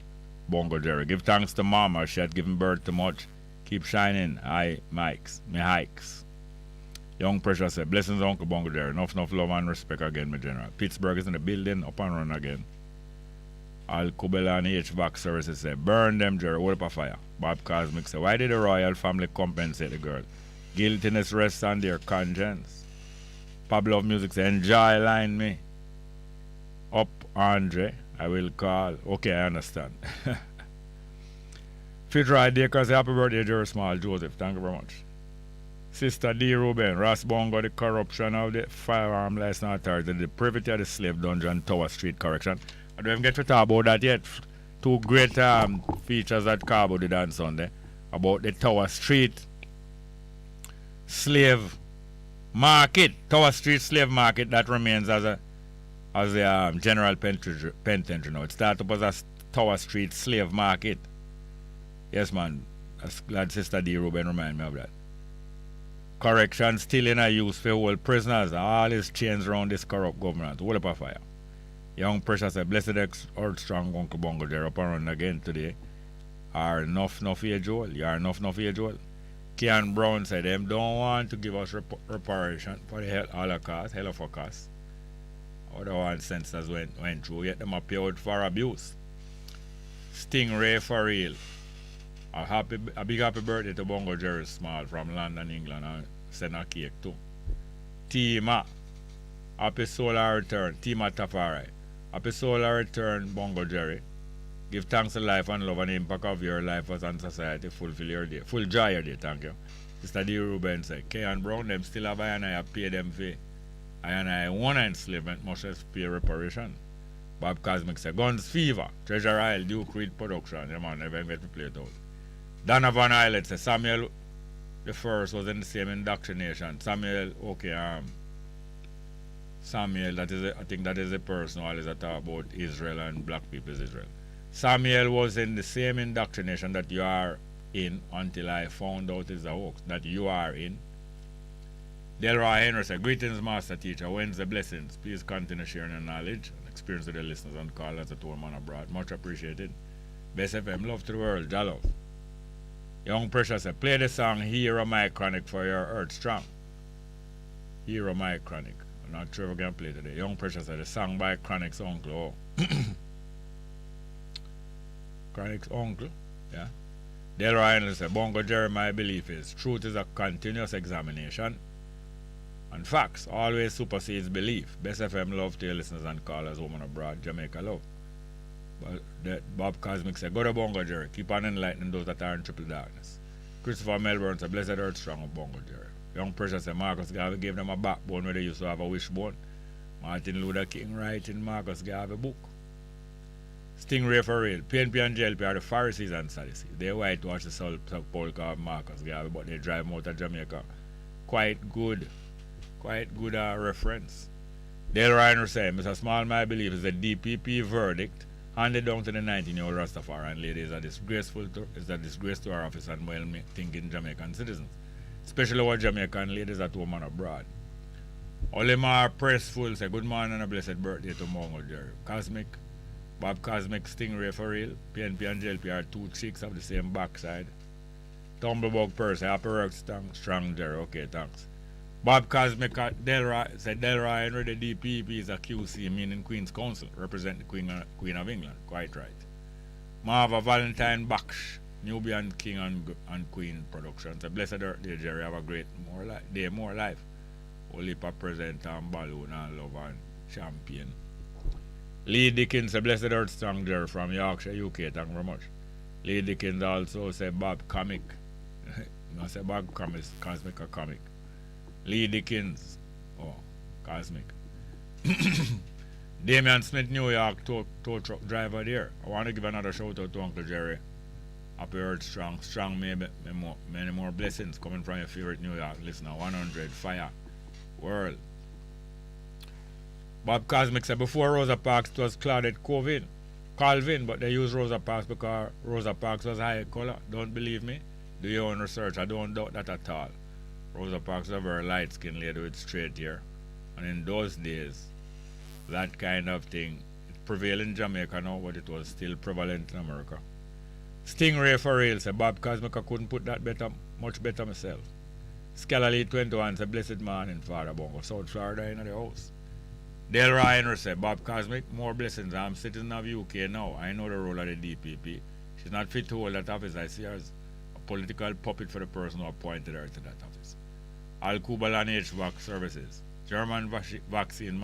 Bongo Jerry. Give thanks to Mama, she had given birth to much. Keep shining, me hikes. Young Pressure said, blessings Uncle Bongo Jerry. Enough love and respect again, my general. Pittsburgh is in the building, up and run again. Al Kubela and HVAC services say, burn them, Jerry, hold up a fire. Bob Cosmic said, why did the royal family compensate the girl? Guiltiness rests on their conscience. Pablo of Music said, enjoy line me. Up, Andre, I will call. Okay, I understand. Fitzroy Daker say, happy birthday, Jerry Small Joseph. Thank you very much. Sister D. Ruben, Ross Bongo, the corruption of the Firearms License Authority, the privity of the slave dungeon, Tower Street correction. I don't even get to talk about that yet. Two great features that Cabo did on Sunday about the Tower Street slave market. Tower Street slave market that remains as a general penitentiary now. It started up as a Tower Street slave market. Yes, man. Glad Sister D. Ruben remind me of that. Correction still in a use for hold prisoners. All is chains around this corrupt government. Hold up a fire. Young Precious said, blessed earth strong Uncle Bongo there up around again today. Are enough age old. You are enough age old. Kean Brown said them don't want to give us reparation for the Holocaust, Holocaust. Other one senses went through, yet them appeared for abuse. Stingray for real. A big happy birthday to Bongo Jerry Small from London, England, and send a cake too. Tima, happy solar return. Tima Tafari, happy solar return, Bongo Jerry. Give thanks to life and love and the impact of your life as on society. Fulfill your day. Full joy your day, thank you. Mr. D. Ruben said, K and Brown, them still have I and I pay them fee. I and I one enslavement must just pay reparation. Bob Cosmic said, Guns Fever, Treasure Isle, Duke Reed Production. The man never get to play it out. Donovan Islet said, Samuel the first was in the same indoctrination. Samuel, Samuel, I think that is the person who always talk about Israel and black people's Israel. Samuel was in the same indoctrination that you are in until I found out it's a hoax that you are in. Delroy Henry said, greetings, Master Teacher. When's the blessings? Please continue sharing your knowledge and experience with the listeners and callers at home and abroad. Much appreciated. Best FM, love to the world. Jalov. Young Precious said, play the song Hero My Chronic for your Earth Strong. Hero My Chronic. I'm not sure if we can play today. Young Precious said, the song by Chronic's uncle. Oh. Chronic's uncle, yeah. Delroy Henry said, Bongo Jerry, my belief is truth is a continuous examination. And facts always supersedes belief. Best FM love to your listeners and callers home and abroad. Jamaica love. But Bob Cosmic said, go to Bongo Jerry. Keep on enlightening those that are in triple darkness. Christopher Melbourne said, blessed earth strong of Bongo Jerry. Young Precious said, Marcus Garvey gave them a backbone where they used to have a wishbone. Martin Luther King writing Marcus Garvey book. Stingray for real. PNP and JLP are the Pharisees and Sadducees. They whitewash the sepulchre of Marcus Garvey, but they drive him out of Jamaica. Quite good reference. Dale Reiner said, Mr. Small, my belief is the DPP verdict handed down to the 19-year-old Rastafarian lady is a disgrace to our office and well-thinking Jamaican citizens, especially our Jamaican ladies at home and abroad. Olimar Pressful said, good morning and a blessed birthday to Bongo Jerry. Cosmic, Bob Cosmic, Stingray for real. PNP and JLP are two cheeks of the same backside. Tumblebug Purse, happy work, strong Jerry. Okay, thanks. Bob Cosmic Delroy said Delroy Henry, the DPP is a QC, meaning Queen's Council, represent the Queen of England. Quite right. Marva Valentine Baksh, Nubian King and Queen Productions. A blessed day, Jerry. Have a great more life. Olipa present and balloon and love and champagne. Lee Dickens, a blessed earth strong Jerry from Yorkshire, UK. Thank you very much. Lee Dickens also said Bob Comic. No, say Bob Cosmic or Comic. Lee Dickens, Cosmic. Damian Smith, New York, tow truck driver there. I want to give another shout out to Uncle Jerry. Happy earth strong, many more blessings coming from your favorite New York listener. 100 Fire World. Bob Cosmic said before Rosa Parks it was Claudette Calvin, but they used Rosa Parks because Rosa Parks was high color. Don't believe me? Do your own research. I don't doubt that at all. Rosa Parks was a very light-skinned lady with straight hair. And in those days, that kind of thing prevailed in Jamaica now, but it was still prevalent in America. Stingray for real said Bob Cosmic, I couldn't put that much better myself. Scholarly 21 said blessed man in Father Bongo, South Florida in the house. Dale Ryan said Bob Cosmic, more blessings. I'm citizen of UK now. I know the role of the DPP. She's not fit to hold that office. I see her as a political puppet for the person who appointed her to that office. Al-Kubalan HVAC Services. German vaccine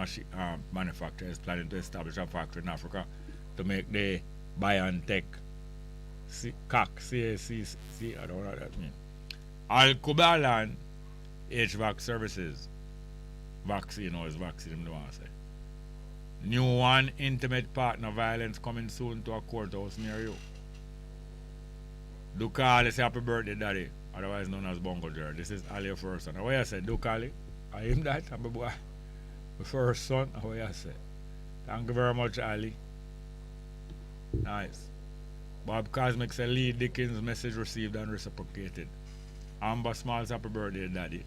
manufacturer is planning to establish a factory in Africa to make the BioNTech CAC, I don't know what that means. Al-Kubalan HVAC Services. Vaccine or is vaccine, I don't want to say. New one, intimate partner violence coming soon to a courthouse near you. Dukali, say happy birthday, daddy. Otherwise known as Bongo Jerry. This is Ali, your first son. How you say, Dukali? I am that, I'm a boy. My first son, how you say? Thank you very much, Ali. Nice. Bob Cosmic said Lee Dickens' message received and reciprocated. Amber Smalls, happy birthday, daddy.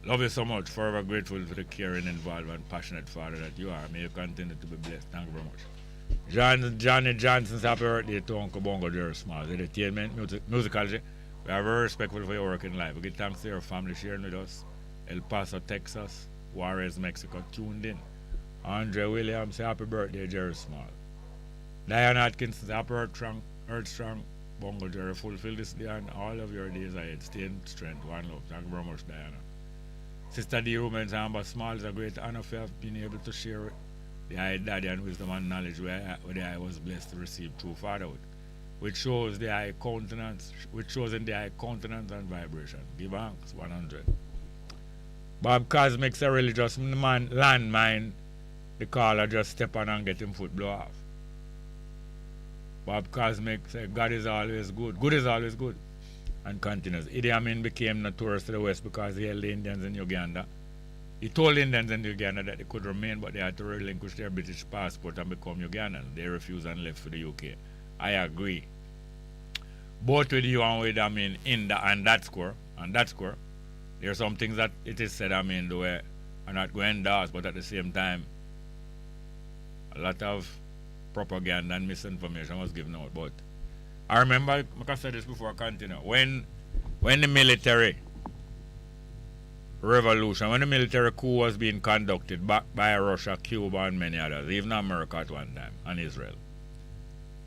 Love you so much. Forever grateful for the caring, involved, and passionate father that you are. May you continue to be blessed. Thank you very much. Johnny Johnson's happy birthday to Uncle Bongo Jerry Small. Entertainment, musicology. We are very respectful for your work in life. We give thanks to your family sharing with us. El Paso, Texas. Juarez, Mexico, tuned in. Andre Williams, happy birthday, Jerry Small. Diane Atkins, happy Earth Strong. Bongo Jerry, fulfill this day and all of your days ahead. Stay in strength. One love. Thank you very much, Diana. Sister D. Rubens Amber Small, is a great honor for being able to share the high daddy and wisdom and knowledge where I was blessed to receive through fatherhood, which shows the high countenance, and vibration. Give thanks, 100. Bob Cosmic's a religious man, landmine. The caller just step on and get him foot blow off. Bob Cosmic said, God is always good. Good is always good. And continues. Idi Amin became notorious to the West because he held the Indians in Uganda. He told the Indians in Uganda that they could remain, but they had to relinquish their British passport and become Ugandan. They refused and left for the UK. I agree. Both with you and with Amin on that score. There are some things that it is said, the way are not going to endorse, but at the same time, a lot of propaganda and misinformation was given out. But I remember, like I said this before I continue, when the military revolution, when the military coup was being conducted by Russia, Cuba, and many others, even America at one time, and Israel,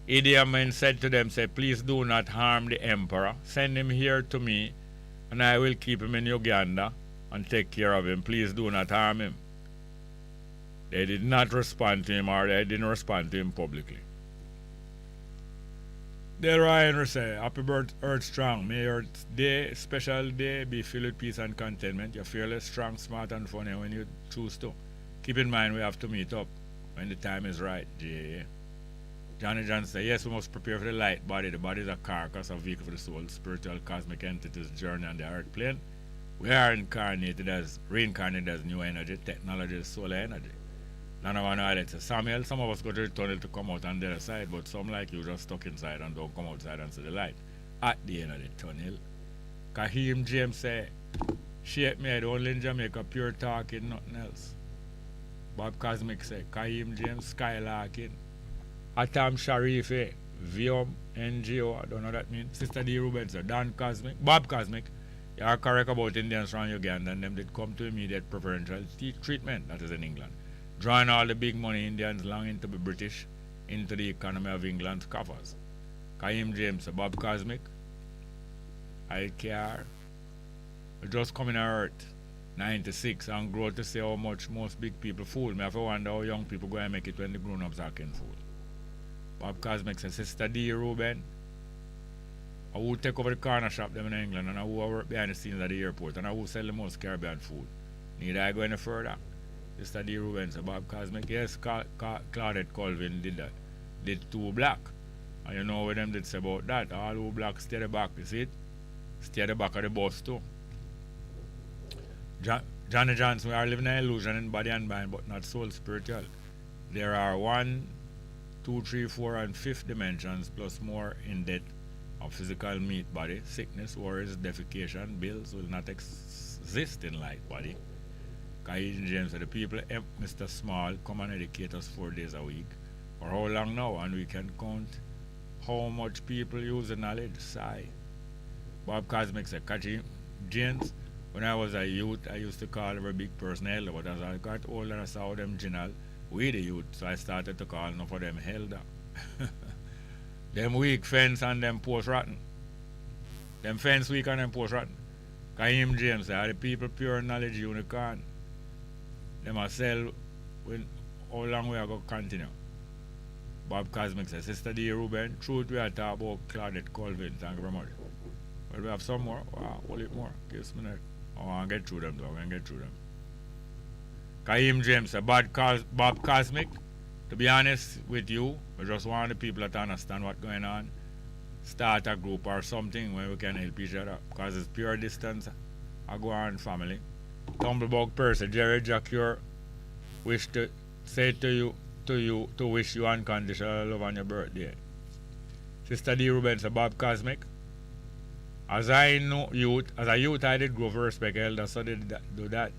Idi Amin said to them, please do not harm the emperor. Send him here to me, and I will keep him in Uganda and take care of him. Please do not harm him. They did not respond to him, or they didn't respond to him publicly. Del Ryan say, happy birthday, Earth Strong. May your day, special day, be filled with peace and contentment. You're fearless, strong, smart, and funny when you choose to. Keep in mind, we have to meet up when the time is right. J. Johnny Johnson said, yes, we must prepare for the light body. The body is a carcass, a vehicle for the soul, spiritual, cosmic entities journey on the earth plane. We are reincarnated as new energy, technology, solar energy. None of our knowledge. Samuel, some of us go to the tunnel to come out on the other side, but some like you just stuck inside and don't come outside and see the light at the end of the tunnel. Kahim James say, shape me head only in Jamaica, pure talking, nothing else. Bob Cosmic say, Kahim James, skylarking. Atam Sharife, Viom, NGO, I don't know what that means. Sister D. Rubens, Dan Cosmic, Bob Cosmic, you are correct about Indians from Uganda, and them did come to immediate preferential treatment, that is in England. Drawing all the big money Indians longing to be British into the economy of England's coffers. Kaim James, Bob Cosmic, I care. We just coming on Earth, 96, and grow to see how much most big people fool. Me have to wonder how young people go and make it when the grown-ups are can fool. Bob Cosmic says, Sister D. Ruben, I will take over the corner shop them in England, and I will work behind the scenes at the airport, and I will sell the most Caribbean food. Need I go any further? Sister D. Rubens, Bob Cosmic, yes, Claudette Colvin did that. Did 2 black. And you know what them did say about that? All who black stay at the back, you see it? Stay at the back of the bus too. Johnny Johnson, we are living an illusion in body and mind, but not soul spiritual. There are 1, 2, 3, 4, and 5th dimensions, plus more in depth of physical meat body. Sickness, worries, defecation, bills will not exist in light body. Kaijin James said, the people help Mr. Small come and educate us 4 days a week. For how long now? And we can count how much people use the knowledge. Sigh. Bob Cosmic said, Kaji James, when I was a youth, I used to call every big person elder, but as I got older, I saw them general, we the youth, so I started to call enough of them elder. Them weak fence and them post rotten. Them fence weak and them post rotten. Kaim James said, the people pure knowledge unicorn. Them a sell when how long we are going to continue. Bob Cosmic says, Sister D. Ruben, truth we are talking about Claudette Colvin. Thank you very much. Well, we have some more. Wow, hold it more. Give us a minute. Oh, I'll get through them though. I'll get through them. Kaim James said, Bob Cosmic, to be honest with you, we just want the people to understand what's going on. Start a group or something where we can help each other. Because it's pure distance. I go on family. Tumblebug person, Jerry Jacure, wish to say to wish you unconditional love on your birthday. Sister D. Rubens, Bob Cosmic, As I know youth, as a youth I did grow for respect elder, so did do that.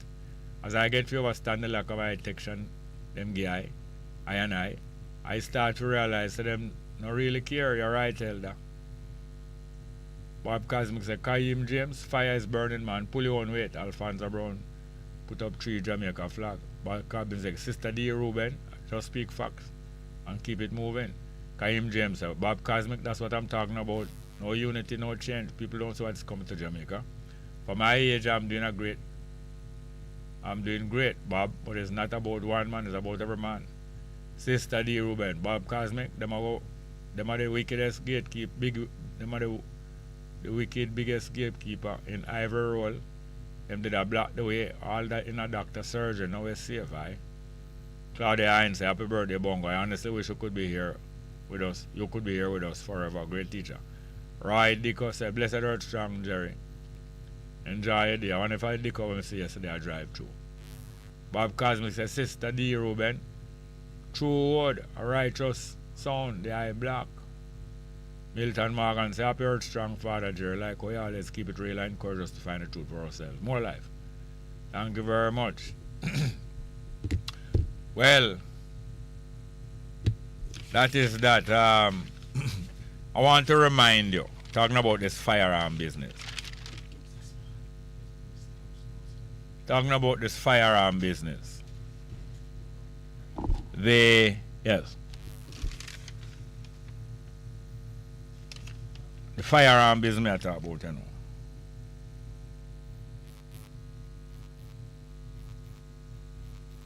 As I get to understand the lack of protection, them guy, I start to realize that them not really care, you're right, elder. Bob Cosmic said, Kaim James, fire is burning, man. Pull your own weight. Alfonso Brown put up 3 Jamaica flag. Bob Cosmic said, Sister D. Ruben, just speak facts and keep it moving. Kaim James said, Bob Cosmic, that's what I'm talking about. No unity, no change. People don't see what's coming to Jamaica. For my age, I'm doing great, Bob, but it's not about one man, it's about every man. Sister D. Ruben, Bob Cosmic, them are the wickedest gatekeeper, the wicked biggest gatekeeper in Ivory Roll. Them did a block the way, all that in a doctor surgeon, now we're safe, aye. Claudia Hines say, happy birthday, Bongo. I honestly wish you could be here with us. You could be here with us forever. Great teacher. Roy Dicko said, blessed earth strong, Jerry. Enjoy your day. I wonder if I Dicko when I see yesterday I drive through. Bob Cosmic said, Sister D. Ruben, true word, a righteous sound, the eye black. Milton Morgan say, happy earth strong, Father Jerry. Like, oh yeah, let's keep it real and encourage us to find the truth for ourselves. More life. Thank you very much. Well, that is that. I want to remind you, talking about this firearm business. Talking about this firearm business. Yes. The firearm business I talk about, you know.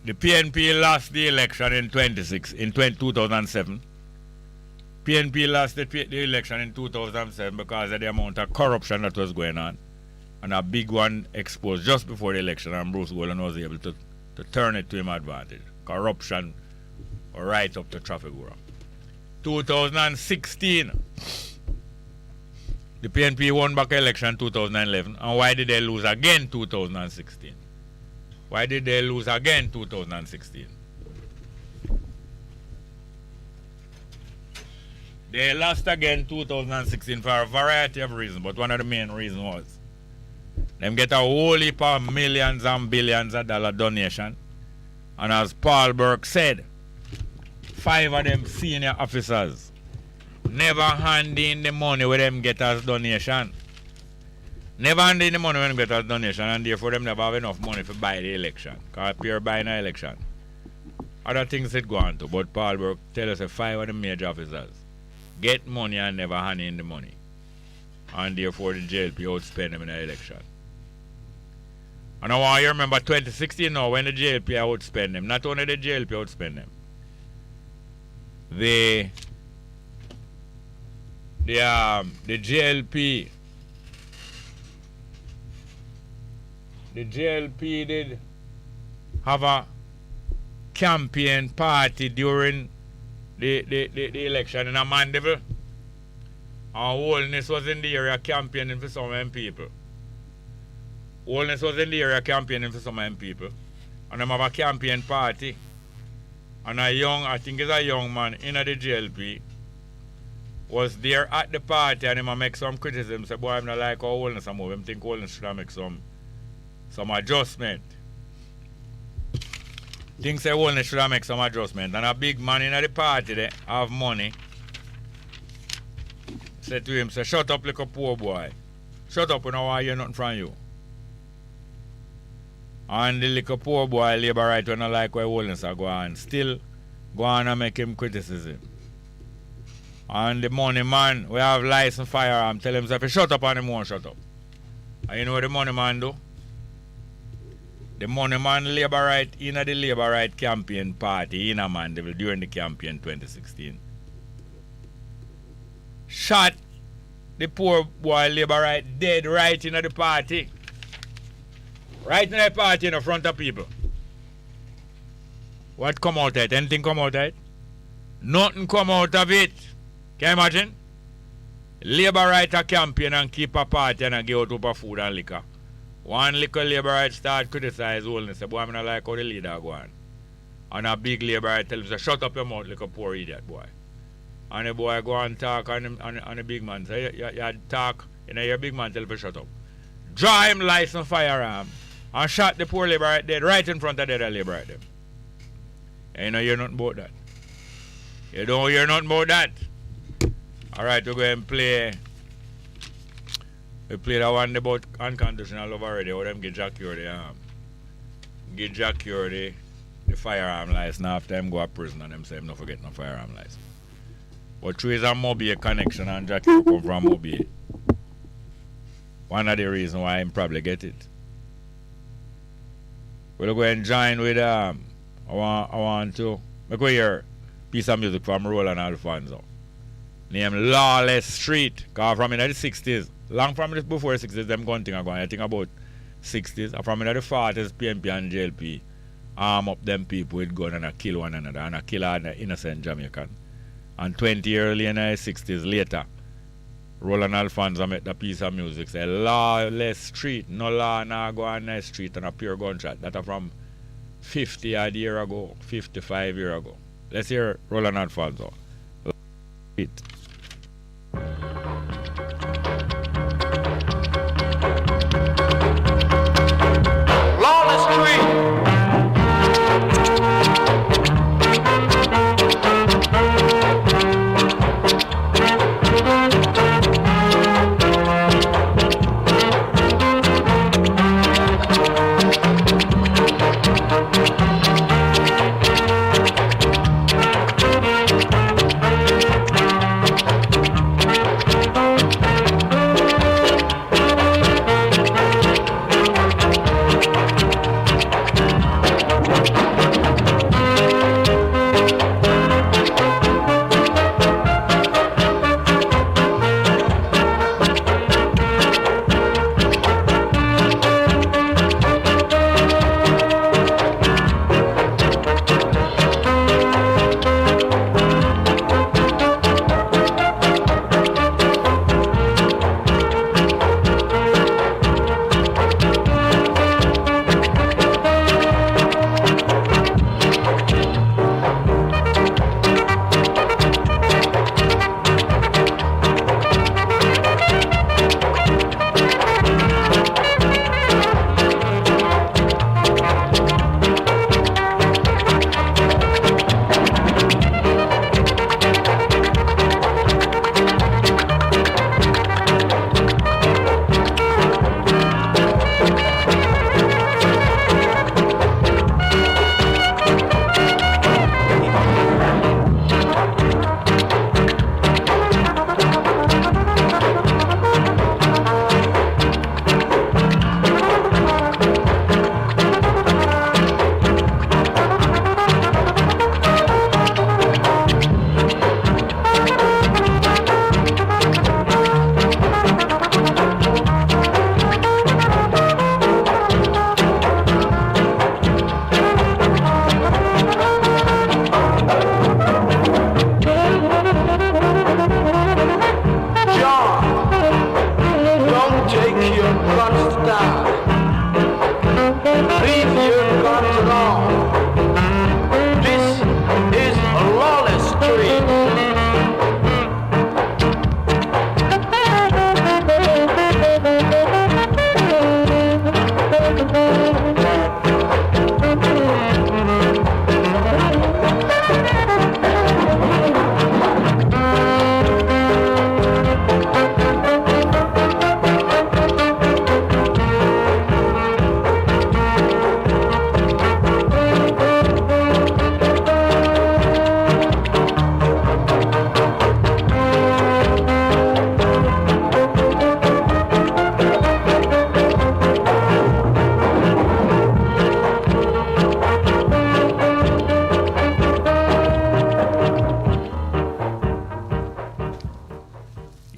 The PNP lost the election in 2007. PNP lost the election in 2007 because of the amount of corruption that was going on. And a big one exposed just before the election, and Bruce Golan was able to turn it to his advantage. Corruption right up to traffic war. 2016, the PNP won back election 2011. And why did they lose again 2016? Why did they lose again 2016? They lost again 2016 for a variety of reasons, but one of the main reasons was them get a whole heap of millions and billions of dollar donation. And as Paul Burke said, 5 of them senior officers never hand in the money where them get as donation. Never hand in the money when them get as donation, and therefore them never have enough money to buy the election. Because you're buying an election. Other things it go on to, but Paul Burke tell us 5 of the major officers get money and never hand in the money. And therefore the JLP outspend them in the election. And I want you to remember 2016 now when the JLP outspend them. Not only the JLP outspend them. The JLP did have a campaign party during the election in a Mandeville. And Holness was in the area campaigning for some of them people. Holness was in the area campaigning for some of them people. And them have a campaign party. And I think it's a young man in the JLP was there at the party, and he make some criticism. Say, boy, I'm not like how Holness move. I think Holness should make some adjustment. Think say Holness should make some adjustment. And a big man in the party there have money. Said to him, say, shut up like a poor boy. Shut up, you know why I hear nothing from you. And the little poor boy labor right when I like where Holness are going, still go on and make him criticism. And the money man, we have license firearm, tell him, say, shut up, and him won't shut up. And you know what the money man do? The money man labor right in the labor right campaign party in a Mandeville during the campaign 2016. Shot the poor boy labor right dead right in the party. Right in the party in front of people. What come out of it? Anything come out of it? Nothing come out of it. Can you imagine? Labor right a campaign and keep a party and give out up of food and liquor. One little labor right start criticize Holness. Say, boy, I'm not like how the leader go on. And a big labor right tell him, say, shut up your mouth like a poor idiot, boy. And the boy go and talk and the big man say, you You know, your big man tell him shut up. Draw him license firearm and shot the poor labor dead right in front of the other labor them. And you know you're nothing about that. You don't hear nothing about that. Alright, we're going to play. We play that one about unconditional love already. How them get Jack Cure the firearm license. Now after them go to prison and them say them not forget no firearm license. But through his and Moby connection and Jack Cure come from Moby. One of the reasons why him probably get it. We'll go and join with I want to make we hear a piece of music from Roland Alfonso. Named Lawless Street. Cause from in the 60s. Long from this before the 60s, them gun thing are going. I think about 60s. And from in the 40s, PNP and JLP arm up them people with gun and a kill one another and a kill an innocent Jamaican. And 20 years early in the 60s later, Roland Alfonso made the piece of music say Lawless Street, no law now go on the street and a pure gunshot. That are from 50 odd year ago, 55 years ago. Let's hear Roland Alfonso. Street. Lawless Street.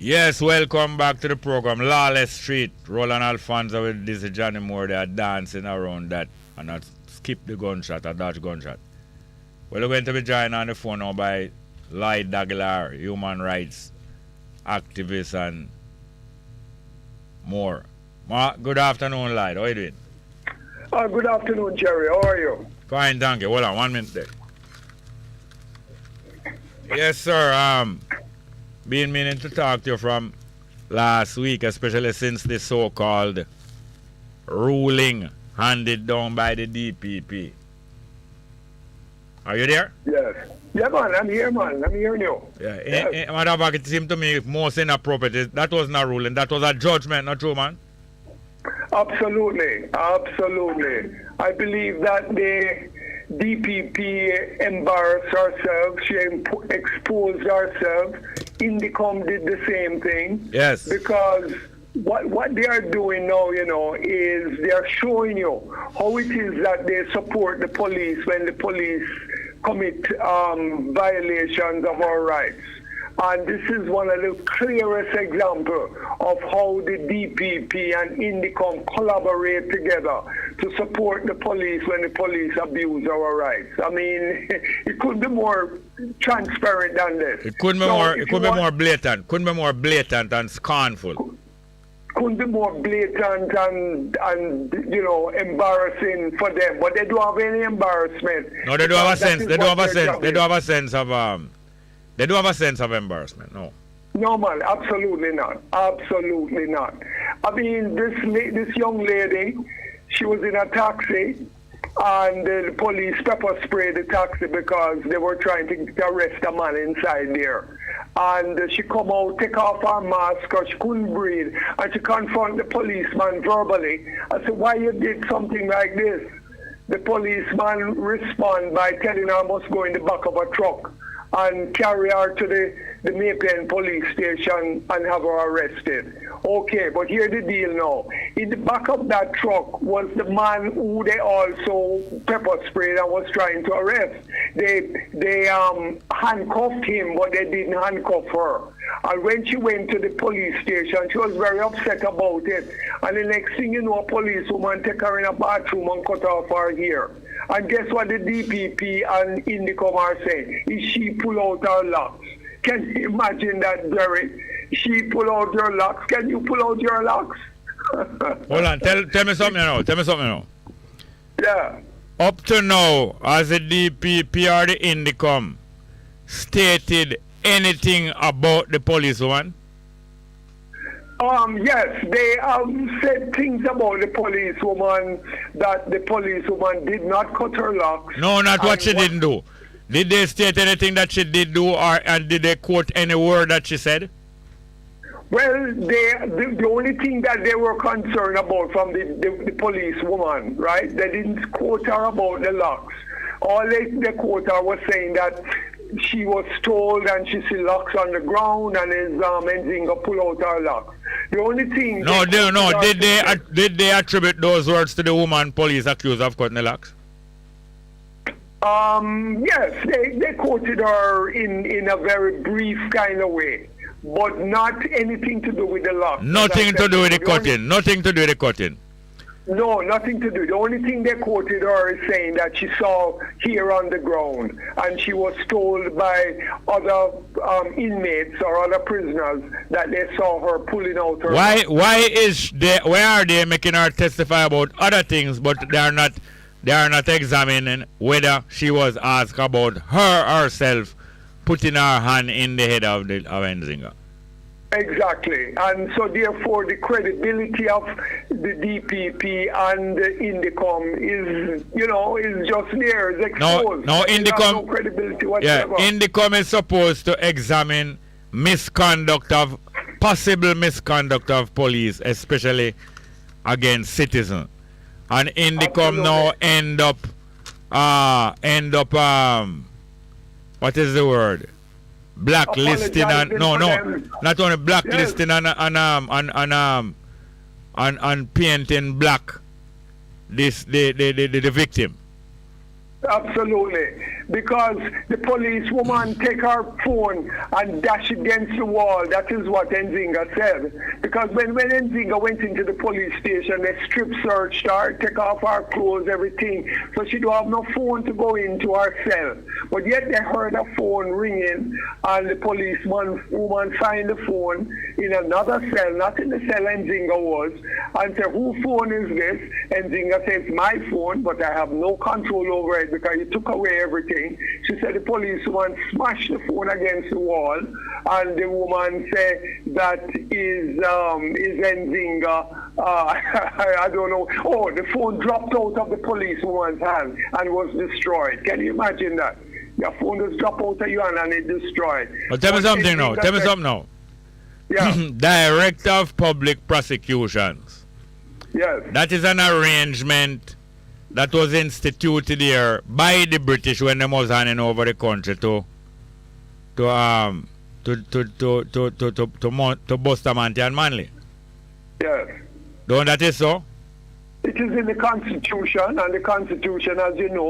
Yes, welcome back to the program. Lawless Street. Roland Alfonso with this Johnny Moore. They are dancing around that and not skip the gunshot or dodge gunshot. Well, we're going to be joined on the phone now by Lloyd Aguilar, human rights activist and more. Good afternoon, Lloyd. How are you doing? Good afternoon, Jerry. How are you? Fine, thank you. Hold on 1 minute there. Yes, sir. Been meaning to talk to you from last week, especially since the so-called ruling handed down by the DPP. Are you there? Yes. Yeah, man, I'm here, man. I'm hearing you. Yeah. Yes. Matter of fact, it seemed to me most inappropriate. That was not ruling. That was a judgment, not true, man? Absolutely. Absolutely. I believe that the DPP embarrassed ourselves. She exposed ourselves. Indicom did the same thing. Yes. Because what they are doing now, you know, is they are showing you how it is that they support the police when the police commit violations of our rights. And this is one of the clearest examples of how the DPP and Indicom collaborate together to support the police when the police abuse our rights. I mean, it could be more transparent than this. It couldn't be more. It could be more blatant. Couldn't be more blatant and scornful. Couldn't be more blatant and you know, embarrassing for them. But they don't have any embarrassment. No, they don't have a sense. They don't have a sense. They don't have a sense of They don't have a sense of embarrassment. No. No, man, absolutely not. Absolutely not. I mean, this young lady, she was in a taxi, and the police pepper sprayed the taxi because they were trying to arrest a man inside there. And she come out, take off her mask because she couldn't breathe, and she confront the policeman verbally. I said, why you did something like this? The policeman respond by telling her I must go in the back of a truck and carry her to the Maypen police station and have her arrested. Okay, but here's the deal now. In the back of that truck was the man who they also pepper sprayed and was trying to arrest. They handcuffed him, but they didn't handcuff her. And when she went to the police station, she was very upset about it. And the next thing you know, a policewoman take her in a bathroom and cut off her hair. And guess what the DPP and Indicom are saying? Is she pull out her locks? Can you imagine that, Derek? She pull out your locks. Can you pull out your locks? Hold on. Tell me something now. Tell me something now. Yeah. Up to now, has the DPP or the Indicom stated anything about the policewoman? Yes, they said things about the policewoman, that the policewoman did not cut her locks. No, not what she didn't do. Did they state anything that she did do, and did they quote any word that she said? Well, the only thing that they were concerned about from the policewoman, right? They didn't quote her about the locks. All they quote her was saying that she was told and she see locks on the ground and his Nzinga pull out her locks. The only thing... Did they attribute those words to the woman police accused of cutting the locks? Yes, they quoted her in a very brief kind of way, but not anything to do with the locks. Nothing to do with the cutting. Nothing to do with the cutting. No, nothing to do. The only thing they quoted her is saying that she saw hair on the ground, and she was told by other inmates or other prisoners that they saw her pulling out her. Why are they making her testify about other things, but they are not examining whether she was asked about her herself putting her hand in the head of Nzinga? Exactly, and so therefore the credibility of the DPP and the Indicom is just there, is exposed. No, Indicom, no credibility whatsoever. Yeah, Indicom is supposed to examine possible misconduct of police, especially against citizens, and Indicom now end up what is the word? Blacklisting and not only blacklisting and painting black the victim. Absolutely, because the policewoman take her phone and dash it against the wall. That is what Nzinga said. Because when Nzinga went into the police station, they strip searched her, take off her clothes, everything. So she don't have no phone to go into her cell. But yet they heard her phone ringing, and the woman find the phone in another cell, not in the cell Nzinga was, and said, "Whose phone is this?" Nzinga says, "My phone, but I have no control over it because you took away everything." thing. She said the policeman smashed the phone against the wall, and the woman said that is Nzinga. I don't know. Oh, the phone dropped out of the policewoman's hand and was destroyed. Can you imagine that? Your phone just dropped out of your hand and it destroyed. But tell me something now. Yeah. Director of Public Prosecutions. Yes. That is an arrangement that was instituted here by the British when they was handing over the country to Bustamante and Manley. Yes. Don't that is so? It is in the Constitution, and the Constitution, as you know,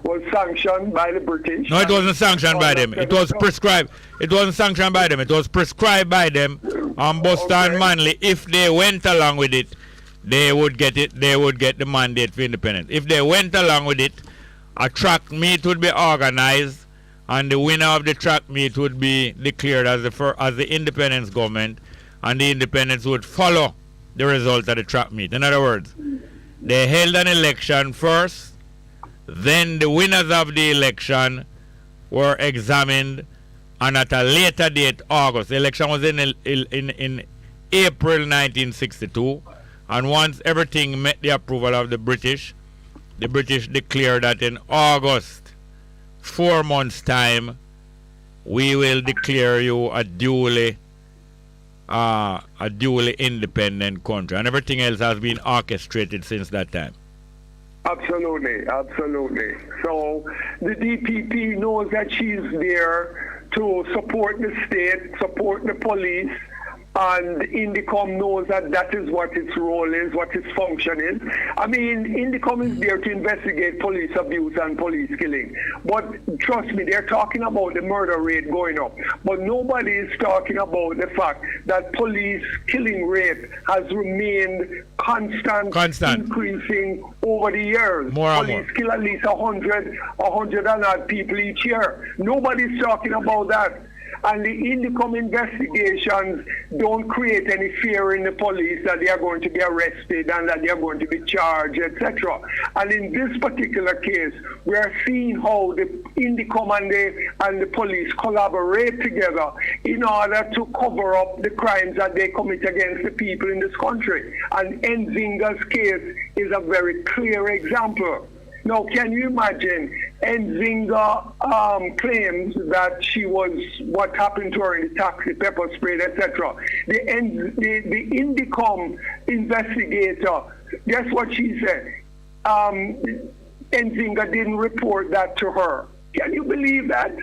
was sanctioned by the British. No, it wasn't sanctioned by them. It was prescribed. It wasn't sanctioned by them. It was prescribed by them on Buster and Manley. If they went along with it, they would get it. They would get the mandate for independence. If they went along with it, a track meet would be organized, and the winner of the track meet would be declared as the independence government, and the independence would follow the result of the track meet. In other words, they held an election first, then the winners of the election were examined, and at a later date, August, the election was in April 1962, and once everything met the approval of the British declared that in August, 4 months' time, we will declare you a duly independent country, and everything else has been orchestrated since that time. Absolutely. So the DPP knows that she's there to support the state, support the police, and Indicom knows that that is what its role is, what its function is. I mean, Indicom is there to investigate police abuse and police killing. But trust me, they're talking about the murder rate going up. But nobody is talking about the fact that police killing rate has remained constant. Increasing over the years. Police kill at least 100 and odd people each year. Nobody's talking about that. And the Indicom investigations don't create any fear in the police that they are going to be arrested and that they are going to be charged, etc. And in this particular case, we are seeing how the Indicom and the police collaborate together in order to cover up the crimes that they commit against the people in this country. And Nzinga's case is a very clear example. Now, can you imagine? Nzinga claims that she was what happened to her in the taxi, pepper sprayed, etc. The Indicom investigator, guess what she said? Nzinga didn't report that to her. Can you believe that?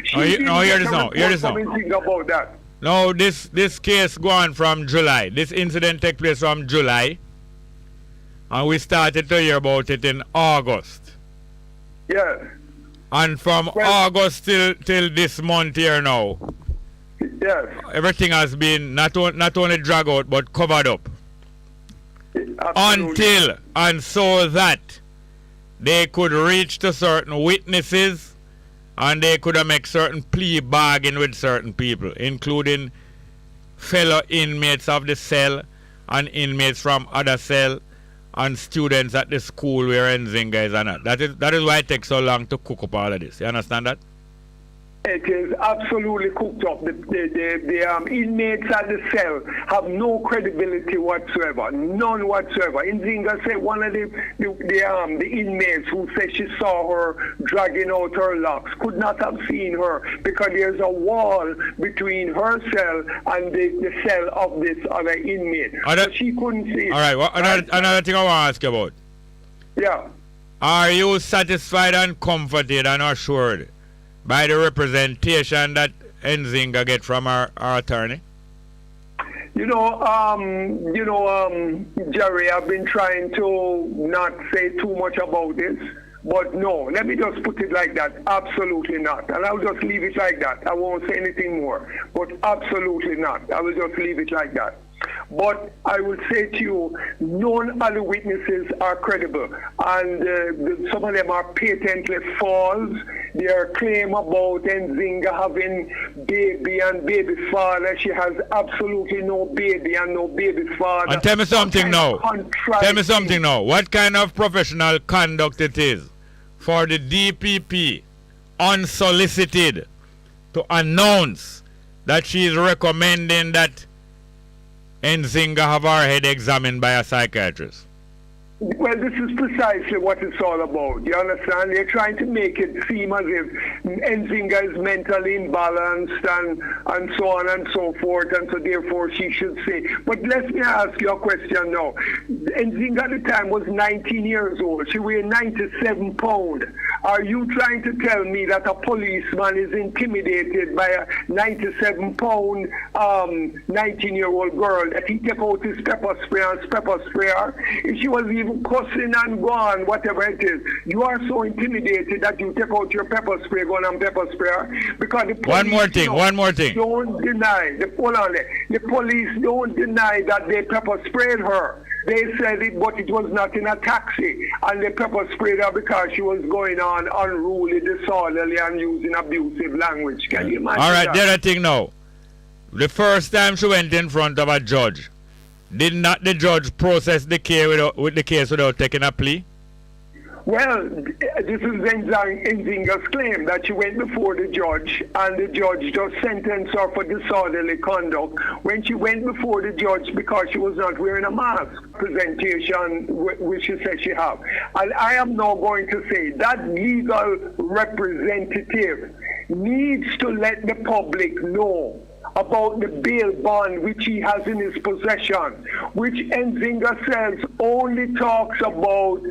Hear this now. About that. No, this case going from July. This incident took place from July. And we started to hear about it in August. Yeah. And from August till this month here now. Yes. Everything has been not only dragged out but covered up. Absolutely. And so that they could reach to certain witnesses and they could make certain plea bargain with certain people, including fellow inmates of the cell and inmates from other cell and students at the school where Nzinga is and that is why it takes so long to cook up all of this. You understand that? It is absolutely cooked up. The inmates at the cell have no credibility whatsoever, none whatsoever. Nzinga said one of the inmates who said she saw her dragging out her locks could not have seen her because there's a wall between her cell and the cell of this other inmate. So she couldn't see it. All right, another thing I want to ask you about. Yeah. Are you satisfied and comforted and assured by the representation that Nzinga get from our attorney? Jerry, I've been trying to not say too much about this, but no, let me just put it like that. Absolutely not. And I'll just leave it like that. I won't say anything more, but absolutely not. I will just leave it like that. But I will say to you, none of the witnesses are credible, and some of them are patently false. Their claim about Nzinga having baby and baby's father, she has absolutely no baby and no baby's father. And tell me something now. Tell me something now. What kind of professional conduct it is for the DPP, unsolicited, to announce that she is recommending that Nzinga have her head examined by a psychiatrist? Well, this is precisely what it's all about. You understand? They're trying to make it seem as if Nzinga is mentally imbalanced and so on and so forth, and so therefore she should say. But let me ask you a question now. Nzinga at the time was 19 years old. She weighed 97 pounds. Are you trying to tell me that a policeman is intimidated by a 97-pound 19-year-old girl, that he take out his pepper spray and pepper spray her? If she was even cussing and gone, whatever it is, you are so intimidated that you take out your pepper spray gun and pepper sprayer? Because the police, one more thing. Don't deny, the police don't deny that they pepper sprayed her. They said it, but it was not in a taxi, and they pepper sprayed her because she was going on unruly, disorderly, and using abusive language. Can you imagine? All right, that? the other thing now. The first time she went in front of a judge, did not the judge process the case without taking a plea? Well, this is Nzinga's claim that she went before the judge, and the judge just sentenced her for disorderly conduct. When she went before the judge because she was not wearing a mask, presentation which she said she have. And I am now going to say that legal representative needs to let the public know about the bail bond which he has in his possession, which Nzinga says only talks about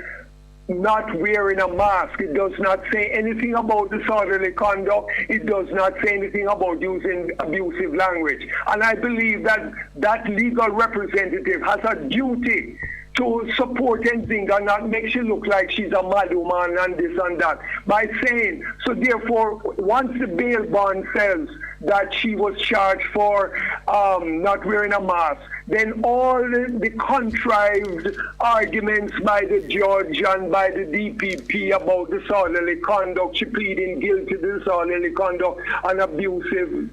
not wearing a mask. It does not say anything about disorderly conduct. It does not say anything about using abusive language. And I believe that that legal representative has a duty to support Nzinga, not make she look like she's a mad woman and this and that, by saying, so therefore, once the bail bond says that she was charged for not wearing a mask, then all the contrived arguments by the judge and by the DPP about disorderly conduct, she pleading guilty to disorderly conduct and abusive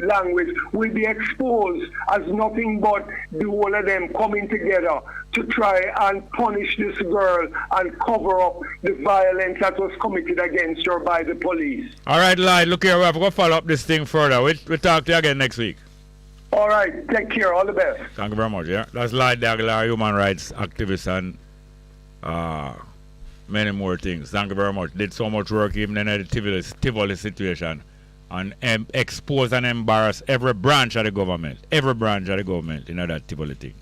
language, will be exposed as nothing but the whole of them coming together to try and punish this girl and cover up the violence that was committed against her by the police. All right, Lloyd, look here, we have to follow up this thing further. We'll talk to you again next week. All right, take care, all the best. Thank you very much. Yeah, that's Lloyd Aguilar, human rights activist, and many more things. Thank you very much. Did so much work even in the Tivoli situation, and expose and embarrass every branch of the government. Every branch of the government in that Tivoli thing.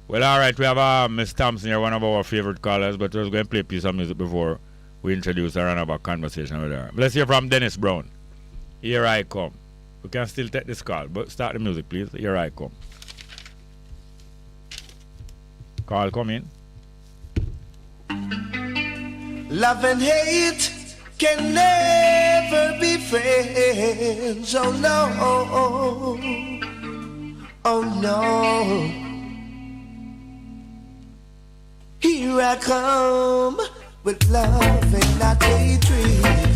Well, all right, we have Miss Thompson here, one of our favorite callers, but we're going to play a piece of music before we introduce her and have a conversation with her. Let's hear from Dennis Brown. Here I come. We can still take this call, but start the music, please. Here I come. Call, come in. Love and hate can never be friends. Oh no, oh no. Here I come with love and not hatred.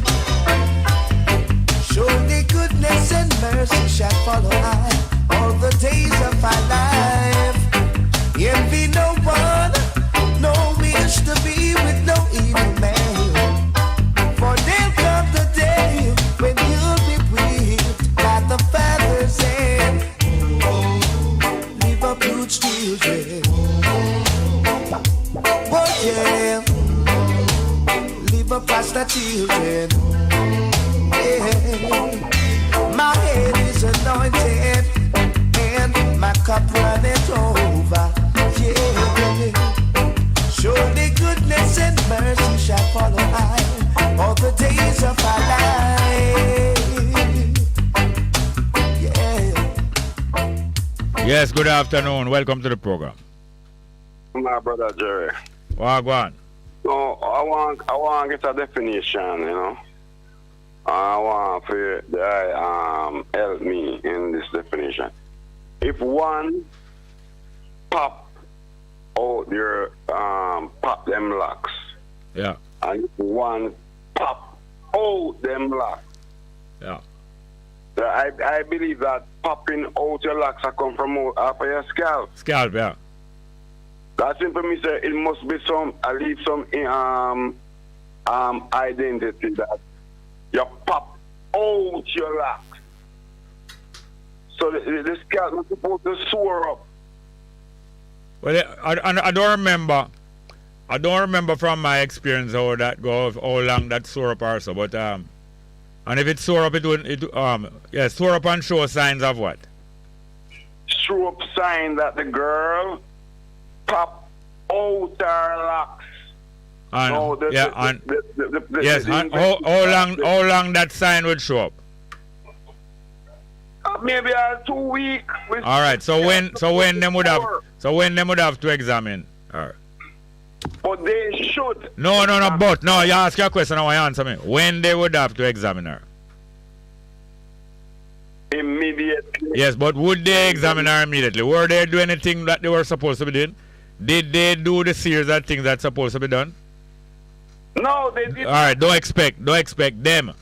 Surely goodness and mercy shall follow I all the days of our life. Envy no one, no wish to be with no evil man. For there'll come the day when you'll be whipped by the father's hand. Leave up huge children. Oh yeah. Leave up pastor children. My head is anointed and my cup runneth over. Yeah. Surely goodness and mercy shall follow I all the days of our life. Yeah. Yes, good afternoon. Welcome to the program. My brother Jerry. Well, go on. No, I want to get a definition, you know. I want for the guy help me in this definition. If one pop out your pop them locks, yeah, and if one pop out them locks, yeah. So I believe that popping out your locks are come from off of your scalp. Scalp, yeah. That's for me say it must be some. I leave some identity that you pop out your locks. So the scalp is supposed to soar up. Well, I don't remember. I don't remember from my experience how that goes, how long that soar up also. But and if it soar up, soar up and show signs of what? Show up sign that the girl pop out her locks. And, no, yes. How long that sign would show up? Maybe 2 weeks. All right. So when them would have to examine her. But they should. No. But no. You ask your question. Now I answer me. When they would have to examine her? Immediately. Yes, but would they examine her immediately? Were they doing anything that they were supposed to be doing? Did they do the series of things that's supposed to be done? No, they didn't. All right. Don't expect them.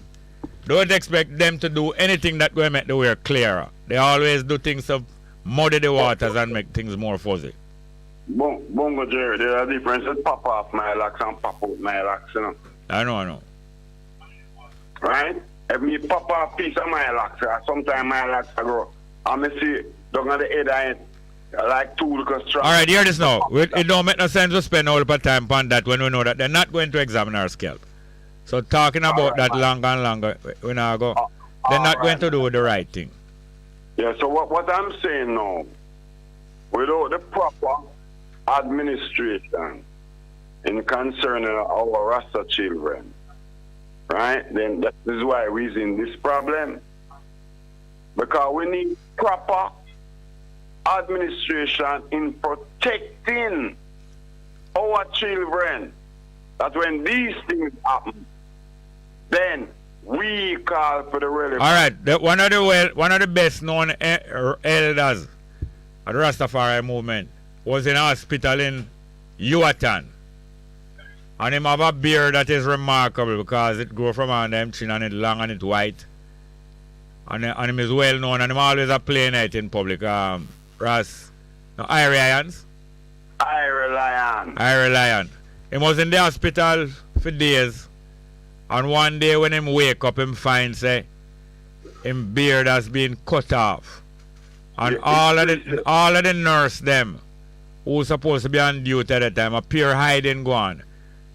Don't expect them to do anything that will make the way clearer. They always do things to muddy the waters and make things more fuzzy. Bongo Jerry, there's a difference with pop off my locks and pop out my locks, you know. I know. Right? If me pop off a piece of my locks, sometimes my locks grow. And me see down on the head of it, like two little straps. All right, hear this now. It don't make no sense to spend all the time on that when we know that they're not going to examine our scalp. So talking about that longer and longer, when I go, they're not going to do the right thing. Yeah, so what I'm saying now, without the proper administration in concerning our Rasta children, right, then that is why we're in this problem. Because we need proper administration in protecting our children. That when these things happen, then we call for the relief. All right, one of the best known elders of the Rastafari movement was in a hospital in Yuatan. And him have a beard that is remarkable because it grows from under him chin and it's long and it's white. And him is well known and him always a play night in public. Irie Lions. Irie Lion. He was in the hospital for days. And one day when him wake up, him find say him beard has been cut off. And all of the nurse them who supposed to be on duty at the time appear hiding gone.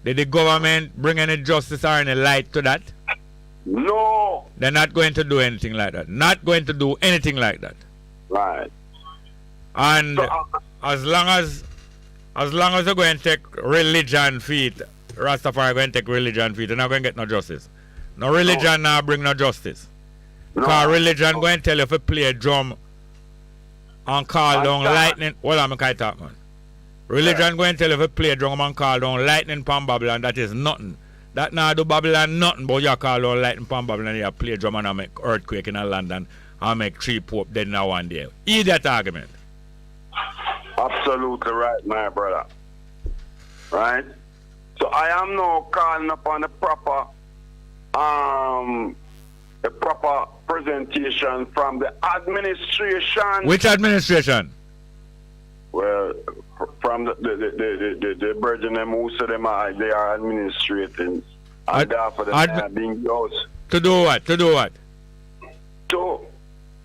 Did the government bring any justice or any light to that? No. They're not going to do anything like that. Not going to do anything like that. Right. And as long as they're going to take religion feet, Rastafari going to take religion feet, they're not going to get no justice. No religion now bring no justice. Because religion going to tell you if you play a drum and call down lightning. Hold on, I can't talk, man. Religion going to tell you if you play a drum and call down lightning from Babylon, that is nothing. That now do Babylon nothing, but you call down lightning from Babylon and you play a drum and make earthquake in a London and make 3 Pope dead now one day. Idiot argument. Absolutely right, my brother. Right? So I am now calling upon the proper presentation from the administration. Which administration? Well, from the Virgin them who say they are administrating and therefore they are being used. To do what? To do what? To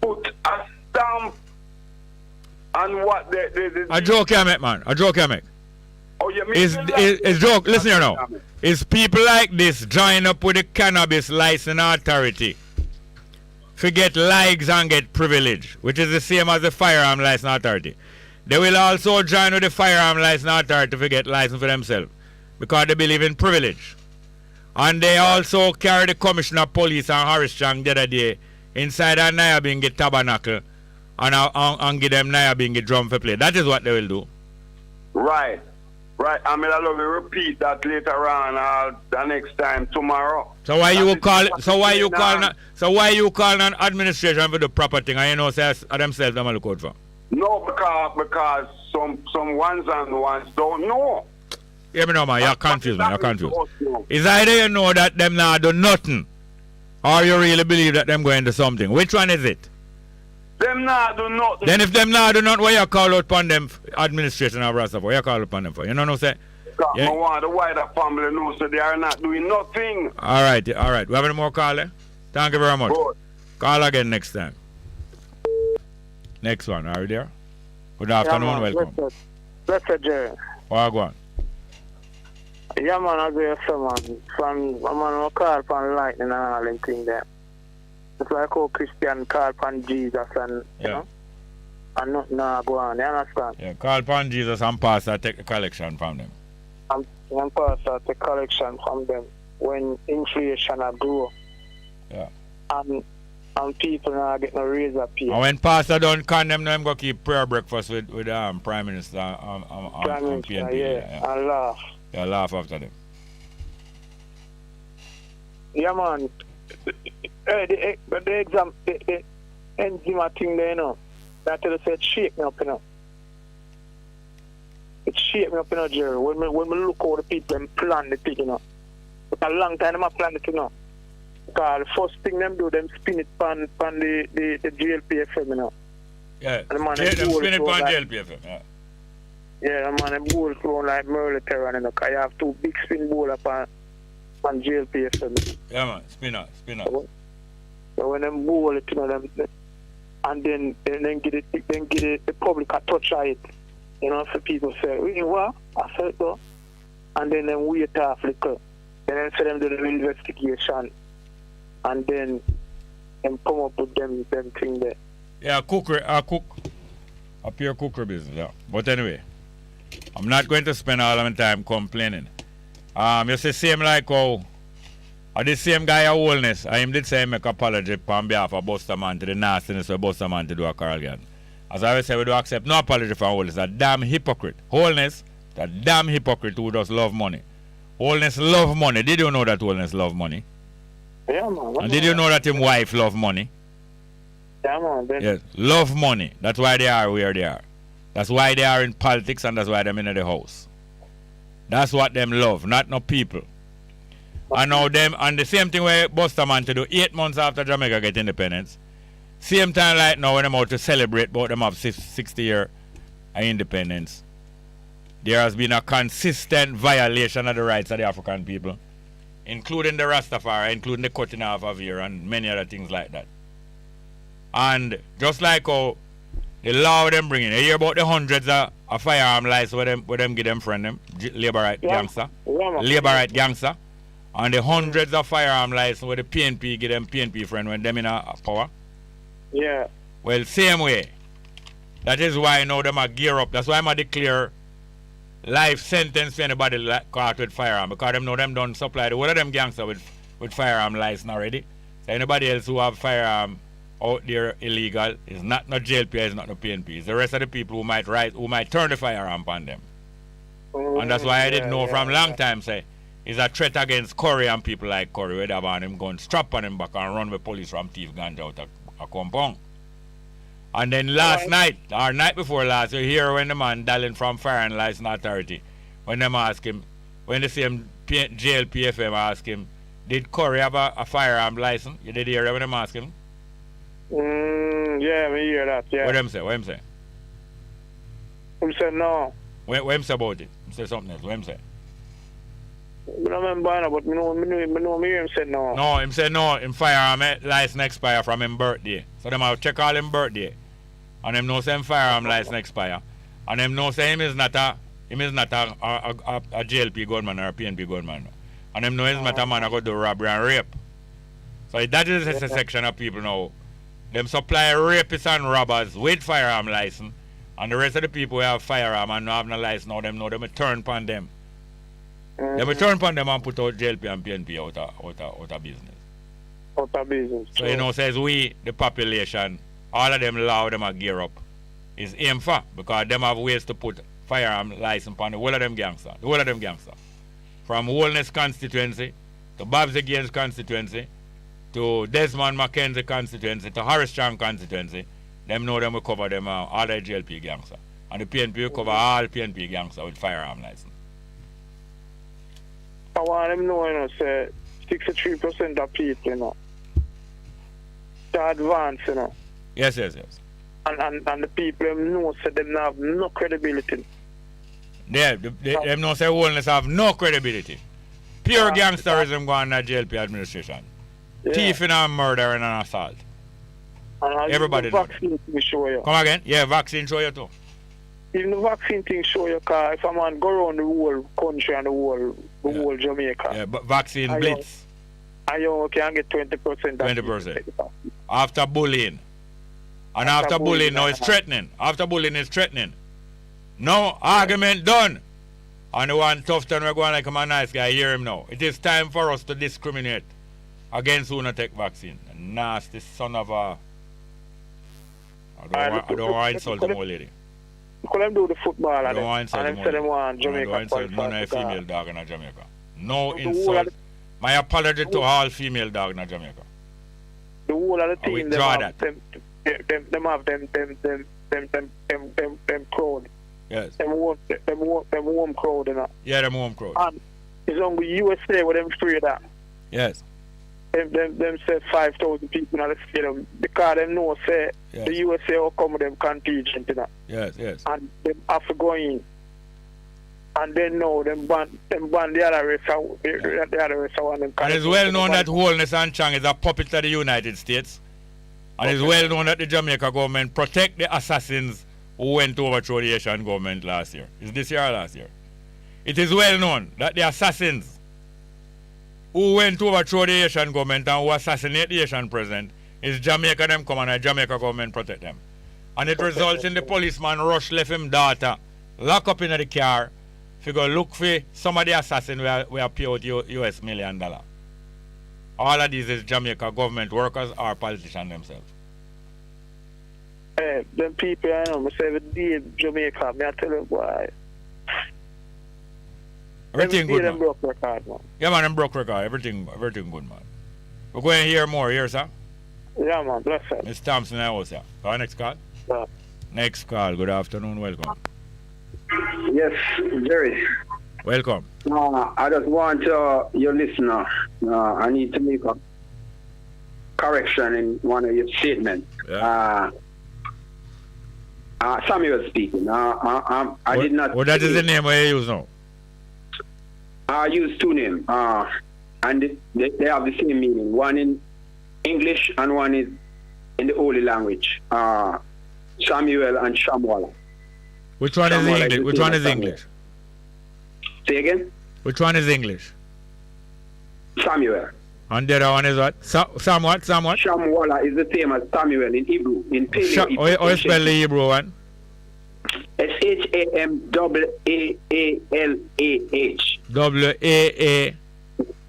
put a stamp on what they a joke you make, man. A joke you make. Oh, you mean is joke. Listen here now. Is people like this join up with the cannabis license authority to get likes and get privilege, which is the same as the firearm license authority. They will also join with the firearm license authority to get license for themselves because they believe in privilege. And they also carry the commissioner of police and Harris Chang the other day inside a Nyabingi tabernacle and give them Nyabingi drum for play. That is what they will do. Right. Right, I mean, I'll repeat that later on the next time tomorrow. So why you call it? So why you call an administration for the proper thing? And you know, say themselves them look out for. No, because some ones and ones don't know. Yeah, me know, man. You're confused, man. You're confused. It's either you know that them now do nothing, or you really believe that them going to something. Which one is it? Them now do nothing. Then if them now do not, what you call out upon them administration of Rastafari? What you call upon them for? You know what I'm saying? Because I want the wider family to know so they are not doing nothing. All right. We have any more caller? Thank you very much. Good. Call again next time. Next one, are you there? Good afternoon, welcome. Blessed Jerry. Go on. Yeah, man, I go man. I'm on a call from lightning and all them things there. It's like how Christian call upon Jesus and, you know, and nothing go on. You understand? Yeah, call upon Jesus and pastor take the collection from them. And pastor take collection from them when inflation grow. Yeah. And people now get no raise up here. And when pastor don't condemn them, go keep prayer breakfast with Prime Minister Prime Minister, PNP. And laugh. Yeah, laugh after them. Yeah, man. The exam, the enzyme thing there, you know, that said shake me up, you know. It shake me up, you know, Jerry. When we look how the people and plan the thing, you know. It's a long time I plan it, you know. Because the first thing them do, them spin it on the GLPFM, you know. Yeah, and the man them spin it on GLPFM, yeah. Yeah, the man, them bowl thrown like Merle Terran, you know, because you have two big spin bowl up on GLPFM. Yeah, man, spin out. So when them bowl it, you know, them, and then get it, the public a touch of it, you know, so people say, really, what? I said so. And then them wait off liquor. Then for them do the investigation. And then them come up with them thing there. Yeah, a pure cookery business, yeah. But anyway, I'm not going to spend all of my time complaining. You see, same like how the same guy of wholeness, I did say make apology on behalf of Buster Man to the nastiness of Buster Man to do a Carl Gann. As I always say, we do accept no apology for wholeness. A damn hypocrite. Wholeness, a damn hypocrite who does love money. Wholeness love money. Did you know that Wholeness love money? Yeah, man. And did you know that his wife love money? Yeah, man. Yes, love money. That's why they are where they are. That's why they are in politics and that's why they're in the house. That's what them love, not no people. And now them, and the same thing where Buster Man to do 8 months after Jamaica get independence. Same time like now when them out to celebrate about them have 60 year independence. There has been a consistent violation of the rights of the African people, including the Rastafari, including the cutting off of ear and many other things like that. And just like how the law them bringing, you hear about the hundreds of firearm license where them give them friend them, labor right gangster, labor right gangster, and the hundreds of firearm license where the PNP give them PNP friend when them in a power. Yeah. Well, same way. That is why now them are gear up. That's why I'm declare life sentence to anybody caught with firearm, because them know them don't supply the whole of them gangster with firearm license already. So anybody else who have firearm out there illegal is not no JLP, is not no PNP. It's the rest of the people who might turn the firearm on them. And that's why I didn't know from long time say it's a threat against Curry and people like Curry where they have on him gun strap on him back and run with police from thief ganja out a compound. And then last night, or night before last, you hear when the man dialing from Firearms License Authority, when them ask him, when the same JLPFM ask him, did Curry have a firearm license? You did hear when them ask him? Yeah, we hear that, yeah. What him say? Him say no. What him say about it? Him say something else. What him say? I don't remember, but I know him say no. No, him say no. Him firearm license expire from him birthday. So them have check all him birthday. And him know say him firearm license expire. And him know say him is not a JLP gunman or a PNP gunman. And him know he's not a man who go do robbery and rape. So that is a section of people now. Them supply rapists and robbers with firearm license. And the rest of the people who have firearm and not have no license now, them know them turn upon them. They will turn upon them and put out JLP and PNP out of business. Out of business. So, you know, says we, the population, all of them law them are gear up, is aim for, because them have ways to put firearm license upon the whole of them gangster. From Wholeness constituency, to Babsy Gaines constituency, to Desmond Mackenzie constituency, to Harristown constituency, them know them will cover them all the JLP gangster. And the PNP will cover all PNP gangster with firearm license. I want them know, you know, say 63% of people, you know, to advance, you know. Yes. And the people them know say them have no credibility. Them no say wellness have no credibility. Pure gangsterism going to JLP administration. Thieving and murdering and assault. Everybody knows. Come again? Yeah, vaccine show you too. Even the vaccine thing show you, because if a man go around the whole country and the whole Jamaica. Yeah, but vaccine blitz. And you can get 20%. 20%. After bullying. And after bullying, now it's threatening. After bullying, it's threatening. No argument done. And the one tough turn we're going like I'm a nice guy, hear him now. It is time for us to discriminate against who not take vaccine. A nasty son of a... I don't want to insult the old lady. Because them do the football and them say them want Jamaica. I don't none of female dog in Jamaica. No insult. My apology to all female dog in Jamaica. The whole of the team, them have them crowd. Yes. Them home crowd, you know. Yeah, them home crowd. And it's only USA where them free that. Yes. Them say 5,000 people in the stadium because them know say the USA will come with them contingent, you know. Yes, yes. And them have to go in. And then know them ban the other race out. The other race out and it's well known that Wholeness and Chang is a puppet of the United States. And it's well known that the Jamaica government protect the assassins who went to overthrow the Asian government last year. Is this year or last year? It is well known that the assassins who went to overthrow the Asian government and who assassinate the Asian president is Jamaica them come and the Jamaica government protect them. And it results in the policeman rush left him daughter, lock up in the car, if go look for some of the assassins we pay out US $1 million. All of these is Jamaica government workers or politicians themselves. Hey, them people I know, I say the day Jamaica, I tell you why. Everything good, man. Broke record, man. Yeah, man, them broke record. Everything good, man. We're going to hear more here, sir. Yeah, man, bless you. Miss Thompson, I was here. Our next call? Yeah. Next call. Good afternoon. Welcome. Yes, Jerry. Welcome. I just want your listener, I need to make a correction in one of your statements. Yeah. Samuel speaking. I did not... What that is the name I use now? I use two names. And they have the same meaning. One in English and one is in the Holy language. Samuel and Shamwala. Which one is English? Which one is English? Say again? Which one is English? Samuel. And the other one is what? Sam what? Shamwala is the same as Samuel in Hebrew. In Paleo. How you spell the Hebrew one? SHAMWAALAH.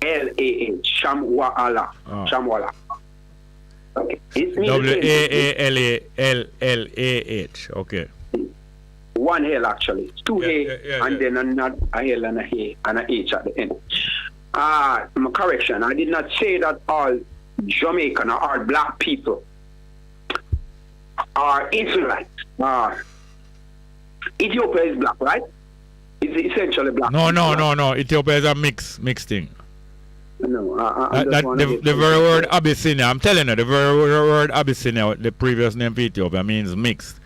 WAALAH. Shamwala. Shamwala. Okay. WAALALLAH. Okay. One L actually. Two A and then another L and a A and a H at the end. Correction. I did not say that all Jamaican or all black people are Israelites. Ethiopia is black, right? It's essentially black. No. Ethiopia is a mixed thing. No, the very word Abyssinia, I'm telling you, the very word Abyssinia, the previous name for Ethiopia, means mixed.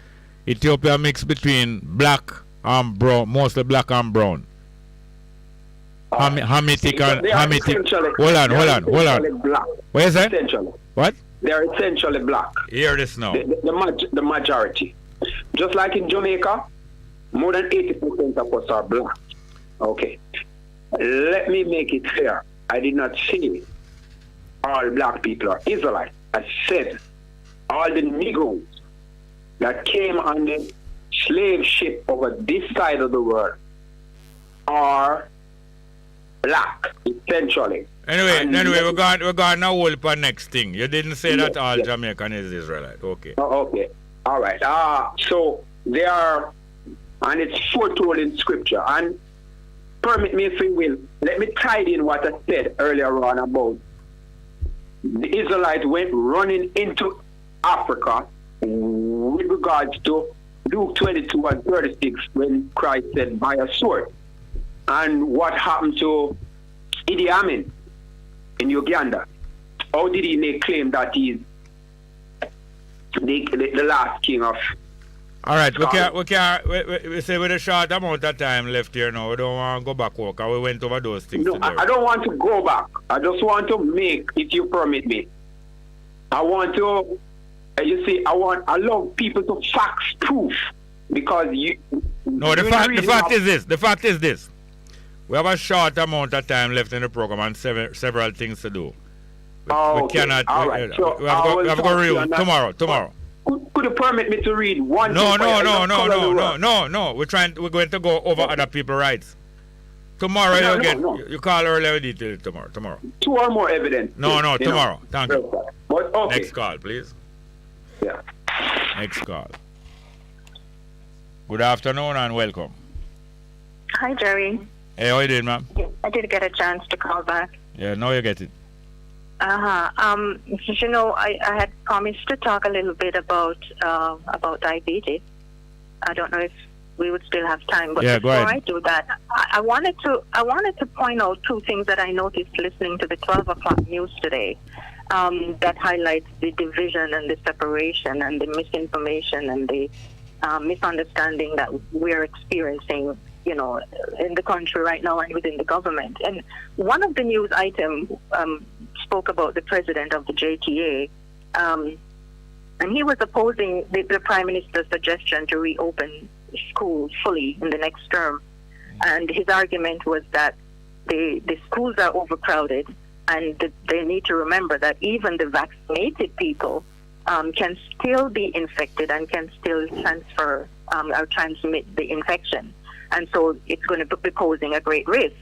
Ethiopia mixed between black and brown, mostly black and brown. Hamitic and Hamitic. Hold on. What is that? Essentially. What? They are essentially black. Hear this now. The majority. Just like in Jamaica, more than 80% of us are black. Okay. Let me make it clear. I did not say all black people are Israelites. I said all the Negroes that came on the slave ship over this side of the world are black, essentially. Anyway, we're going to hold for next thing. You didn't say that all Jamaican is Israelite. Okay. Okay. All right. So they are, and it's foretold in scripture. And permit me, if you will, let me tie in what I said earlier on about the Israelites went running into Africa with regards to Luke 22 and 36 when Christ said, by a sword. And what happened to Idi Amin in Uganda? How did he make claim that he's the last king of All right, we say with a short amount of time left here now, we don't want to go back work, and we went over those things No, today. I don't want to go back. I just want to make, if you permit me. I want to, you see, I love people to facts proof, because you. No, the fact is this. We have a short amount of time left in the program and several things to do. We cannot. All right. So we have to go real tomorrow. Could you permit me to read one? No. We're going to go over other people's rights. Tomorrow you call earlier with detail tomorrow. 2 or more evidence. No, tomorrow. Thank you. But, okay. Next call, please. Yeah. Next call. Good afternoon and welcome. Hi, Jerry. Hey, how you doing, ma'am? I did get a chance to call back. Yeah, now you get it. You know, I had promised to talk a little bit about diabetes. I don't know if we would still have time, but before I do that, I wanted to point out 2 things that I noticed listening to the 12 o'clock news today, that highlights the division and the separation and the misinformation and the misunderstanding that we're experiencing, you know, in the country right now and within the government. And one of the news items spoke about the president of the JTA, and he was opposing the Prime Minister's suggestion to reopen schools fully in the next term. And his argument was that the schools are overcrowded, and they need to remember that even the vaccinated people can still be infected and can still transfer or transmit the infection. And so it's going to be posing a great risk.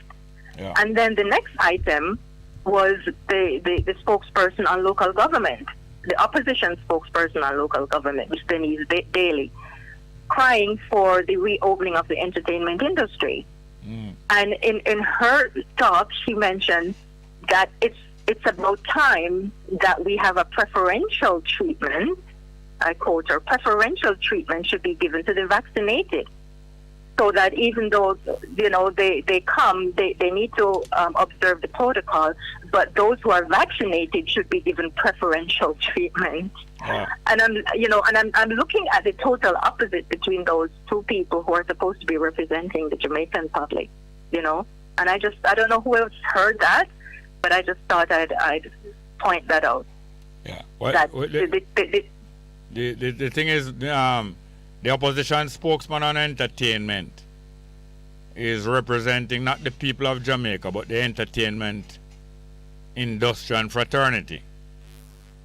Yeah. And then the next item was the spokesperson on local government, the opposition spokesperson on local government, Ms. Denise Daly, crying for the reopening of the entertainment industry. And in her talk, she mentioned that it's about time that we have a preferential treatment. I quote her: preferential treatment should be given to the vaccinated, so that even though, you know, they come, they need to observe the protocol, but those who are vaccinated should be given preferential treatment. Yeah. And I'm looking at the total opposite between those 2 people who are supposed to be representing the Jamaican public, you know. And I don't know who else heard that, but I just thought I'd point that out. Yeah. The thing is, the opposition spokesman on entertainment is representing not the people of Jamaica, but the entertainment industry and fraternity.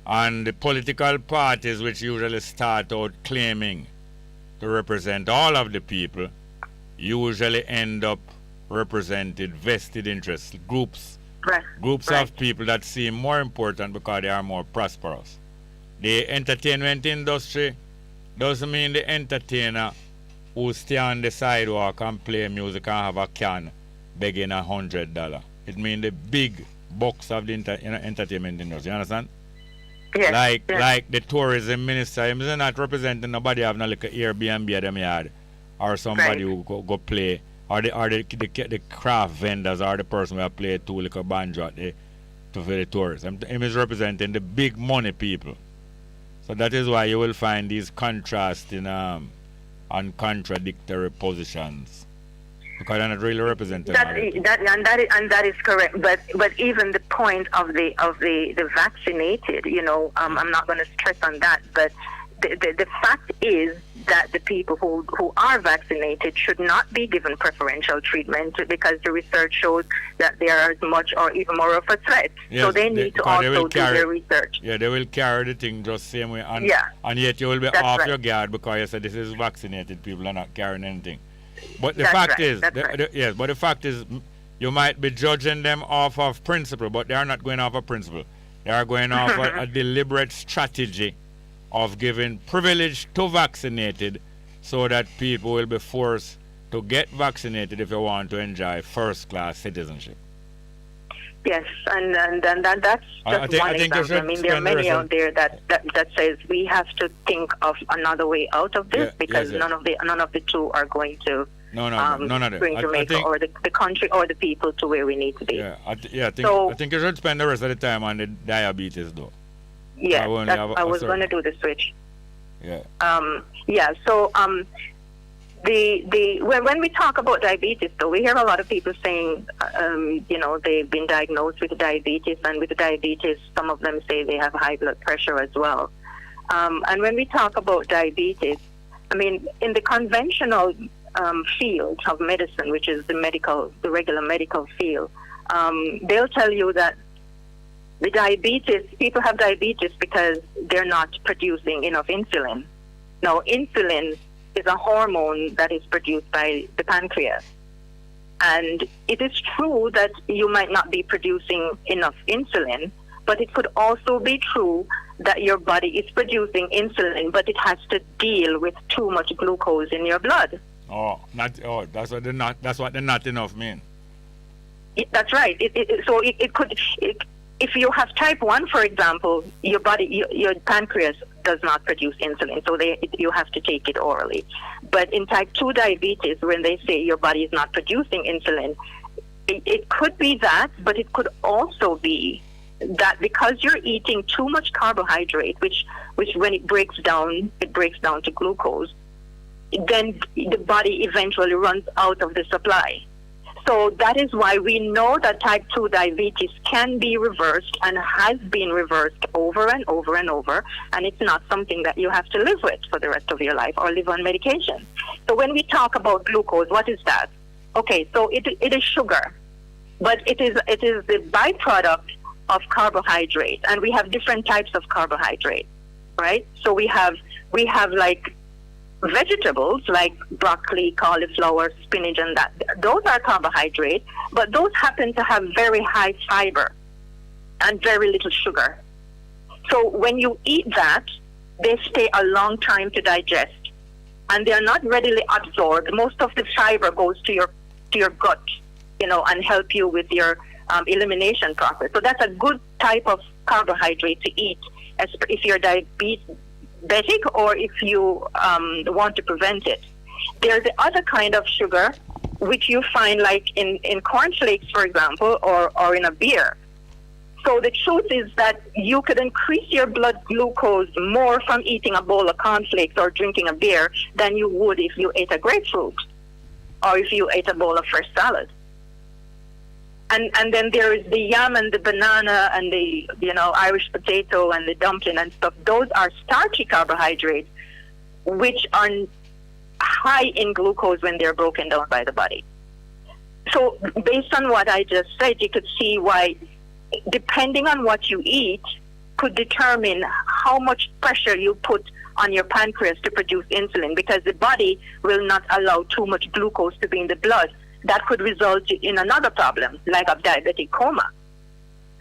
And the political parties, which usually start out claiming to represent all of the people, usually end up representing vested interests, groups of people that seem more important because they are more prosperous. The entertainment industry doesn't mean the entertainer who stay on the sidewalk and play music and have a can begging $100. It means the big bucks of the entertainment industry. You understand? Yes. Like the tourism minister, he's not representing nobody having a little Airbnb at them yard, or somebody who go play, or the craft vendors, or the person who play 2 little banjo for the tourists. He is representing the big money people. So that is why you will find these contrasting and contradictory positions, because they're not really representing. That is correct. But even the point of the vaccinated, you know, I'm not going to stress on that. But the fact is that the people who are vaccinated should not be given preferential treatment, because the research shows that they are as much or even more of a threat. Yes, so they need to also do their research. Yeah, they will carry the thing just the same way. And yet you will be off your guard because you said this is vaccinated people are not carrying anything. But the fact is, you might be judging them off of principle, but they are not going off of principle. They are going off a deliberate strategy of giving privilege to vaccinated, so that people will be forced to get vaccinated if you want to enjoy first-class citizenship. Yes, and that's just one example. I mean, there are many out there that says we have to think of another way out of this, because none of the 2 are going to bring Jamaica or the country or the people to where we need to be. I think you should spend the rest of the time on the diabetes, though. Yeah, I was going to do the switch. Yeah. So when we talk about diabetes, though, we hear a lot of people saying, they've been diagnosed with diabetes, and with diabetes, some of them say they have high blood pressure as well. And when we talk about diabetes, I mean, in the conventional field of medicine, which is the regular medical field, they'll tell you that people have diabetes because they're not producing enough insulin. Now, insulin is a hormone that is produced by the pancreas. And it is true that you might not be producing enough insulin, but it could also be true that your body is producing insulin, but it has to deal with too much glucose in your blood. That's what the not enough mean. That's right. If you have type 1, for example, your pancreas does not produce insulin, so you have to take it orally. But in type 2 diabetes, when they say your body is not producing insulin, it could be that, but it could also be that because you're eating too much carbohydrate, which when it breaks down to glucose, then the body eventually runs out of the supply. So that is why we know that type 2 diabetes can be reversed and has been reversed over and over and over, and it's not something that you have to live with for the rest of your life or live on medication. So when we talk about glucose, what is that? Okay, so it is sugar, but it is the byproduct of carbohydrate, and we have different types of carbohydrate, right? So we have like vegetables like broccoli, cauliflower, spinach, and that. Those are carbohydrates, but those happen to have very high fiber and very little sugar. So when you eat that, they stay a long time to digest, and they are not readily absorbed. Most of the fiber goes to your gut, and help you with your elimination process. So that's a good type of carbohydrate to eat if you're diabetic or if you want to prevent it. There's the other kind of sugar which you find like in cornflakes, for example, or in a beer. So the truth is that you could increase your blood glucose more from eating a bowl of cornflakes or drinking a beer than you would if you ate a grapefruit or if you ate a bowl of fresh salad. And then there is the yam and the banana and the Irish potato and the dumpling and stuff. Those are starchy carbohydrates, which are high in glucose when they're broken down by the body. So based on what I just said, you could see why, depending on what you eat, could determine how much pressure you put on your pancreas to produce insulin, because the body will not allow too much glucose to be in the blood. That could result in another problem, like a diabetic coma.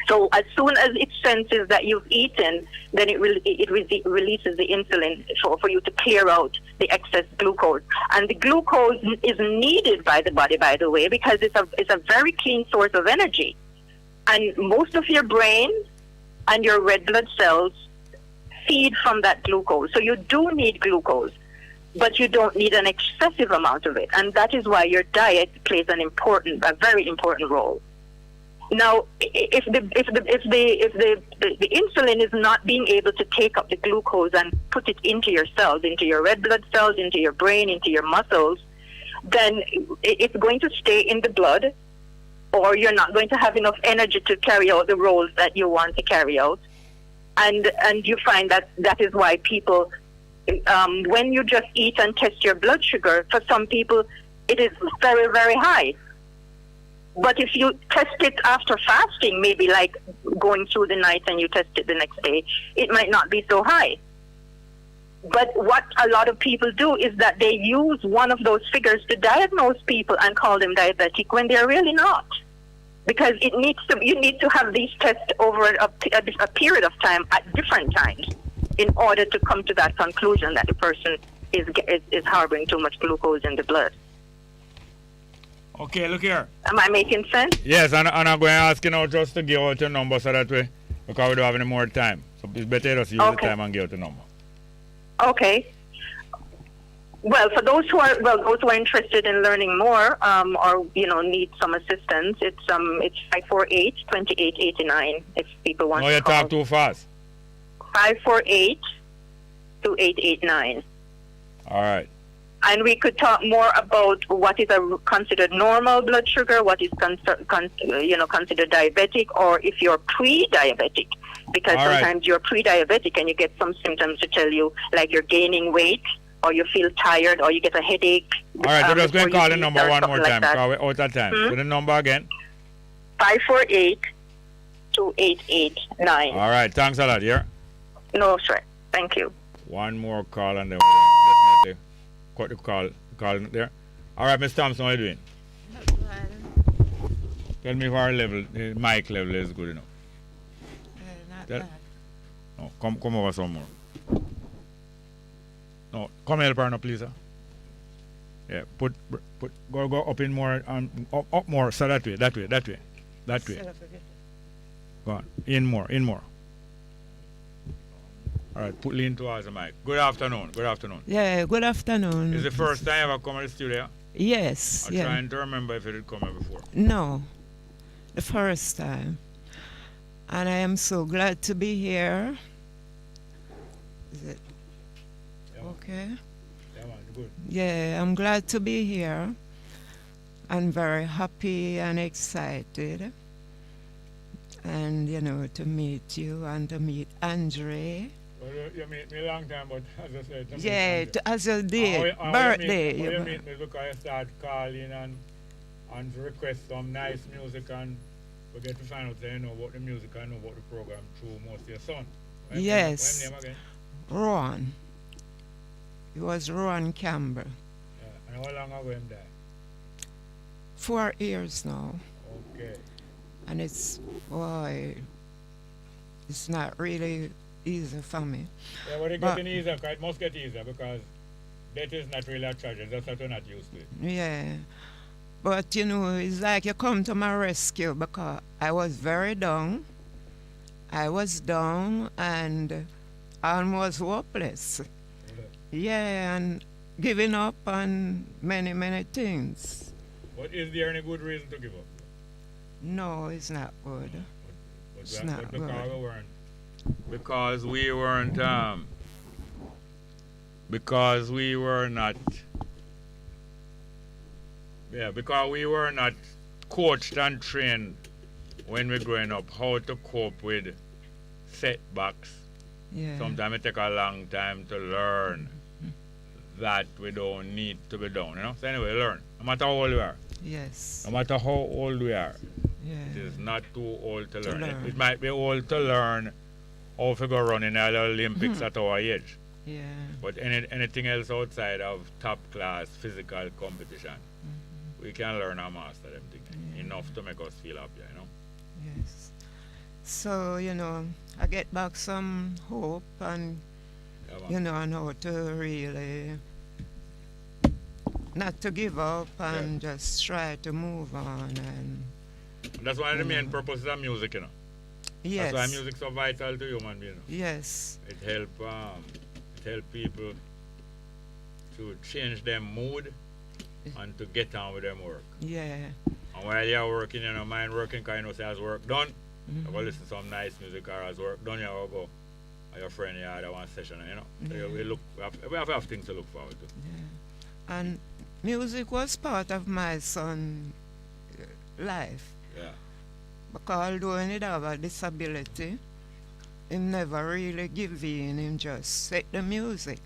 So as soon as it senses that you've eaten, then it releases the insulin for you to clear out the excess glucose. And the glucose is needed by the body, by the way, because it's a very clean source of energy. And most of your brain and your red blood cells feed from that glucose. So you do need glucose, but you don't need an excessive amount of it. And that is why your diet plays a very important role. Now, if the insulin is not being able to take up the glucose and put it into your cells, into your red blood cells, into your brain, into your muscles, then it's going to stay in the blood, or you're not going to have enough energy to carry out the roles that you want to carry out. And you find that is why people, when you just eat and test your blood sugar, for some people it is very, very high. But if you test it after fasting, maybe like going through the night and you test it the next day, it might not be so high. But what a lot of people do is that they use one of those figures to diagnose people and call them diabetic when they're really not. Because you need to have these tests over a period of time at different times in order to come to that conclusion that the person is harboring too much glucose in the blood. Okay, look here. Am I making sense? Yes, and I'm going to ask you now just to give out your number so that way, because we don't have any more time. So it's better just use the time and give out the number. Okay. Well, for those who are interested in learning more, or need some assistance, it's 548-2889 if people want to call. No, you talk too fast. 548-2889. 2889. All right. And we could talk more about what is considered normal blood sugar, what is considered diabetic, or if you're pre-diabetic. Because sometimes you're pre-diabetic and you get some symptoms to tell you, like you're gaining weight, or you feel tired, or you get a headache. All right, so just go and call the number one more time, because we're out of time. So the number again? 548-2889. All right, thanks a lot, yeah? No, sure. Thank you. One more call and then we'll definitely cut the call there. All right, Ms. Thompson, what are you doing? Tell me if our level, the mic level is good enough. Not bad. No, come over some more. No, come help her now, please, sir. Yeah, go up in more, up more, so that way. Go on, in more. All right, lean towards the mic. Good afternoon. Yeah, good afternoon. Is the first time you ever come to the studio? Yes. I'm trying to remember if you did come here before. No, the first time. And I am so glad to be here. Is it okay? Yeah, man, good. Yeah, I'm glad to be here. I'm very happy and excited. And, to meet you and to meet Andre. Well, you meet me a long time, but as I said, as your day, birthday. You meet me because I start calling and request some nice music, and we get to find out about the music and know about the program through most of your son. Yes. What's your name again? Ron. He was Ron Campbell. Yeah. And how long ago him died? 4 years now. Okay. And it's not really easy for me. Yeah, but it's getting easier, because it must get easier, because that is not really a charge, it's just that you're not used to it. Yeah. But, it's like you come to my rescue, because I was very down. I was down and almost hopeless. Yeah, and giving up on many, many things. But is there any good reason to give up? No, it's not good. It's not good. Because we weren't coached and trained when we're growing up how to cope with setbacks. Yeah. Sometimes it takes a long time to learn that we don't need to be down, So anyway, learn. No matter how old we are. Yes. No matter how old we are. Yeah. It is not too old to learn. It might be old to learn how to go run in the Olympics at our age. Yeah. But anything else outside of top class physical competition, we can learn and master them things enough to make us feel happy, Yes. So, I get back some hope and, and how to really not to give up and just try to move on. And that's one of the main purposes of music, Yes. That's why music is so vital to human beings. Yes. It help people to change their mood and to get on with them work. Yeah. And while you're working, mind working, because say as work done, you go listen to some nice music, or as work done, you go and your friend, you had one session, So we have things to look forward to. Yeah. And music was part of my son's life. Yeah. Because although he did have a disability, he never really give in, him just set the music.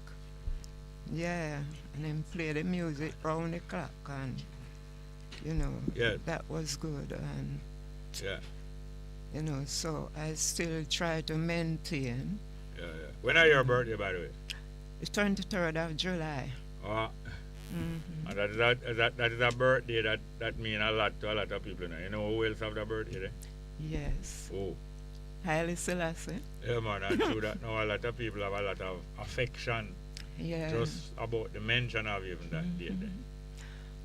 Yeah, and him play the music round the clock, and that was good. And so I still try to maintain. Yeah. When are your birthday, by the way? The 23rd of July. And that is a birthday that means a lot to a lot of people. Who else have the birthday? Yes. Oh. Haile Selassie. Yeah, man, and true that now a lot of people have a lot of affection. Yeah. Just about the mention of even that date.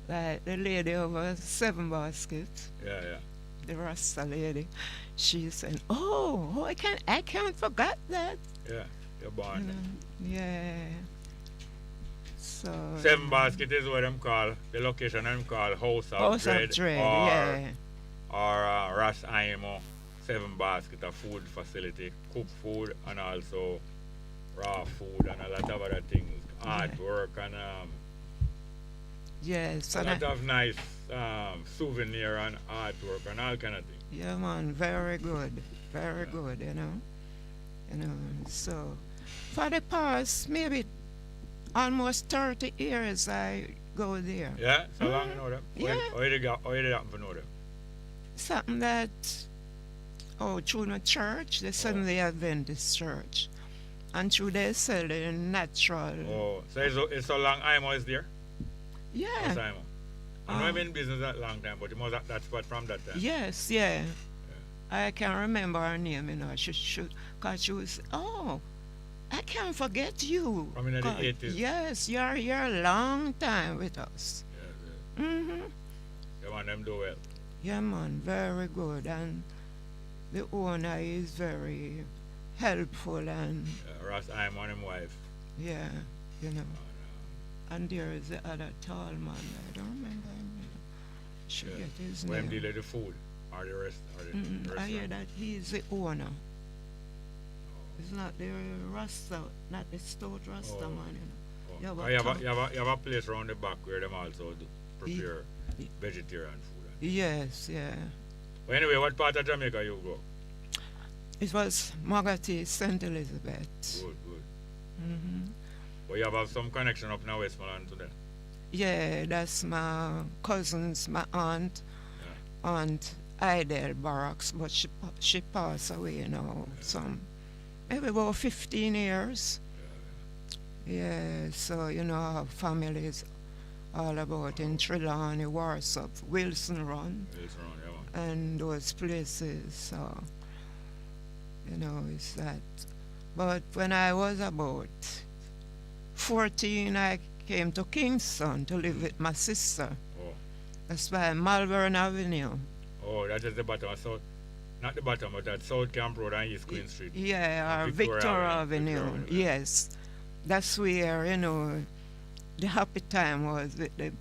Like the lady over 7 baskets. Yeah. The Rasta lady. She said, "Oh, I can't forget that." Yeah, you're born. Yeah. So 7 basket is what them call the location. Them call House of Dread, or Ras Aimo 7 basket, a food facility, cook food, and also raw food and a lot of other things, artwork and yes, a lot of nice souvenir and artwork and all kind of things. Yeah, man, very good, very good, you know. So for the past maybe almost 30 years I go there. Yeah, so long you know that. Yeah. How you happen to know that? Something that, through my church, the Seventh-day Adventist church, and through they sell the natural. Oh, so it's so long Imo is there? Yeah. I know I've been in business that long time, but it was that spot from that time. Yes, yeah. I can't remember her name, you know. Because she was, I can't forget you. From in the 80s. Yes, you're a long time with us. Yeah. Mm-hmm. You want them do well. Yeah, man, very good. And the owner is very helpful and... Ross, I'm on his wife. Yeah, you know. And there is the other tall man. I don't remember him. Should get his name. When deal with the food or the rest? I hear that he's the owner. It's not the Rasta, not the stout Rasta man, you know. You have a place around the back where them also do prepare vegetarian food. Yes, yeah. Well, anyway, what part of Jamaica you go? It was Magati, St. Elizabeth. Good. Mm-hmm. Well, you have some connection up now Westmoreland today? Yeah, that's my cousins, my aunt, Aunt Idel Barracks, but she passed away, you know, maybe about 15 years. Yeah, so, you know, our family is all about in Trelawney, Warsaw, Wilson Run, and those places, so, you know, it's that. But when I was about 14, I came to Kingston to live with my sister. That's by Malvern Avenue. Oh, that is the bottom of South, not the bottom, but that South Camp Road and East Queen Street. Yeah, or Victoria Avenue. Yes. That's where, you know, the happy time was with the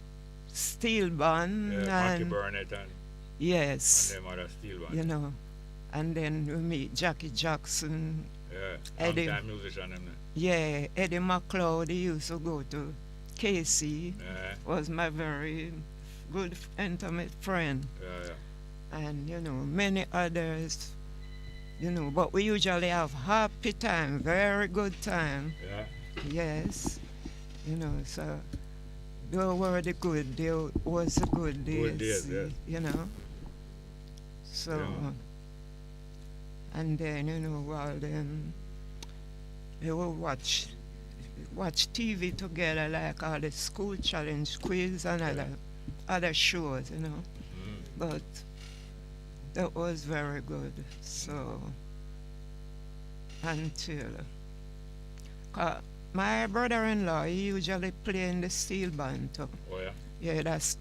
steel band. Yeah, Matty Burnett and, yes, and them other steel band. You know, and then we meet Jackie Jackson. Yeah, Eddie, long-time musician. Yeah, Eddie McLeod, he used to go to KC. Was my very good, intimate friend. And, you know, many others, you know, but we usually have happy time, very good time. Yes, you know, so they were the good, they was the good days, good days, you know. So, and then, you know, while then they will watch TV together, like all the school challenge quiz and other shows, you know. But that was very good. So until my brother-in-law, he usually play in the steel band too. Oh yeah. Yeah, that's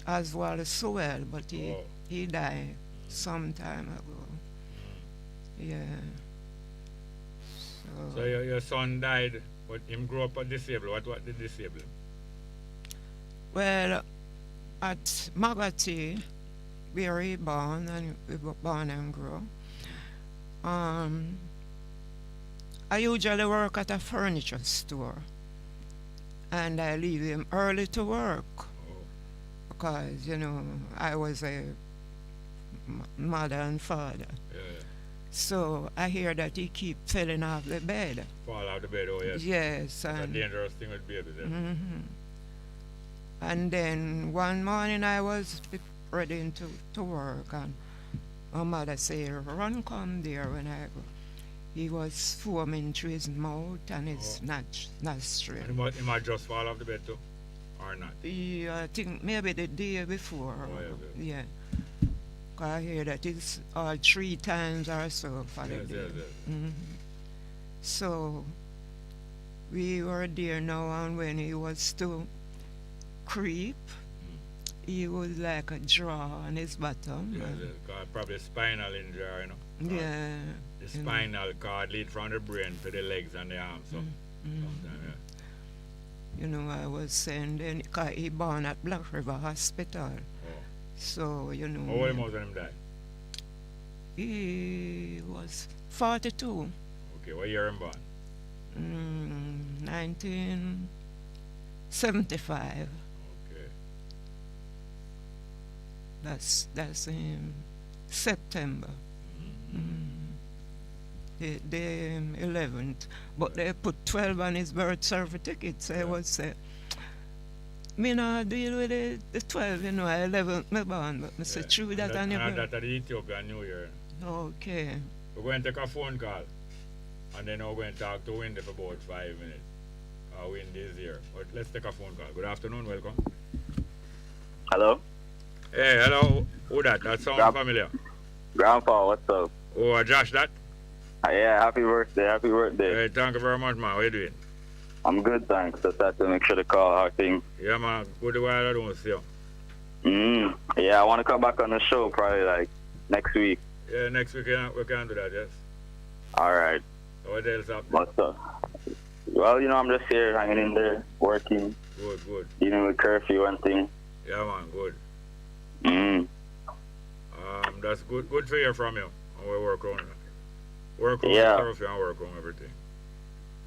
Oswald Sewell, but he died some time ago. Yeah. So your son died, but him grew up disabled. What did disable him? Well, at Magati, where he born and we were born and grew. I usually work at a furniture store, and I leave him early to work because, you know, I was a mother and father. So I hear that he keep falling off the bed. Fall off the bed, oh yes. Yes. It's a dangerous thing with babies. And then one morning I was ready to work, and my mother said, "Run, come there." When I go, he was foaming through his mouth and his nostril. And he might just fall off the bed too, or not? Yeah, I think maybe the day before. Yeah. I hear that it's all 3 times or so for the day. So we were there now, and when he was to creep, he was like a draw on his bottom. Probably spinal injury, you know. Yeah. The spinal cord lead from the brain to the legs and the arms. So you know, I was saying then, because he born at Black River Hospital. So, you know. How old was when him died? He was 42. Okay, what year him born? 1975. Okay. That's in September. The 11th. But they put 12 on his birth certificate, so I would say, me not deal with the 12, 11th me born, but I say true that on your birth. That's the Ethiopian New Year. Okay. We're going to take a phone call, and then we're going to talk to Wendy for about 5 minutes. Wendy is here. But let's take a phone call. Good afternoon, welcome. Hello? Hey, hello. Who that? That sounds familiar. Grandpa, what's up? Oh, Josh, that? Yeah, happy birthday, happy birthday. Hey, thank you very much, man. How you doing? I'm good, thanks. Just had to make sure to call how things. Yeah, man. Good while I don't see you. Yeah, I want to come back on the show probably like next week. Yeah, next week we can do that, yes. All right. What else up? What's up? Well, I'm just here hanging in there, working. Good. Dealing with curfew and things. Yeah, man, good. That's good. Good to hear from you. And we work on curfew and work on everything.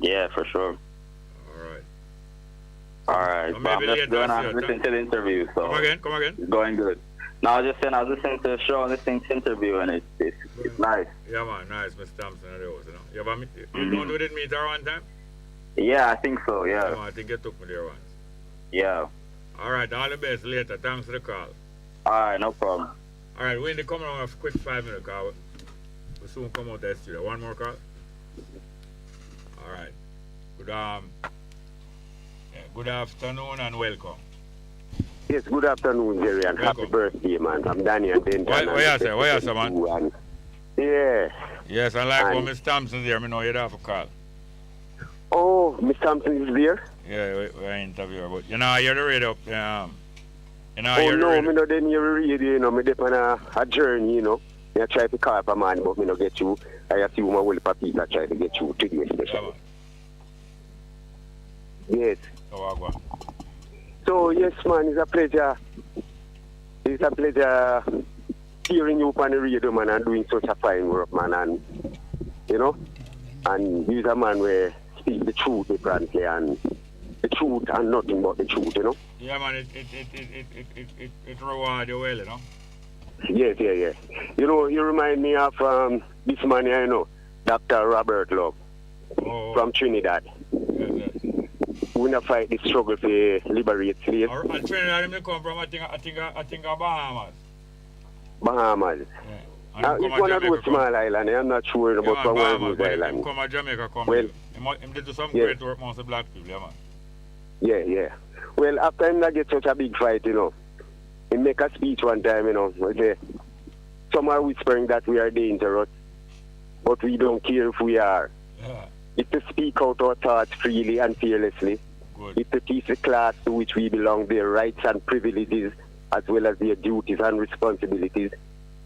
Yeah, for sure. All right. So but I'm just going on listening to the interview. So Come again. It's going good. No, I was just saying I was listening to the show and listening to the interview, and it's nice. Yeah, man, nice, Mr. Thompson. You don't do it meet her one time? Yeah, I think so, yeah. I think you took me there once. Yeah. All right, all the best later. Thanks for the call. All right, no problem. All right, Wendy, come on a quick 5-minute call. We'll soon come out that studio. One more call? All right. Good afternoon and welcome. Yes, good afternoon, Jerry, and happy birthday, man. I'm Danny and Denton. What you say, man? Yeah. Yes, I like when Miss Thompson's there. I know you'd have a call. Oh, Miss Thompson is there? Yeah, we're interviewing her. But you're the radio. No, me not then you're radio, me dep on a journey, I try to call up a man, but me not get you. I assume I will people I try to get you today, especially. Yes. So, yes, man, it's a pleasure. It's a pleasure hearing you on the radio, man, and doing such a fine work, man. And, and you're a man where speak the truth, apparently, and the truth and nothing but the truth, Yeah, man, it rewards you well, Yes. You remind me of this man here, Dr. Robert Love from Trinidad. Yes. We not fight the struggle to liberate slaves. And Trinidad, they come from, I think Bahamas. Bahamas. Yeah. It's one of those small islands. I'm not sure about one of those islands. Come to Jamaica, Well, he did some great work amongst the black people, man. Yeah. Well, after him get such a big fight, he make a speech one time, he say, some are whispering that we are dangerous, but we don't care if we are. Yeah. It's to speak out our thoughts freely and fearlessly. It's to teach the class to which we belong their rights and privileges, as well as their duties and responsibilities.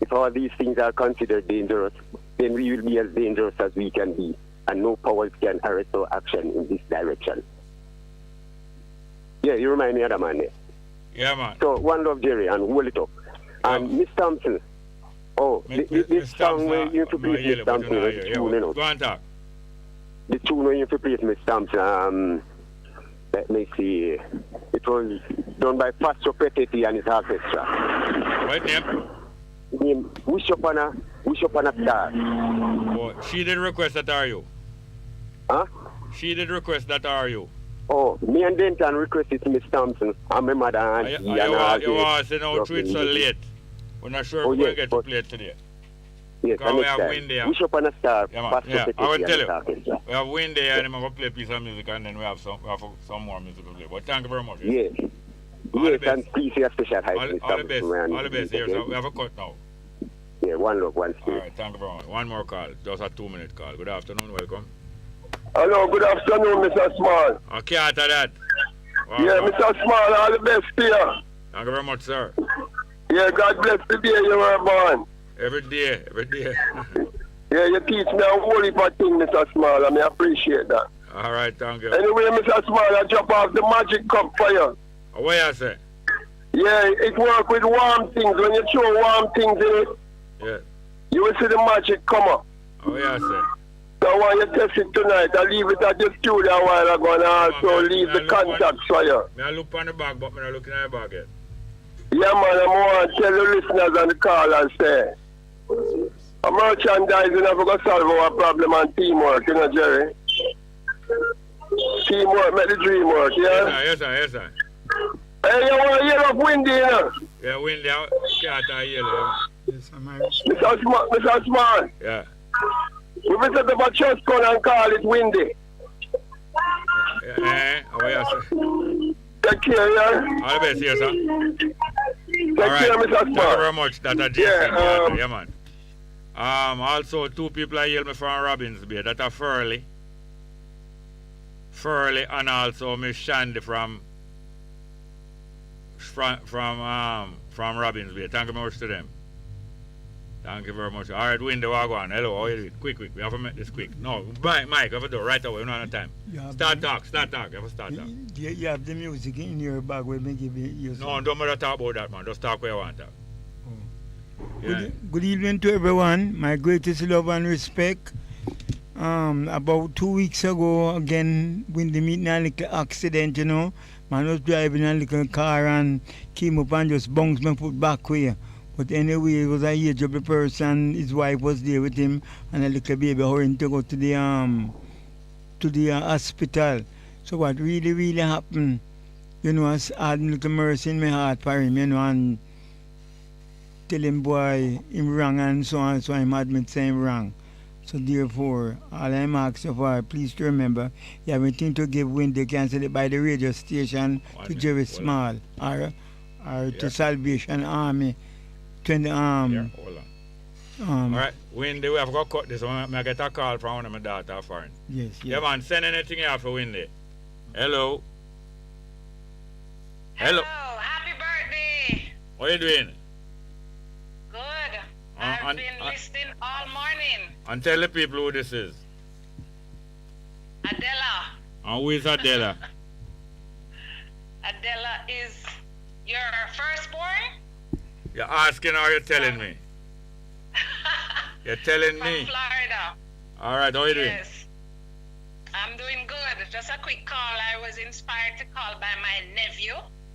If all these things are considered dangerous, then we will be as dangerous as we can be, and no powers can arrest our action in this direction. Yeah, you remind me of that man there. Yeah, man. So, one love, Jerry, and hold it up. And Miss Thompson, this song where you have to play Miss Thompson, Go on, talk. The tune where you have to play Miss Thompson, let me see, it was done by Pastor Petty and his orchestra. What name? Name Wish Upon a Star. Oh, she did request that, are you? Huh? She did request that, are you? Oh, me and Denton requested Miss Thompson and my mother and you want to say no treat so late. We're not sure if we'll get to play it today. Yes, because we have Windy. Wish Upon a Star. Yeah, I will tell you. We have Windy and I'm going to play a piece of music and then we have some more music to play. But thank you very much. Yes. Yes, and please say a special hi to Miss Thompson. All the best. Here, so we have a cut now. Yeah, one love, one spirit. All right, thank you very much. One more call. Just a 2-minute call. Good afternoon, welcome. Hello, good afternoon, Mr. Small. Okay, after that. Wow, Mr. Small, all the best to you. Thank you very much, sir. Yeah, God bless the day you were born. Every day. Yeah, you teach me a whole heap of things, Mr. Small, and I appreciate that. All right, thank you. Anyway, Mr. Small, I drop off the magic cup for you. What you say? Yeah, it work with warm things. When you throw warm things in it, yeah, you will see the magic come up. Oh, yeah, sir. So I want you to test it tonight. I leave it at the studio a while ago and also leave the contacts for you. May I look on the bag, but I'm not looking at the bag yet. Yeah, man, I want to tell the listeners on the call and say, a merchandising have to solve our problem and teamwork, you know, Jerry? Teamwork make the dream work, yeah? Yes, sir. Hey, you want to hear of Windy, you know? Yeah, Windy, I can't hear you. Yes, I'm Mr. Smart. Yeah. We will set up a church call and call it Windy. How you say? Take care, yeah? All the best, yes, sir. Take All right. care, Mr. Smart. Thank you very much. That's a yeah, man. Also, two people I hail me from Robbins Bay. That are Furley, and also Miss Shandy from Robbins Bay. Thank you very much to them. Thank you very much. All right, Windy, walk on. Hello, how are you doing? Quick. We have to make this quick. No, Mike, I have to do it right away. We don't have time. Start talk. You have to start talk. You have the music in your bag. We'll make you. No, don't matter talk about that, man. Just talk where you want to talk. Yeah. Good evening to everyone. My greatest love and respect. About 2 weeks ago, again, when they meet a little accident, you know, man was driving a little car and came up and just bounced my foot back way. But anyway, it was a age-up person. His wife was there with him, and a little baby hurrying to go to the hospital. So what really happened, you know, I had a little mercy in my heart for him, you know, and tell him, boy, him wrong and so on, so I'm admit saying wrong. So therefore, all I'm asking for, please to remember, you have anything to give Windy, cancel it by the radio station to Jerry Small or to Salvation Army. Hold on. All right, Windy, we have to cut this one. I get a call from one of my daughter foreign. Yes. Yeah, man, send anything here for Windy. Hello. Happy birthday. What are you doing? Good. I've been listening all morning. And tell the people who this is. Adela. And who is Adela? Adela is your firstborn? You're asking or you're telling me? You're telling me? From Florida. All right, how are you doing? Yes. I'm doing good. Just a quick call. I was inspired to call by my nephew.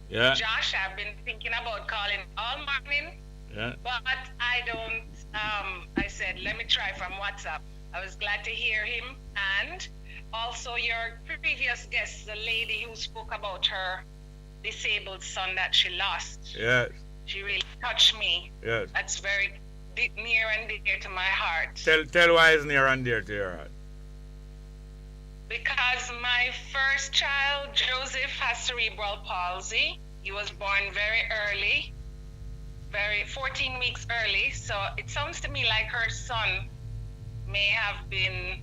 Yeah. Josh, I've been thinking about calling all morning. Yeah. But I don't, I said, let me try from WhatsApp. I was glad to hear him. And also your previous guest, the lady who spoke about her disabled son that she lost. Yes. She really touched me. Yes. That's very near and dear to my heart. Tell why it's near and dear to your heart. Because my first child, Joseph, has cerebral palsy. He was born very early, 14 weeks early. So it sounds to me like her son may have been,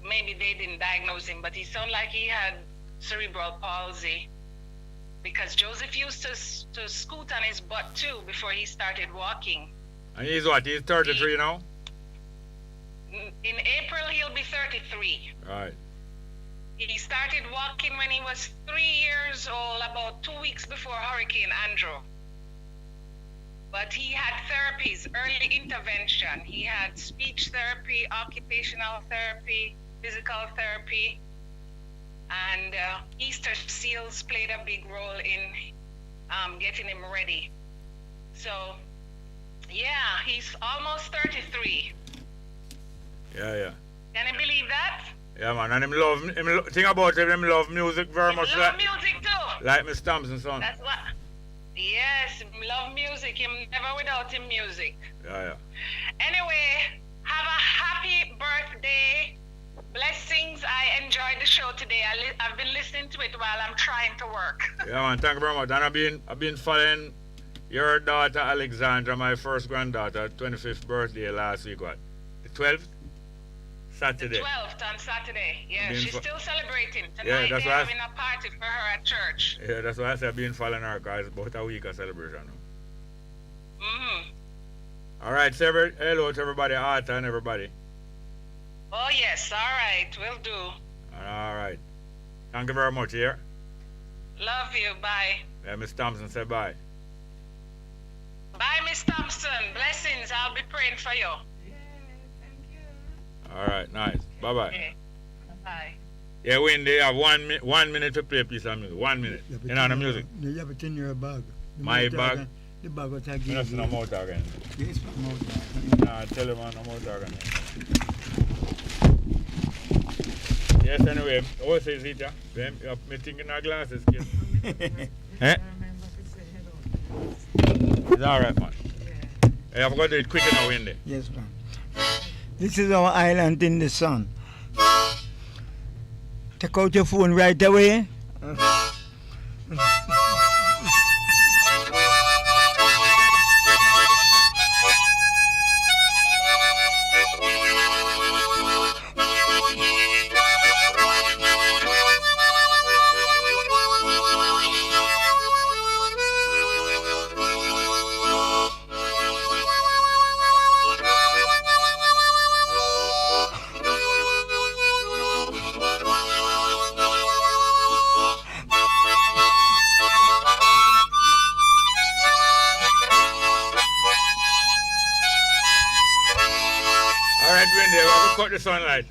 maybe they didn't diagnose him, but he sounded like he had cerebral palsy. Because Joseph used to scoot on his butt too before he started walking. And he's what? He's 33 now? In April, he'll be 33. Right. He started walking when he was 3 years old, about 2 weeks before Hurricane Andrew. But he had therapies, early intervention. He had speech therapy, occupational therapy, physical therapy. And Easter seals played a big role in getting him ready. So, yeah, he's almost 33. Yeah. Can you believe that? Yeah, man, and him think about him love music very much. Love music too. Like Miss Thompson's son. That's what. Yes, love music. Him never without him music. Yeah. Anyway, have a happy birthday. Blessings. I enjoyed the show today. I've been listening to it while I'm trying to work. Yeah, man. Thank you very much. And I've been following your daughter Alexandra, my first granddaughter, 25th birthday last week. What? The 12th? Saturday. The 12th on Saturday. Yeah, she's still celebrating. Tonight yeah, that's they're having a party for her at church. Yeah, that's why I said I've been following her because it's about a week of celebration now. All right, say hello to everybody, Arthur and everybody. Oh, yes. All right. Will do. All right. Thank you very much, here. Love you. Bye. Yeah, Miss Thompson said bye. Bye, Miss Thompson. Blessings. I'll be praying for you. All right, nice. Bye-bye. Okay. Bye. Yeah, when they have 1 minute to play a piece of music. 1 minute. You know the music? You have a 10-year bag. My bag? The bag what I give You don't see no mouth again. Yes, no mouth. Nah, tell him no mouth again. Yes, anyway. What says it, yeah? Me thinking our glasses, kid. Eh? It's alright, man. Hey, I've got to do it quick now, Wendy. Yes, man. This is our island in the sun. Take out your phone right away. Cut the sunlight.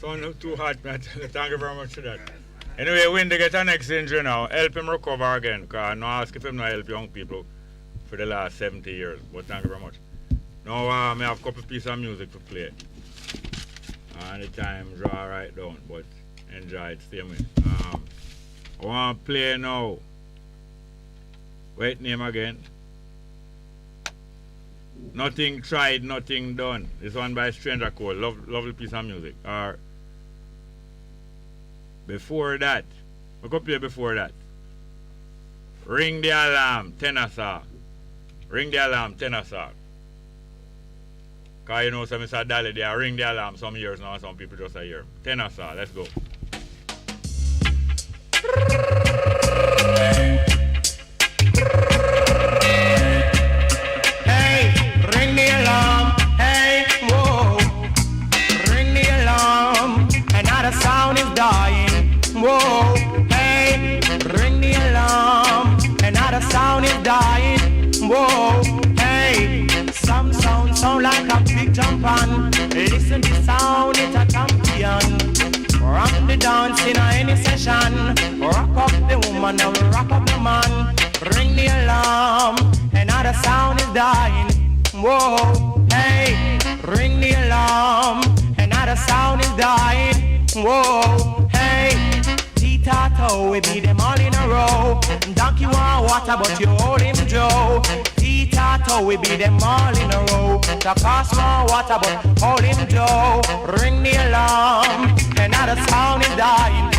Sun too hot, man. Thank you very much for that. Anyway, when they get an next injury now, help him recover again. Because I know ask if him not help young people for the last 70 years. But thank you very much. Now I have a couple pieces of music to play. And the time draw right down, but enjoy it, stay with. I want to play now. Wait, name again. Nothing tried, nothing done. This one by Stranger Cole. Lovely piece of music. Or before that, we could play before that. Ring the alarm, tenor saw. Ring the alarm, tenor saw. Because you know, some Mr. Dolly, they are ring the alarm some years now, some people just a year. Tenor saw, let's go. Ring the alarm, hey, whoa. Ring the alarm, another sound is dying, whoa. Hey, ring the alarm, another sound is dying, whoa. Hey, some sound like a big jump on. Listen to sound, it's a champion. Rock the dance in any session. Rock up the woman and rock up the man. Ring the alarm, another sound is dying. Whoa, hey, ring the alarm, another sound is dying. Whoa, hey, T-Tato, we beat them all in a row. Donkey want water, but you hold him Joe. T-Tato, we beat them all in a row. The cost want water, but hold him Joe. Ring the alarm, another sound is dying.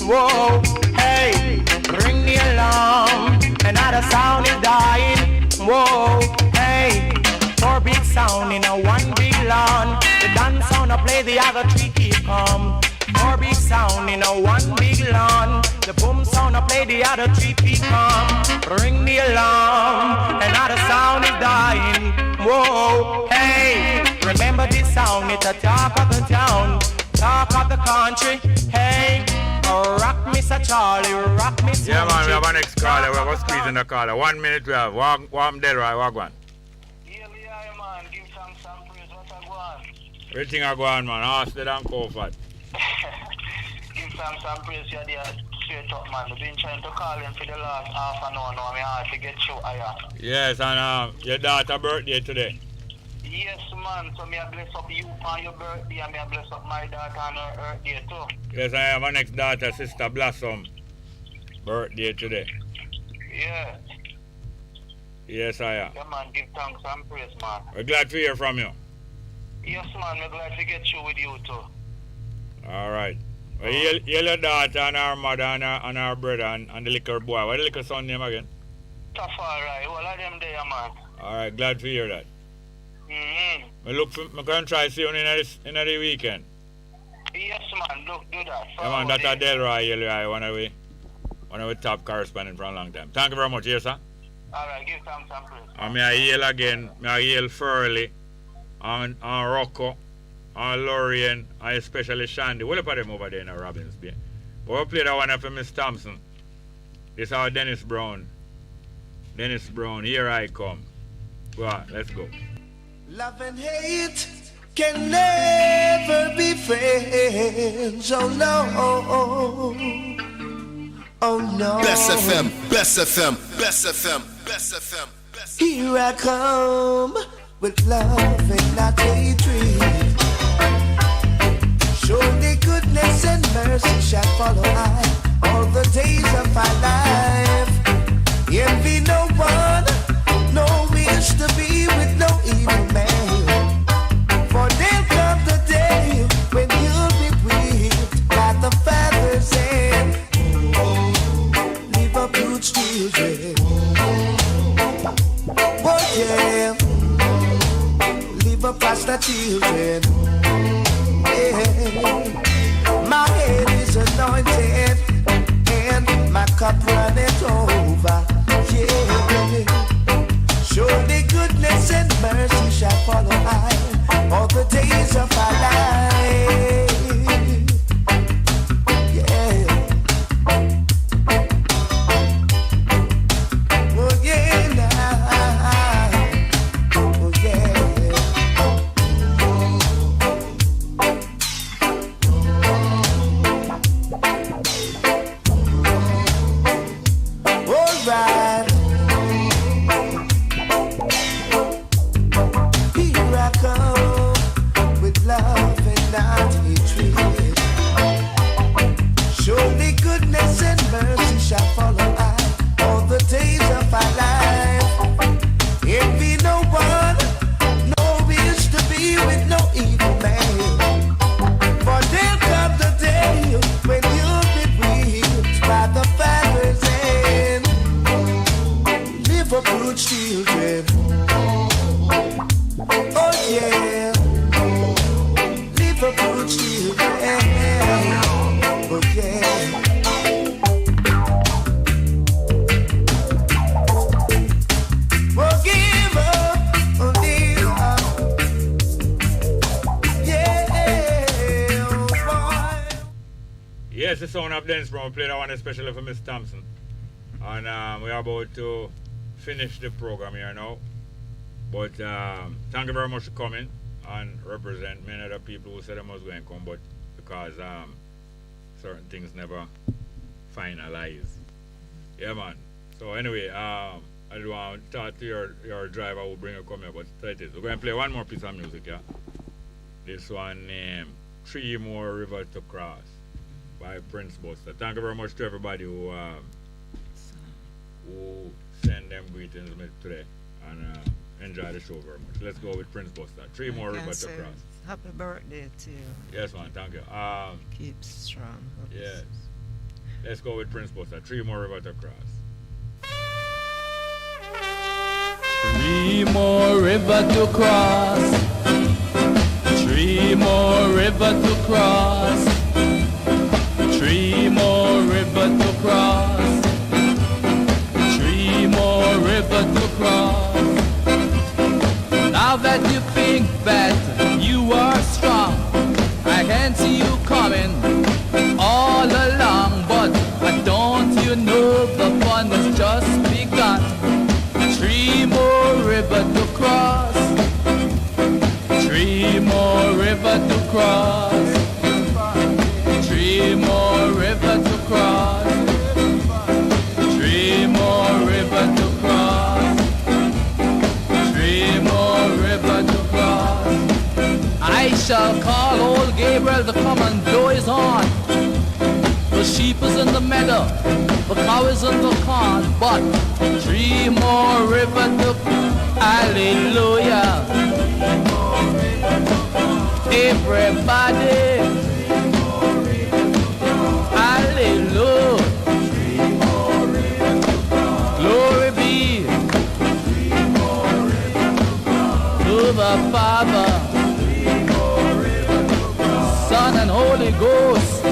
Whoa, hey, ring the alarm, another sound is dying. Whoa, hey. Four big sound in a one big lawn. The dance sound I play, the other three keep calm. Four big sound in a one big lawn. The boom sound I play, the other three keep calm. Ring the alarm, another sound is dying. Whoa, hey, remember this sound, it's a talk of the town, talk of the country. Hey, rock Mr. Charlie, rock Mr. Yeah man, we have an next caller, we have a squeeze in the caller. 1 minute we have, warm dead right, walk one. Everything I go on, man. Austin and Comfort. Give some praise. You're there straight up, man. We've been trying to call him for the last half an hour now. I have to get you higher. Yes, and your daughter's birthday today. Yes, man. So may I bless up you on your birthday, and may I bless up my daughter on her birthday too. Yes, I have my next daughter, Sister Blossom, birthday today. Yeah. Yes, I am. Yeah, man. Give thanks and praise, man. We're glad to hear from you. Yes, man. We're glad to get you with you too. All right. Well, your daughter and our mother and our brother and the little boy. What the little son name again? Tafari. All of them there, man. All right. Glad to hear that. Mm-hmm. I'm going to try to see you in the weekend. Yes, man. Look, do that. Yeah, man. That's a Delroy, one of our top correspondents for a long time. Thank you very much. Yes, sir. All right. Give thanks and praise. And may I yell again. May I yell Furley. And Rocco, and Lorien, and especially Shandy. We'll put them over there in Robbins Bay. But we'll play that one for Miss Thompson. This is our Dennis Brown. Dennis Brown, here I come. Go on, let's go. Love and hate can never be friends. Oh no, oh no. Bess FM, Bess FM, Bess FM, Bess FM. Here I come with love and not hatred. Surely goodness and mercy shall follow I all the days of my life. Envy no one, no wish to be with no evil man. For there'll come the day when you'll be whipped by the father's hand. Leave up good children. Oh yeah. Leave up past children. My head is anointed and my cup runneth over. Yeah. Surely goodness and mercy shall follow I all the days of my life. Yeah. Oh yeah, now. Oh yeah. Right. Here I come with love and not hatred. Surely goodness and mercy shall follow I all the days of my life. Envy no one, no wish to be with no evil man. For there'll come the day when you'll be whipped by the father's hand. For good children. Oh yeah. Live for good children. Oh yeah. Oh give up. Oh live up. Yeah. Oh boy. Yes, the sound of dance from play that one especially for Miss Thompson. And we are about to finish the program here now, but thank you very much for coming and represent many other people who said they was going to come, but because certain things never finalize. Yeah, man. So anyway, I do want to talk to your driver who bring you come here, but that is. We're going to play one more piece of music, yeah. This one named 3 More Rivers to Cross by Prince Buster. Thank you very much to everybody who send them greetings today and enjoy the show very much. Let's go with Prince Buster. 3 More Rivers to Cross. Happy birthday to you. Yes, man. Thank you. Keep strong. Yes. Let's go with Prince Buster. 3 More Rivers to Cross. 3 more rivers to cross. 3 more rivers to cross. 3 more rivers to cross. 3 more rivers to cross. Now that you think that you are strong, I can see you coming all along, but don't you know the fun has just begun? 3 more rivers to cross. 3 more rivers to cross. 3 more rivers to cross. 3 more rivers to cross. 3 more rivers to cross. I shall call old Gabriel to come and blow his horn. The sheep is in the meadow, the cow is in the corn, but 3 more rivers to hallelujah. Everybody, hallelujah. Glory be to the Father, Son and Holy Ghost.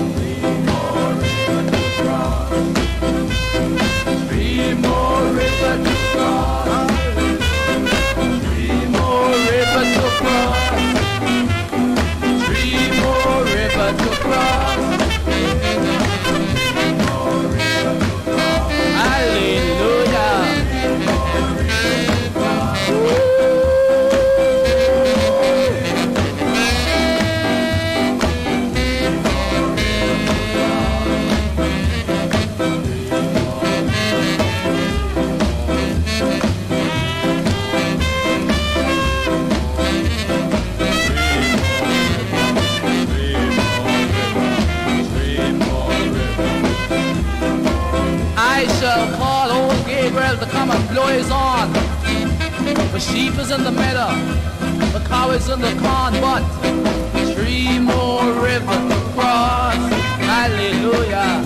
3 more rivers to cross. 3 more rivers to cross. 3 more rivers to cross. Hallelujah. The sheep is in the meadow, the cow is in the corn, but 3 more rivers to cross. Hallelujah.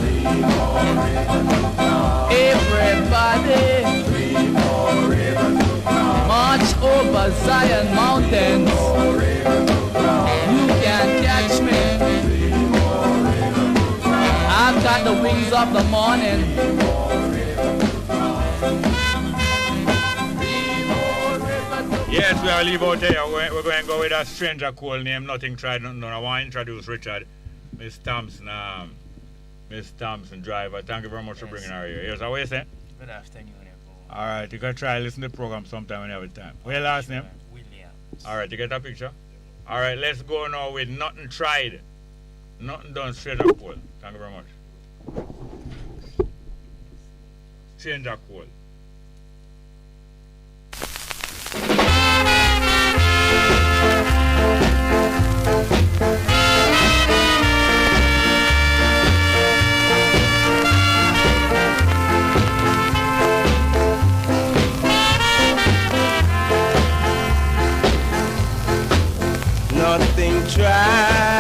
Everybody march over Zion mountains. You can catch me. I've got the wings of the morning. Yes, we are leave out there. We're going to go with a stranger cool name. Nothing tried, nothing done. I want to introduce Richard. Miss Thompson, driver. Thank you very much for bringing her here. Here's how you say. Good afternoon, everyone. All right, you can try listen to the program sometime when you have time. What's your last name? Williams. All right, you get a picture? All right, let's go now with Nothing Tried. Nothing Done, Stranger Cool. Thank you very much. Stranger Cool. Nothing tried.